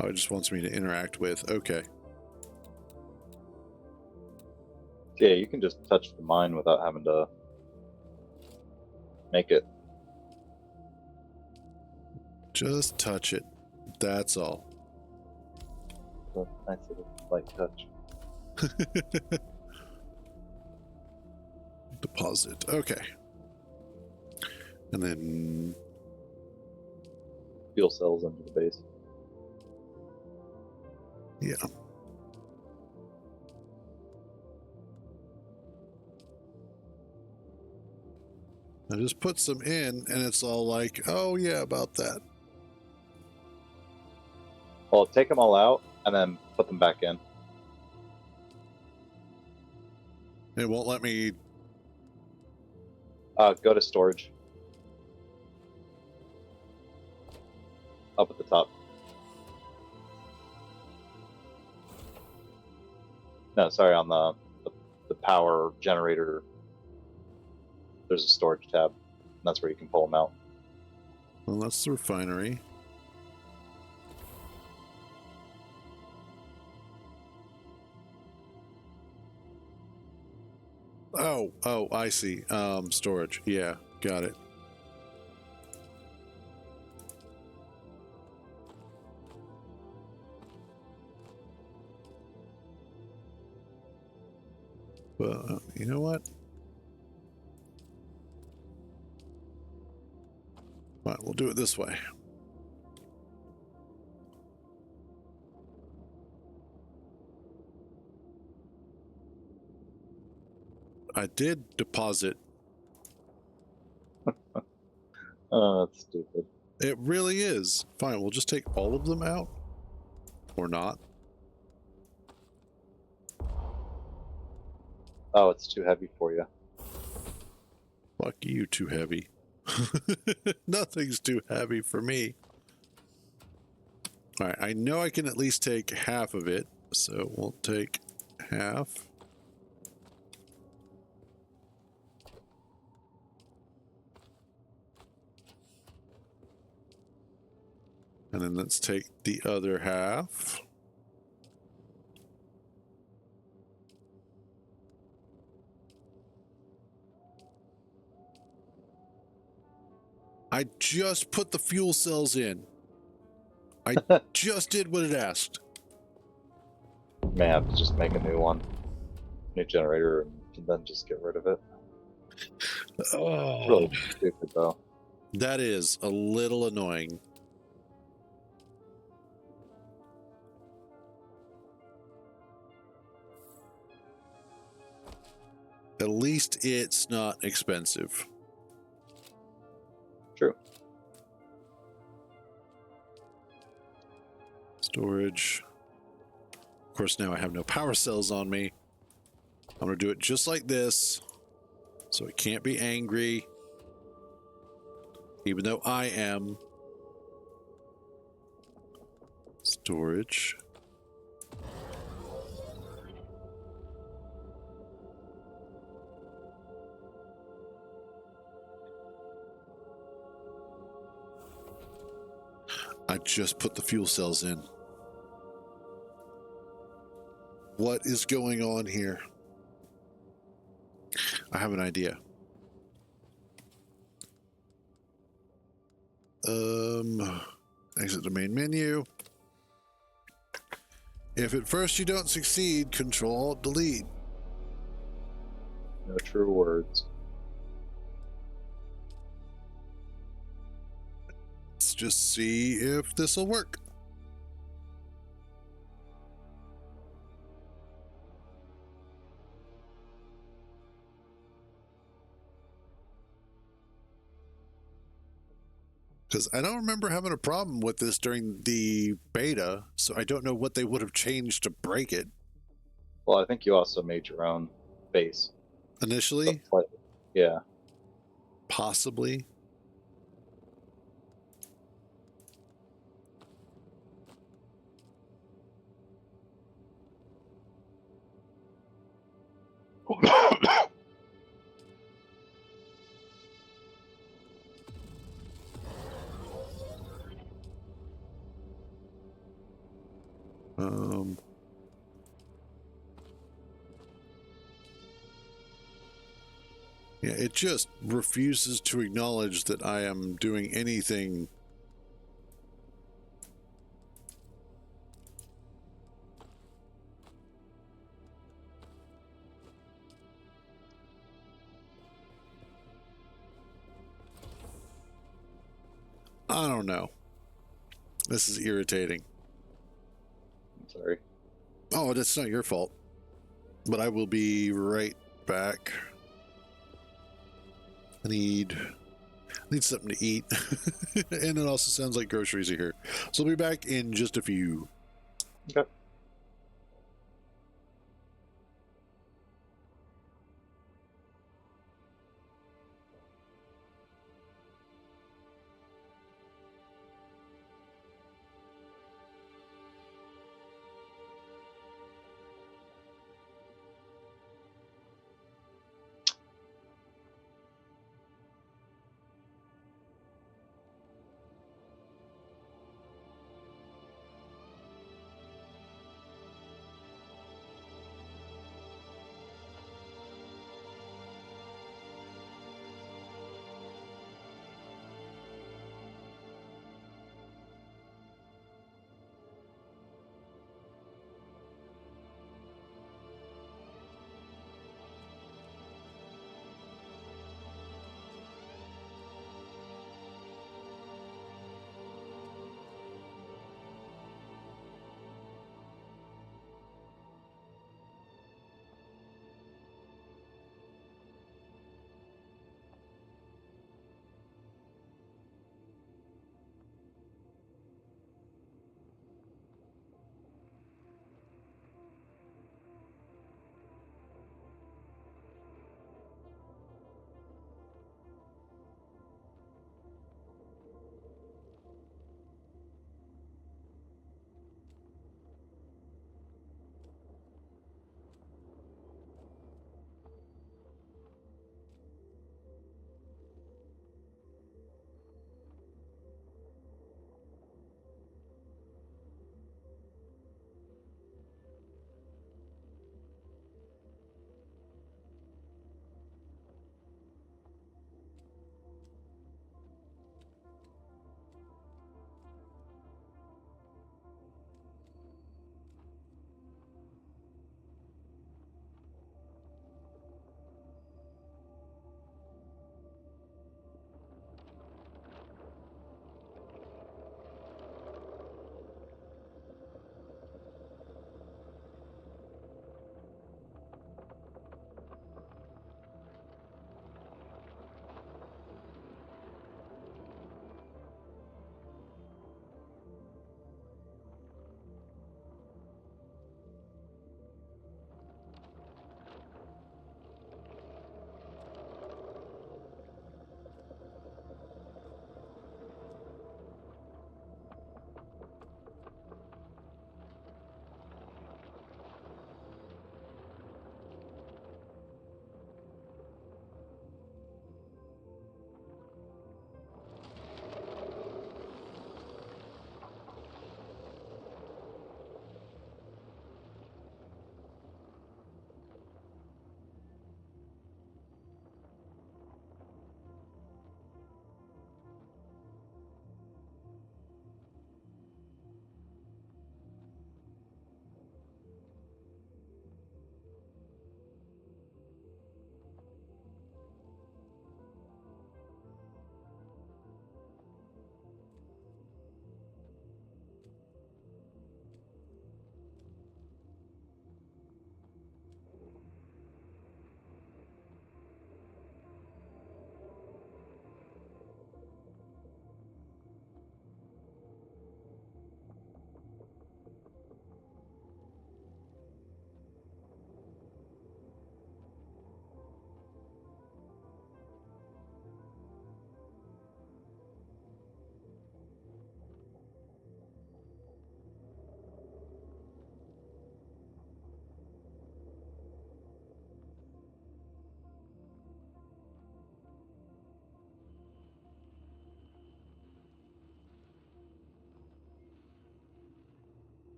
Oh, it just wants me to interact with. Okay. Yeah, you can just touch the mine without having to make it. Just touch it. That's all. A nice little light touch. Deposit. Okay. And then Fuel cells into the base. yeah. I just put some in and it's all like, oh yeah, about that. Well, take them all out and then put them back in. It won't let me. Go to storage. Up at the top. No, sorry, on the power generator. There's a storage tab. And that's where you can pull them out. Well, that's the refinery. Oh, I see. Storage. Yeah, got it. Well, you know what? All right, we'll do it this way. I did deposit. Oh, that's stupid. It really is. Fine, we'll just take all of them out. Or not. Oh, it's too heavy for you. Fuck you, too heavy. Nothing's too heavy for me. All right, I know I can at least take half of it, so we'll take half. And then let's take the other half. I just put the fuel cells in. I just did what it asked. May have to just make a new one. New generator and then just get rid of it. Oh, It's really stupid though. that is a little annoying. At least it's not expensive. True. Storage. course, now I have no power cells on me. I'm going to do it just like this, so it can't be angry, even though I am. Storage. I just put the fuel cells in. What is going on here? I have an idea. Exit the main menu. If at first you don't succeed, Control-Delete. No true words. Let's just see if this will work. Because I don't remember having a problem with this during the beta, so I don't know what they would have changed to break it. Well, I think you also made your own base. Initially? Yeah. Possibly. Yeah, it just refuses to acknowledge that I am doing anything. I don't know. This is irritating. I'm sorry. Oh, that's not your fault. But I will be right back. I need something to eat. And it also sounds like groceries are here. So I'll be back in just a few. Okay.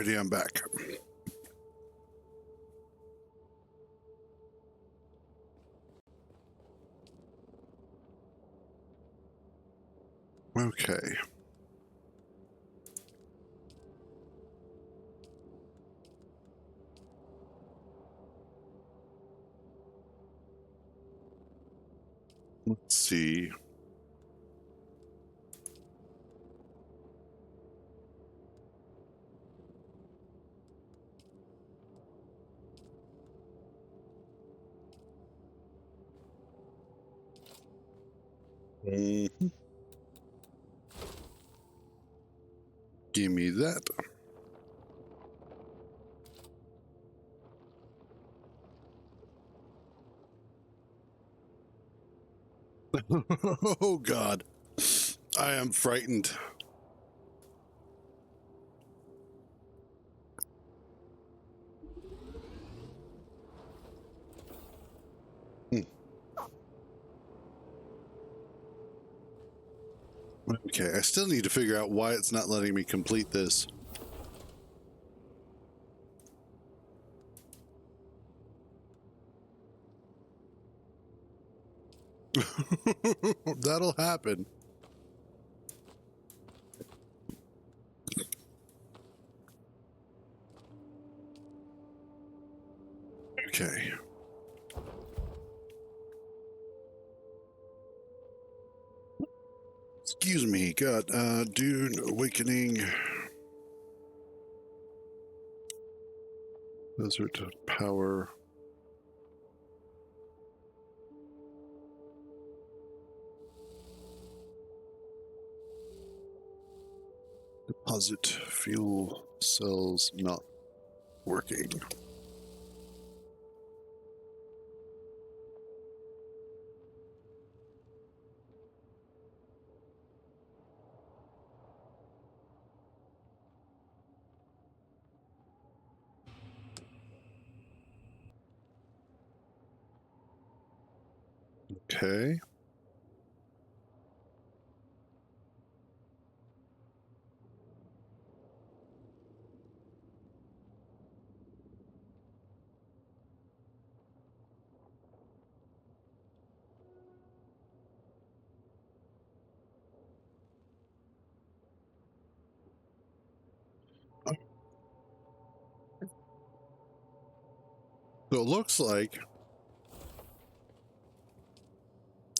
Alrighty, I'm back. Okay. Let's see. Mhm. Give me that. Oh, God. I am frightened. Okay, I still need to figure out why it's not letting me complete this. That'll happen. Okay. Excuse me, got Dune Awakening. Desert Power. Deposit fuel cells not working. Okay. So it looks like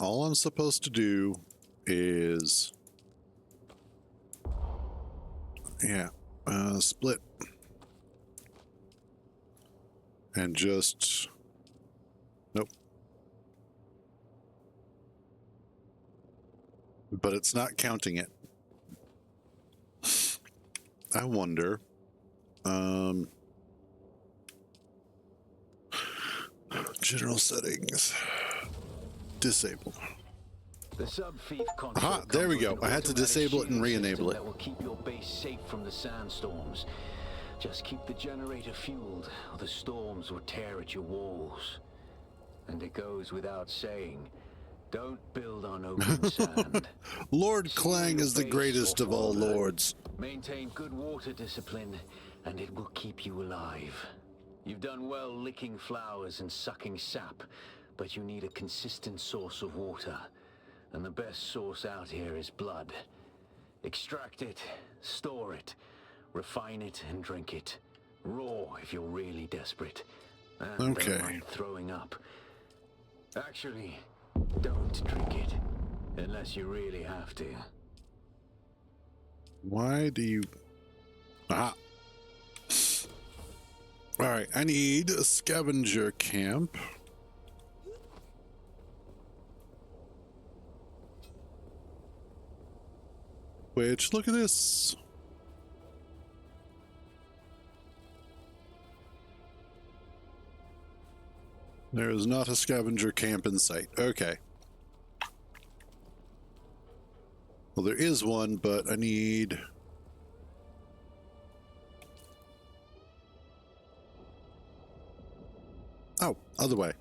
all I'm supposed to do is, split and just, nope. But it's not counting it. I wonder, general settings, disable. The sub-thief Aha, there we go. I had to disable it and re-enable it. That will keep your base safe from the sandstorms. Just keep the generator fueled, or the storms will tear at your walls. And it goes without saying, don't build on open sand. Lord Clang is the greatest of all lords. Maintain good water discipline, and it will keep you alive. You've done well licking flowers and sucking sap, but you need a consistent source of water. And the best source out here is blood. Extract it, store it, refine it, and drink it. Raw if you're really desperate. And Okay. don't mind throwing up. Actually, don't drink it. Unless you really have to. Why do you... Aha. Alright, I need a scavenger camp. Which, look at this. There is not a scavenger camp in sight. Okay. Well, there is one, but I need... Oh, other way.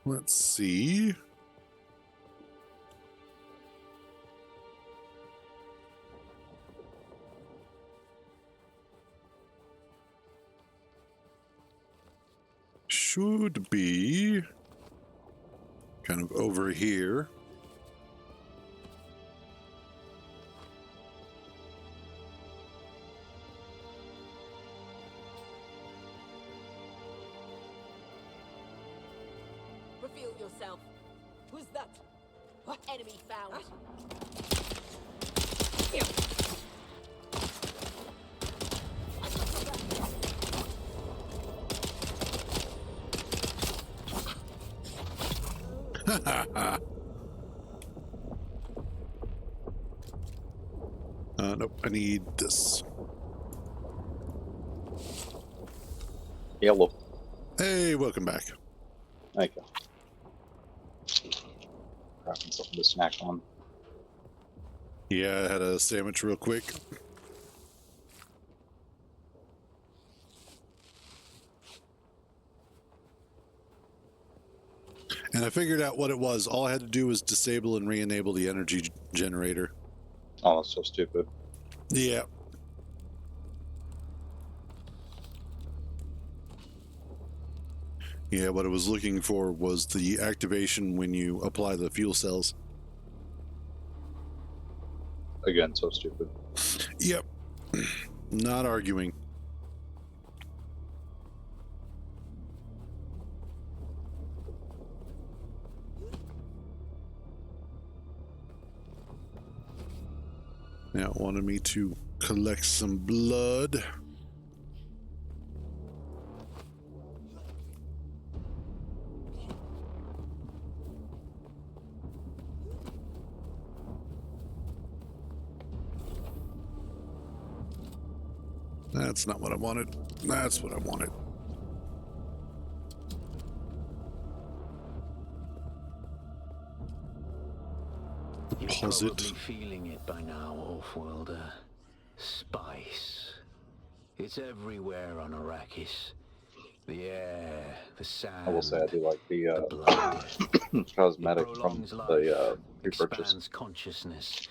Let's see. Should be kind of over here. Reveal yourself. Who's that? What enemy found? Nope, I need this. Yellow. Hey, welcome back. Thank you. Grabbing something to snack on. Yeah, I had a sandwich real quick. And I figured out what it was. All I had to do was disable and re-enable the energy generator. Oh, that's so stupid. Yeah. Yeah, what I was looking for was the activation when you apply the fuel cells. Again, so stupid. Yep. Not arguing. Now it wanted me to collect some blood. That's not what I wanted. That's what I wanted. You're Deposit. probably feeling it by now, Off-worlder. Spice. It's everywhere on Arrakis. The air, the sand. I will say I do like the blood. cosmetic It from prolongs the life, pre-purchase. expands consciousness,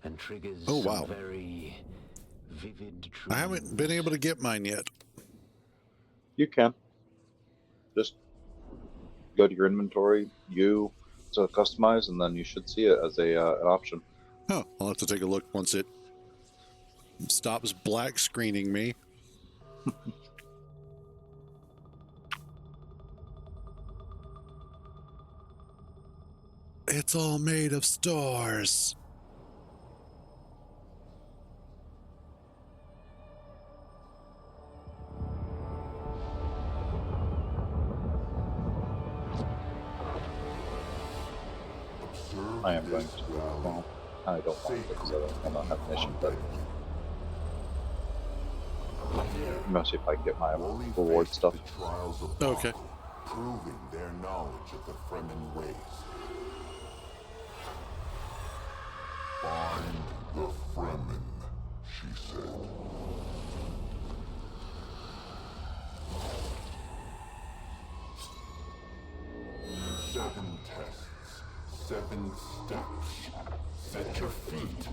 and triggers Oh, wow. some very vivid dreams. I haven't been able to get mine yet. You can. Just go to your inventory, to customize, and then you should see it as an option. Oh, I'll have to take a look once it stops black screening me. It's all made of stars. I am going to. Well, I don't want to because I don't have a mission, but I'm going to see if I can get my reward stuff. Okay. Proving their knowledge of the Fremen ways. Find the Fremen, she said. Seven tests, 7 steps. Set your feet.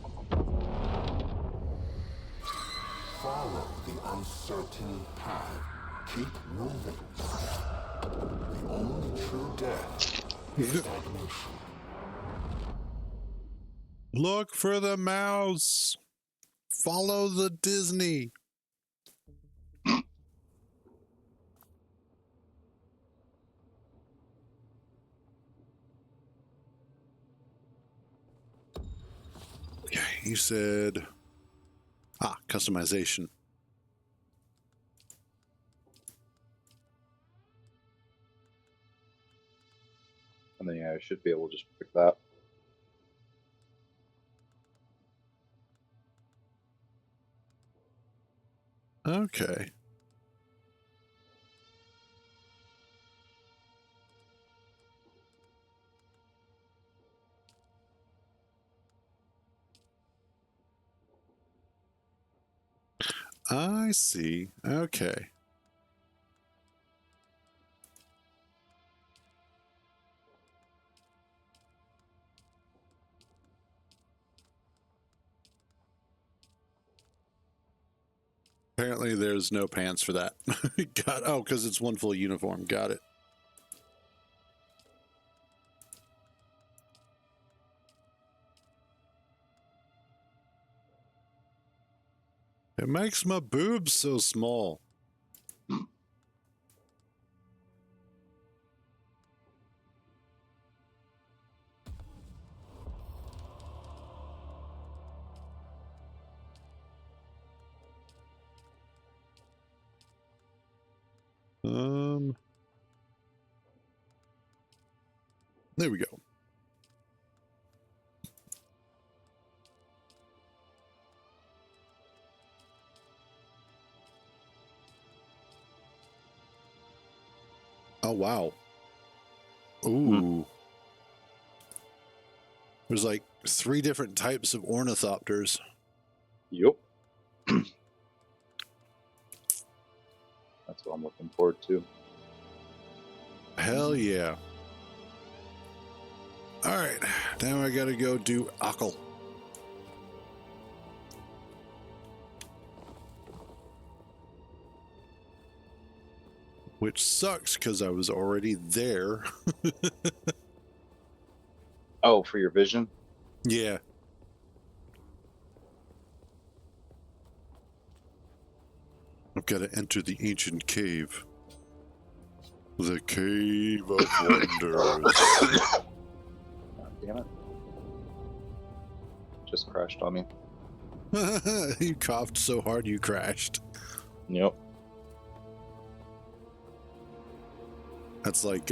Follow the uncertain path. Keep moving. The only true death is stagnation. Look for the mouse. Follow the Disney. Okay, you said... customization. And then yeah, I should be able to just pick that. Okay. I see. Okay. Apparently there's no pants for that. Oh, because it's one full uniform. Got it. It makes my boobs so small. There we go. Oh, wow. Ooh. There's like 3 different types of ornithopters. Yep. That's what I'm looking forward to. Hell yeah. All right, now I gotta go do Akal. Which sucks because I was already there. Oh, for your vision? Yeah. I've got to enter the ancient cave. The Cave of Wonders. God damn it. Just crashed on me. You coughed so hard you crashed. Yep. That's like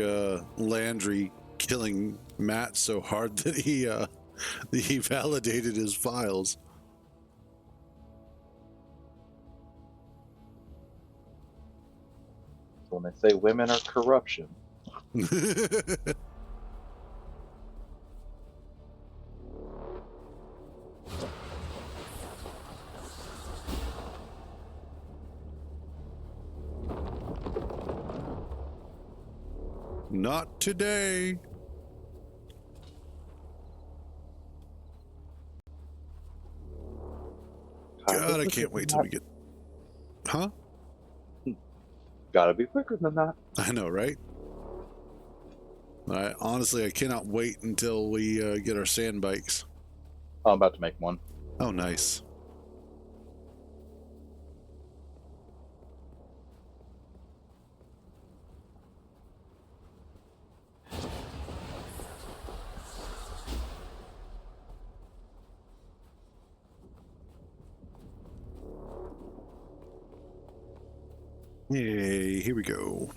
Landry killing Matt so hard that he validated his files. When they say women are corruption. Not today. God, I can't wait till we get... Huh? Gotta be quicker than that. I know, right? Honestly, I cannot wait until we get our sand bikes. Oh, I'm about to make one. Oh, nice. Yay, here we go.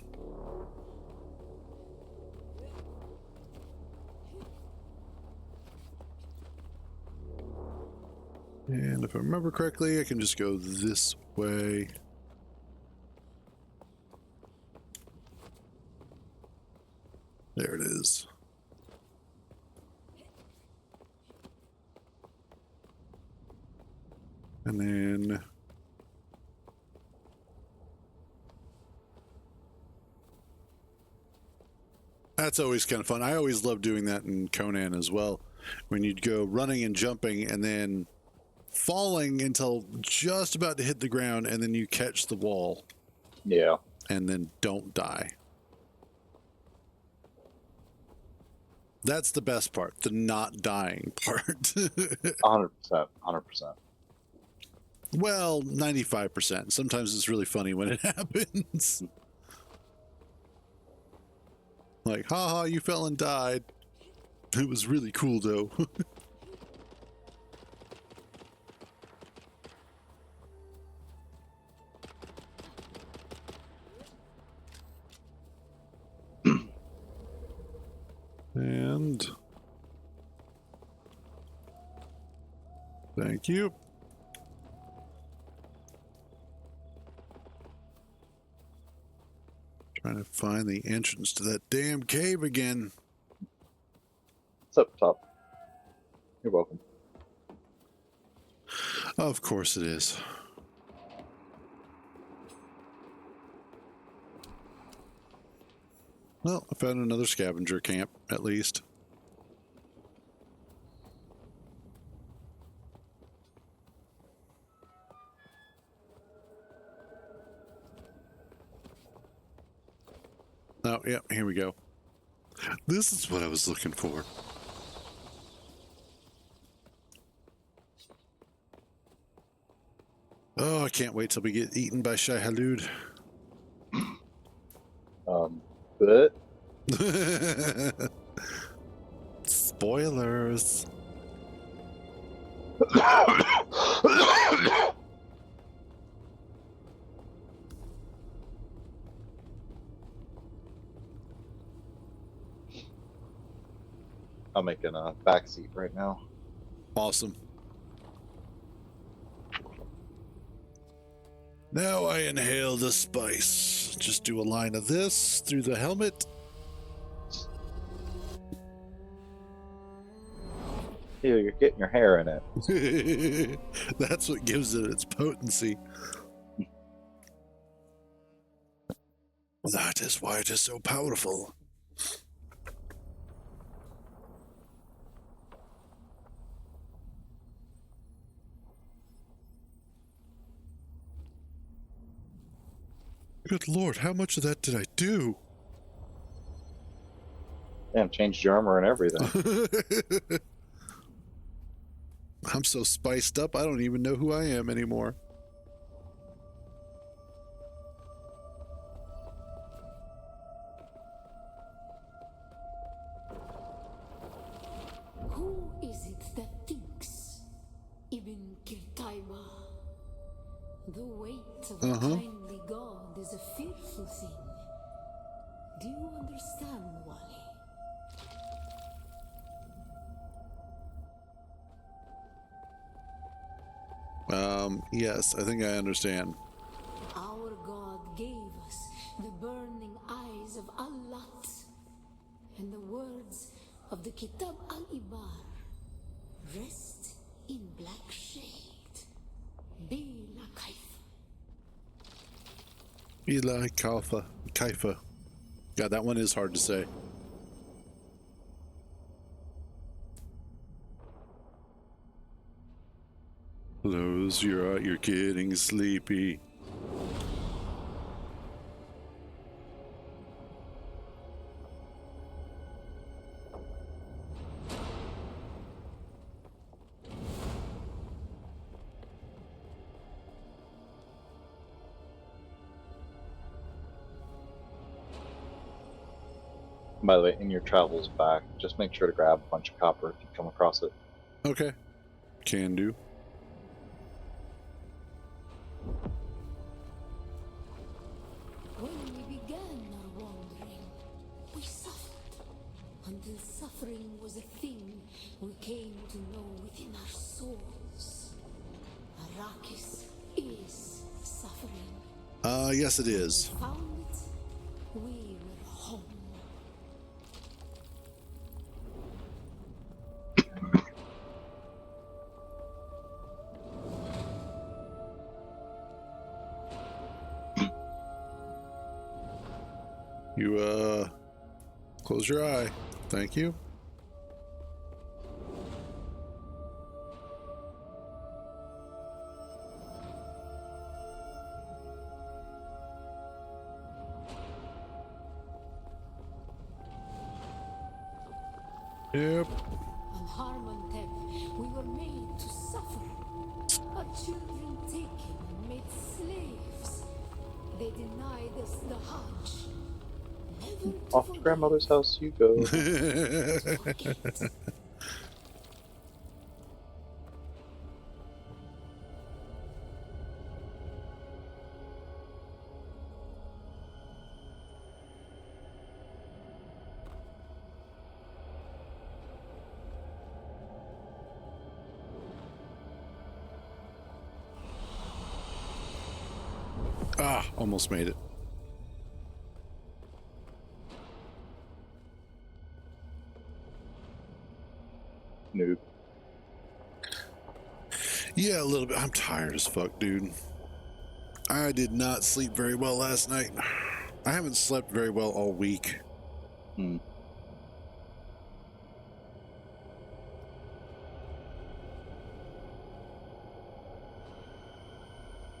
And if I remember correctly, I can just go this way. There it is. And then... That's always kind of fun. I always love doing that in Conan as well. When you'd go running and jumping and then falling until just about to hit the ground and then you catch the wall. Yeah. And then don't die. That's the best part, the not dying part. 100%. 100%. Well, 95%. Sometimes it's really funny when it happens. Like, haha, you fell and died. It was really cool, though. And... Thank you. Trying to find the entrance to that damn cave again. It's up top. You're welcome. Of course it is. Well, I found another scavenger camp, at least. Oh, yeah, here we go. This is what I was looking for. Oh, I can't wait till we get eaten by Shai Halud. But Spoilers. I'm making a backseat right now. Awesome. Now I inhale the spice. Just do a line of this through the helmet. Ew, you're getting your hair in it. That's what gives it its potency. That is why it is so powerful. Good Lord, how much of that did I do? Damn, changed your armor and everything. I'm so spiced up, I don't even know who I am anymore. Who is it that thinks? Ibn Kirtaima. The weight of a kindly god is a fearful thing. Do you understand, Wally? Yes, I think I understand. Our God gave us the burning eyes of Allat and the words of the Kitab al-Ibar. Rest in black shade. Bila Kaifa. Eli Kaifa. God, that one is hard to say. Close your eyes, you're getting sleepy. By the way, in your travels back, just make sure to grab a bunch of copper if you come across it. Okay. Can do. When we began our wandering, we suffered until suffering was a thing we came to know within our souls. Arrakis is suffering. Yes it is. Found it, we were home. You, close your eye. Thank you. Yep. On Harmontep, we were made to suffer. Our children taken and made slaves. They denied us the Hajj. Never to Off to grandmother's house you go. Ah, almost made it. Noob. Yeah, a little bit. I'm tired as fuck, dude. I did not sleep very well last night. I haven't slept very well all week.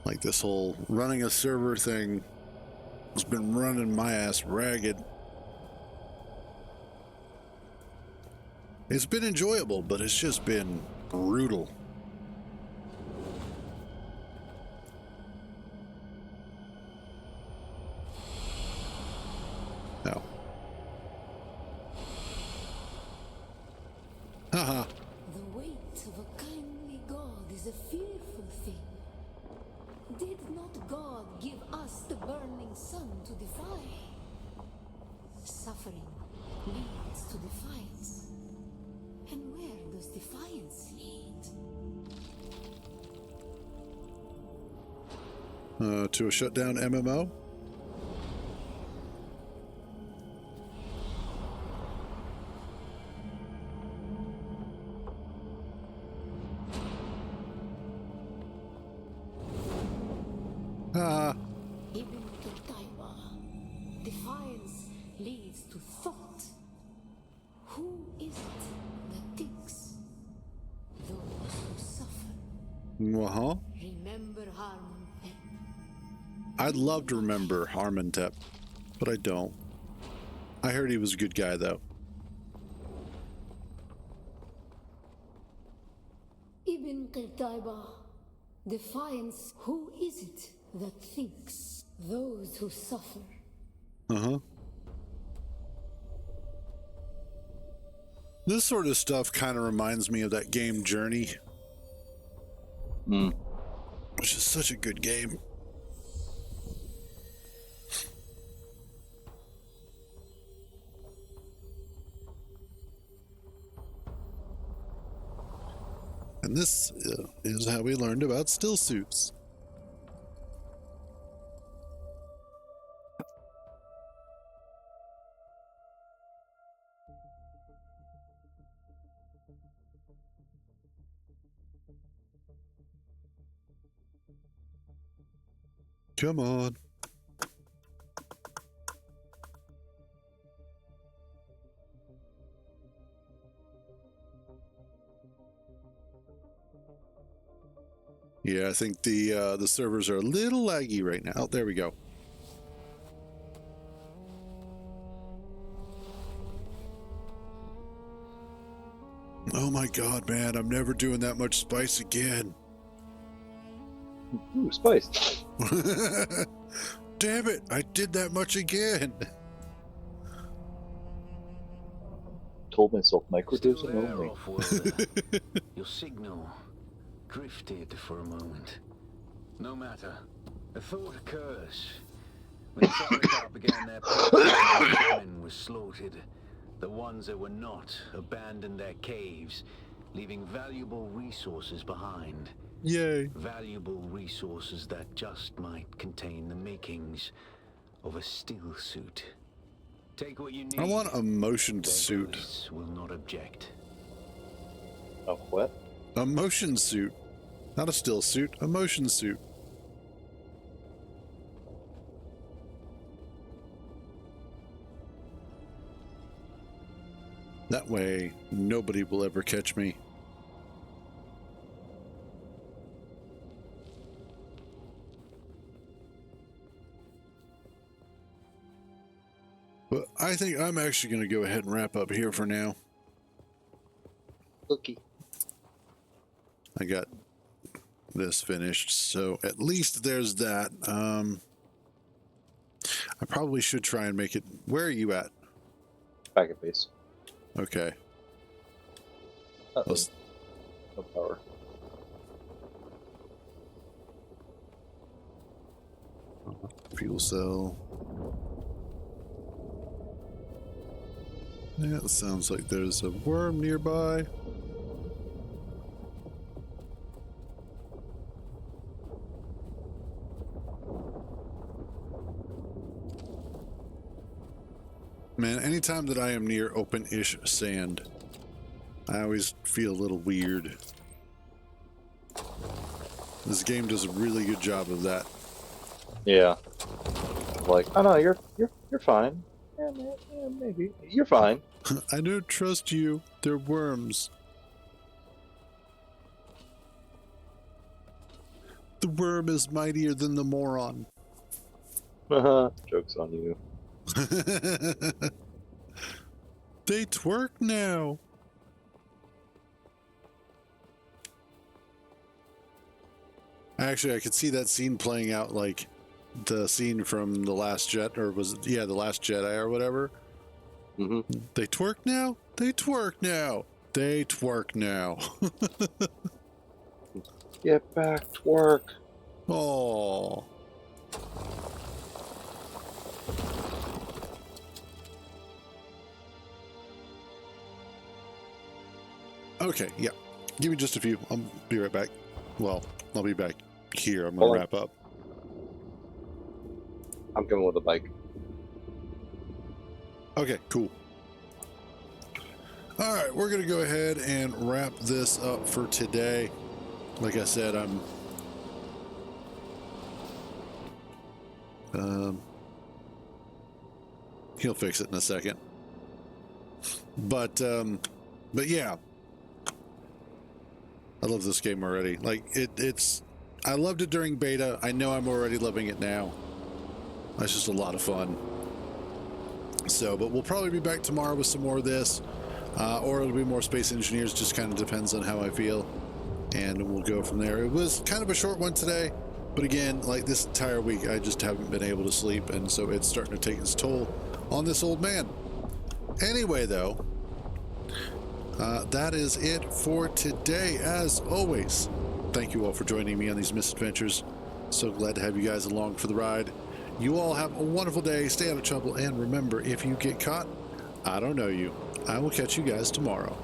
Like this whole running a server thing has been running my ass ragged. It's been enjoyable, but it's just been brutal. No. Haha. The weight of a kindly God is a fearful thing. Did not God give us the burning sun to defy? Suffering leads to defiance. And where does defiance lead? To a shutdown MMO? Even Kintar, defiance leads to thought. Who is it that thinks? Those who suffer. Uh-huh. Remember Harmon. I'd love to remember Harmontep, but I don't. I heard he was a good guy, though. Ibn Qurtaiba, defiance, who is it that thinks? Those who suffer. Uh-huh. This sort of stuff kind of reminds me of that game Journey. Which is such a good game. And this is how we learned about still suits. Come on. Yeah, I think the servers are a little laggy right now. Oh, there we go. Oh my god, man, I'm never doing that much spice again. Ooh, spice. Damn it, I did that much again. Told myself Still microdosing there, only. off-worlder. Your signal drifted for a moment. No matter. A thought occurs. When the Sardaukar began their purge, women were slaughtered. The ones that were not abandoned their caves, leaving valuable resources behind. Yay. Valuable resources that just might contain the makings of a still suit. Take what you need. I want a motion Their suit. ghosts will not object. A what? A motion suit. Not a still suit, a motion suit. That way, nobody will ever catch me. But I think I'm actually going to go ahead and wrap up here for now. Cookie. I got this finished, so at least there's that. I probably should try and make it. Where are you at? Packet base. Okay. No power. Fuel cell. Yeah, it sounds like there's a worm nearby. Man, anytime that I am near open-ish sand, I always feel a little weird. This game does a really good job of that. Yeah. Like, oh no, you're fine. Yeah, maybe you're fine. I don't trust you. They're worms. The worm is mightier than the moron. Joke's on you. They twerk now. Actually, I could see that scene playing out like the scene from The Last Jet, or was it, yeah, The Last Jedi or whatever. Mm-hmm. They twerk now? They twerk now. They twerk now. Get back to work. Oh. Okay, yeah. Give me just a few. I'll be right back. Well, I'll be back here. I'm going to wrap up. I'm coming with a bike. Okay, cool. All right, we're going to go ahead and wrap this up for today. Like I said, he'll fix it in a second. But yeah. I love this game already. Like it's I loved it during beta. I know I'm already loving it now. It's just a lot of fun. So, but we'll probably be back tomorrow with some more of this, or it'll be more Space Engineers. Just kind of depends on how I feel, and we'll go from there. It was kind of a short one today, but again, like this entire week, I just haven't been able to sleep, and so it's starting to take its toll on this old man. Anyway, though, that is it for today. As always, thank you all for joining me on these misadventures. So glad to have you guys along for the ride. You all have a wonderful day. Stay out of trouble. And remember, if you get caught, I don't know you. I will catch you guys tomorrow.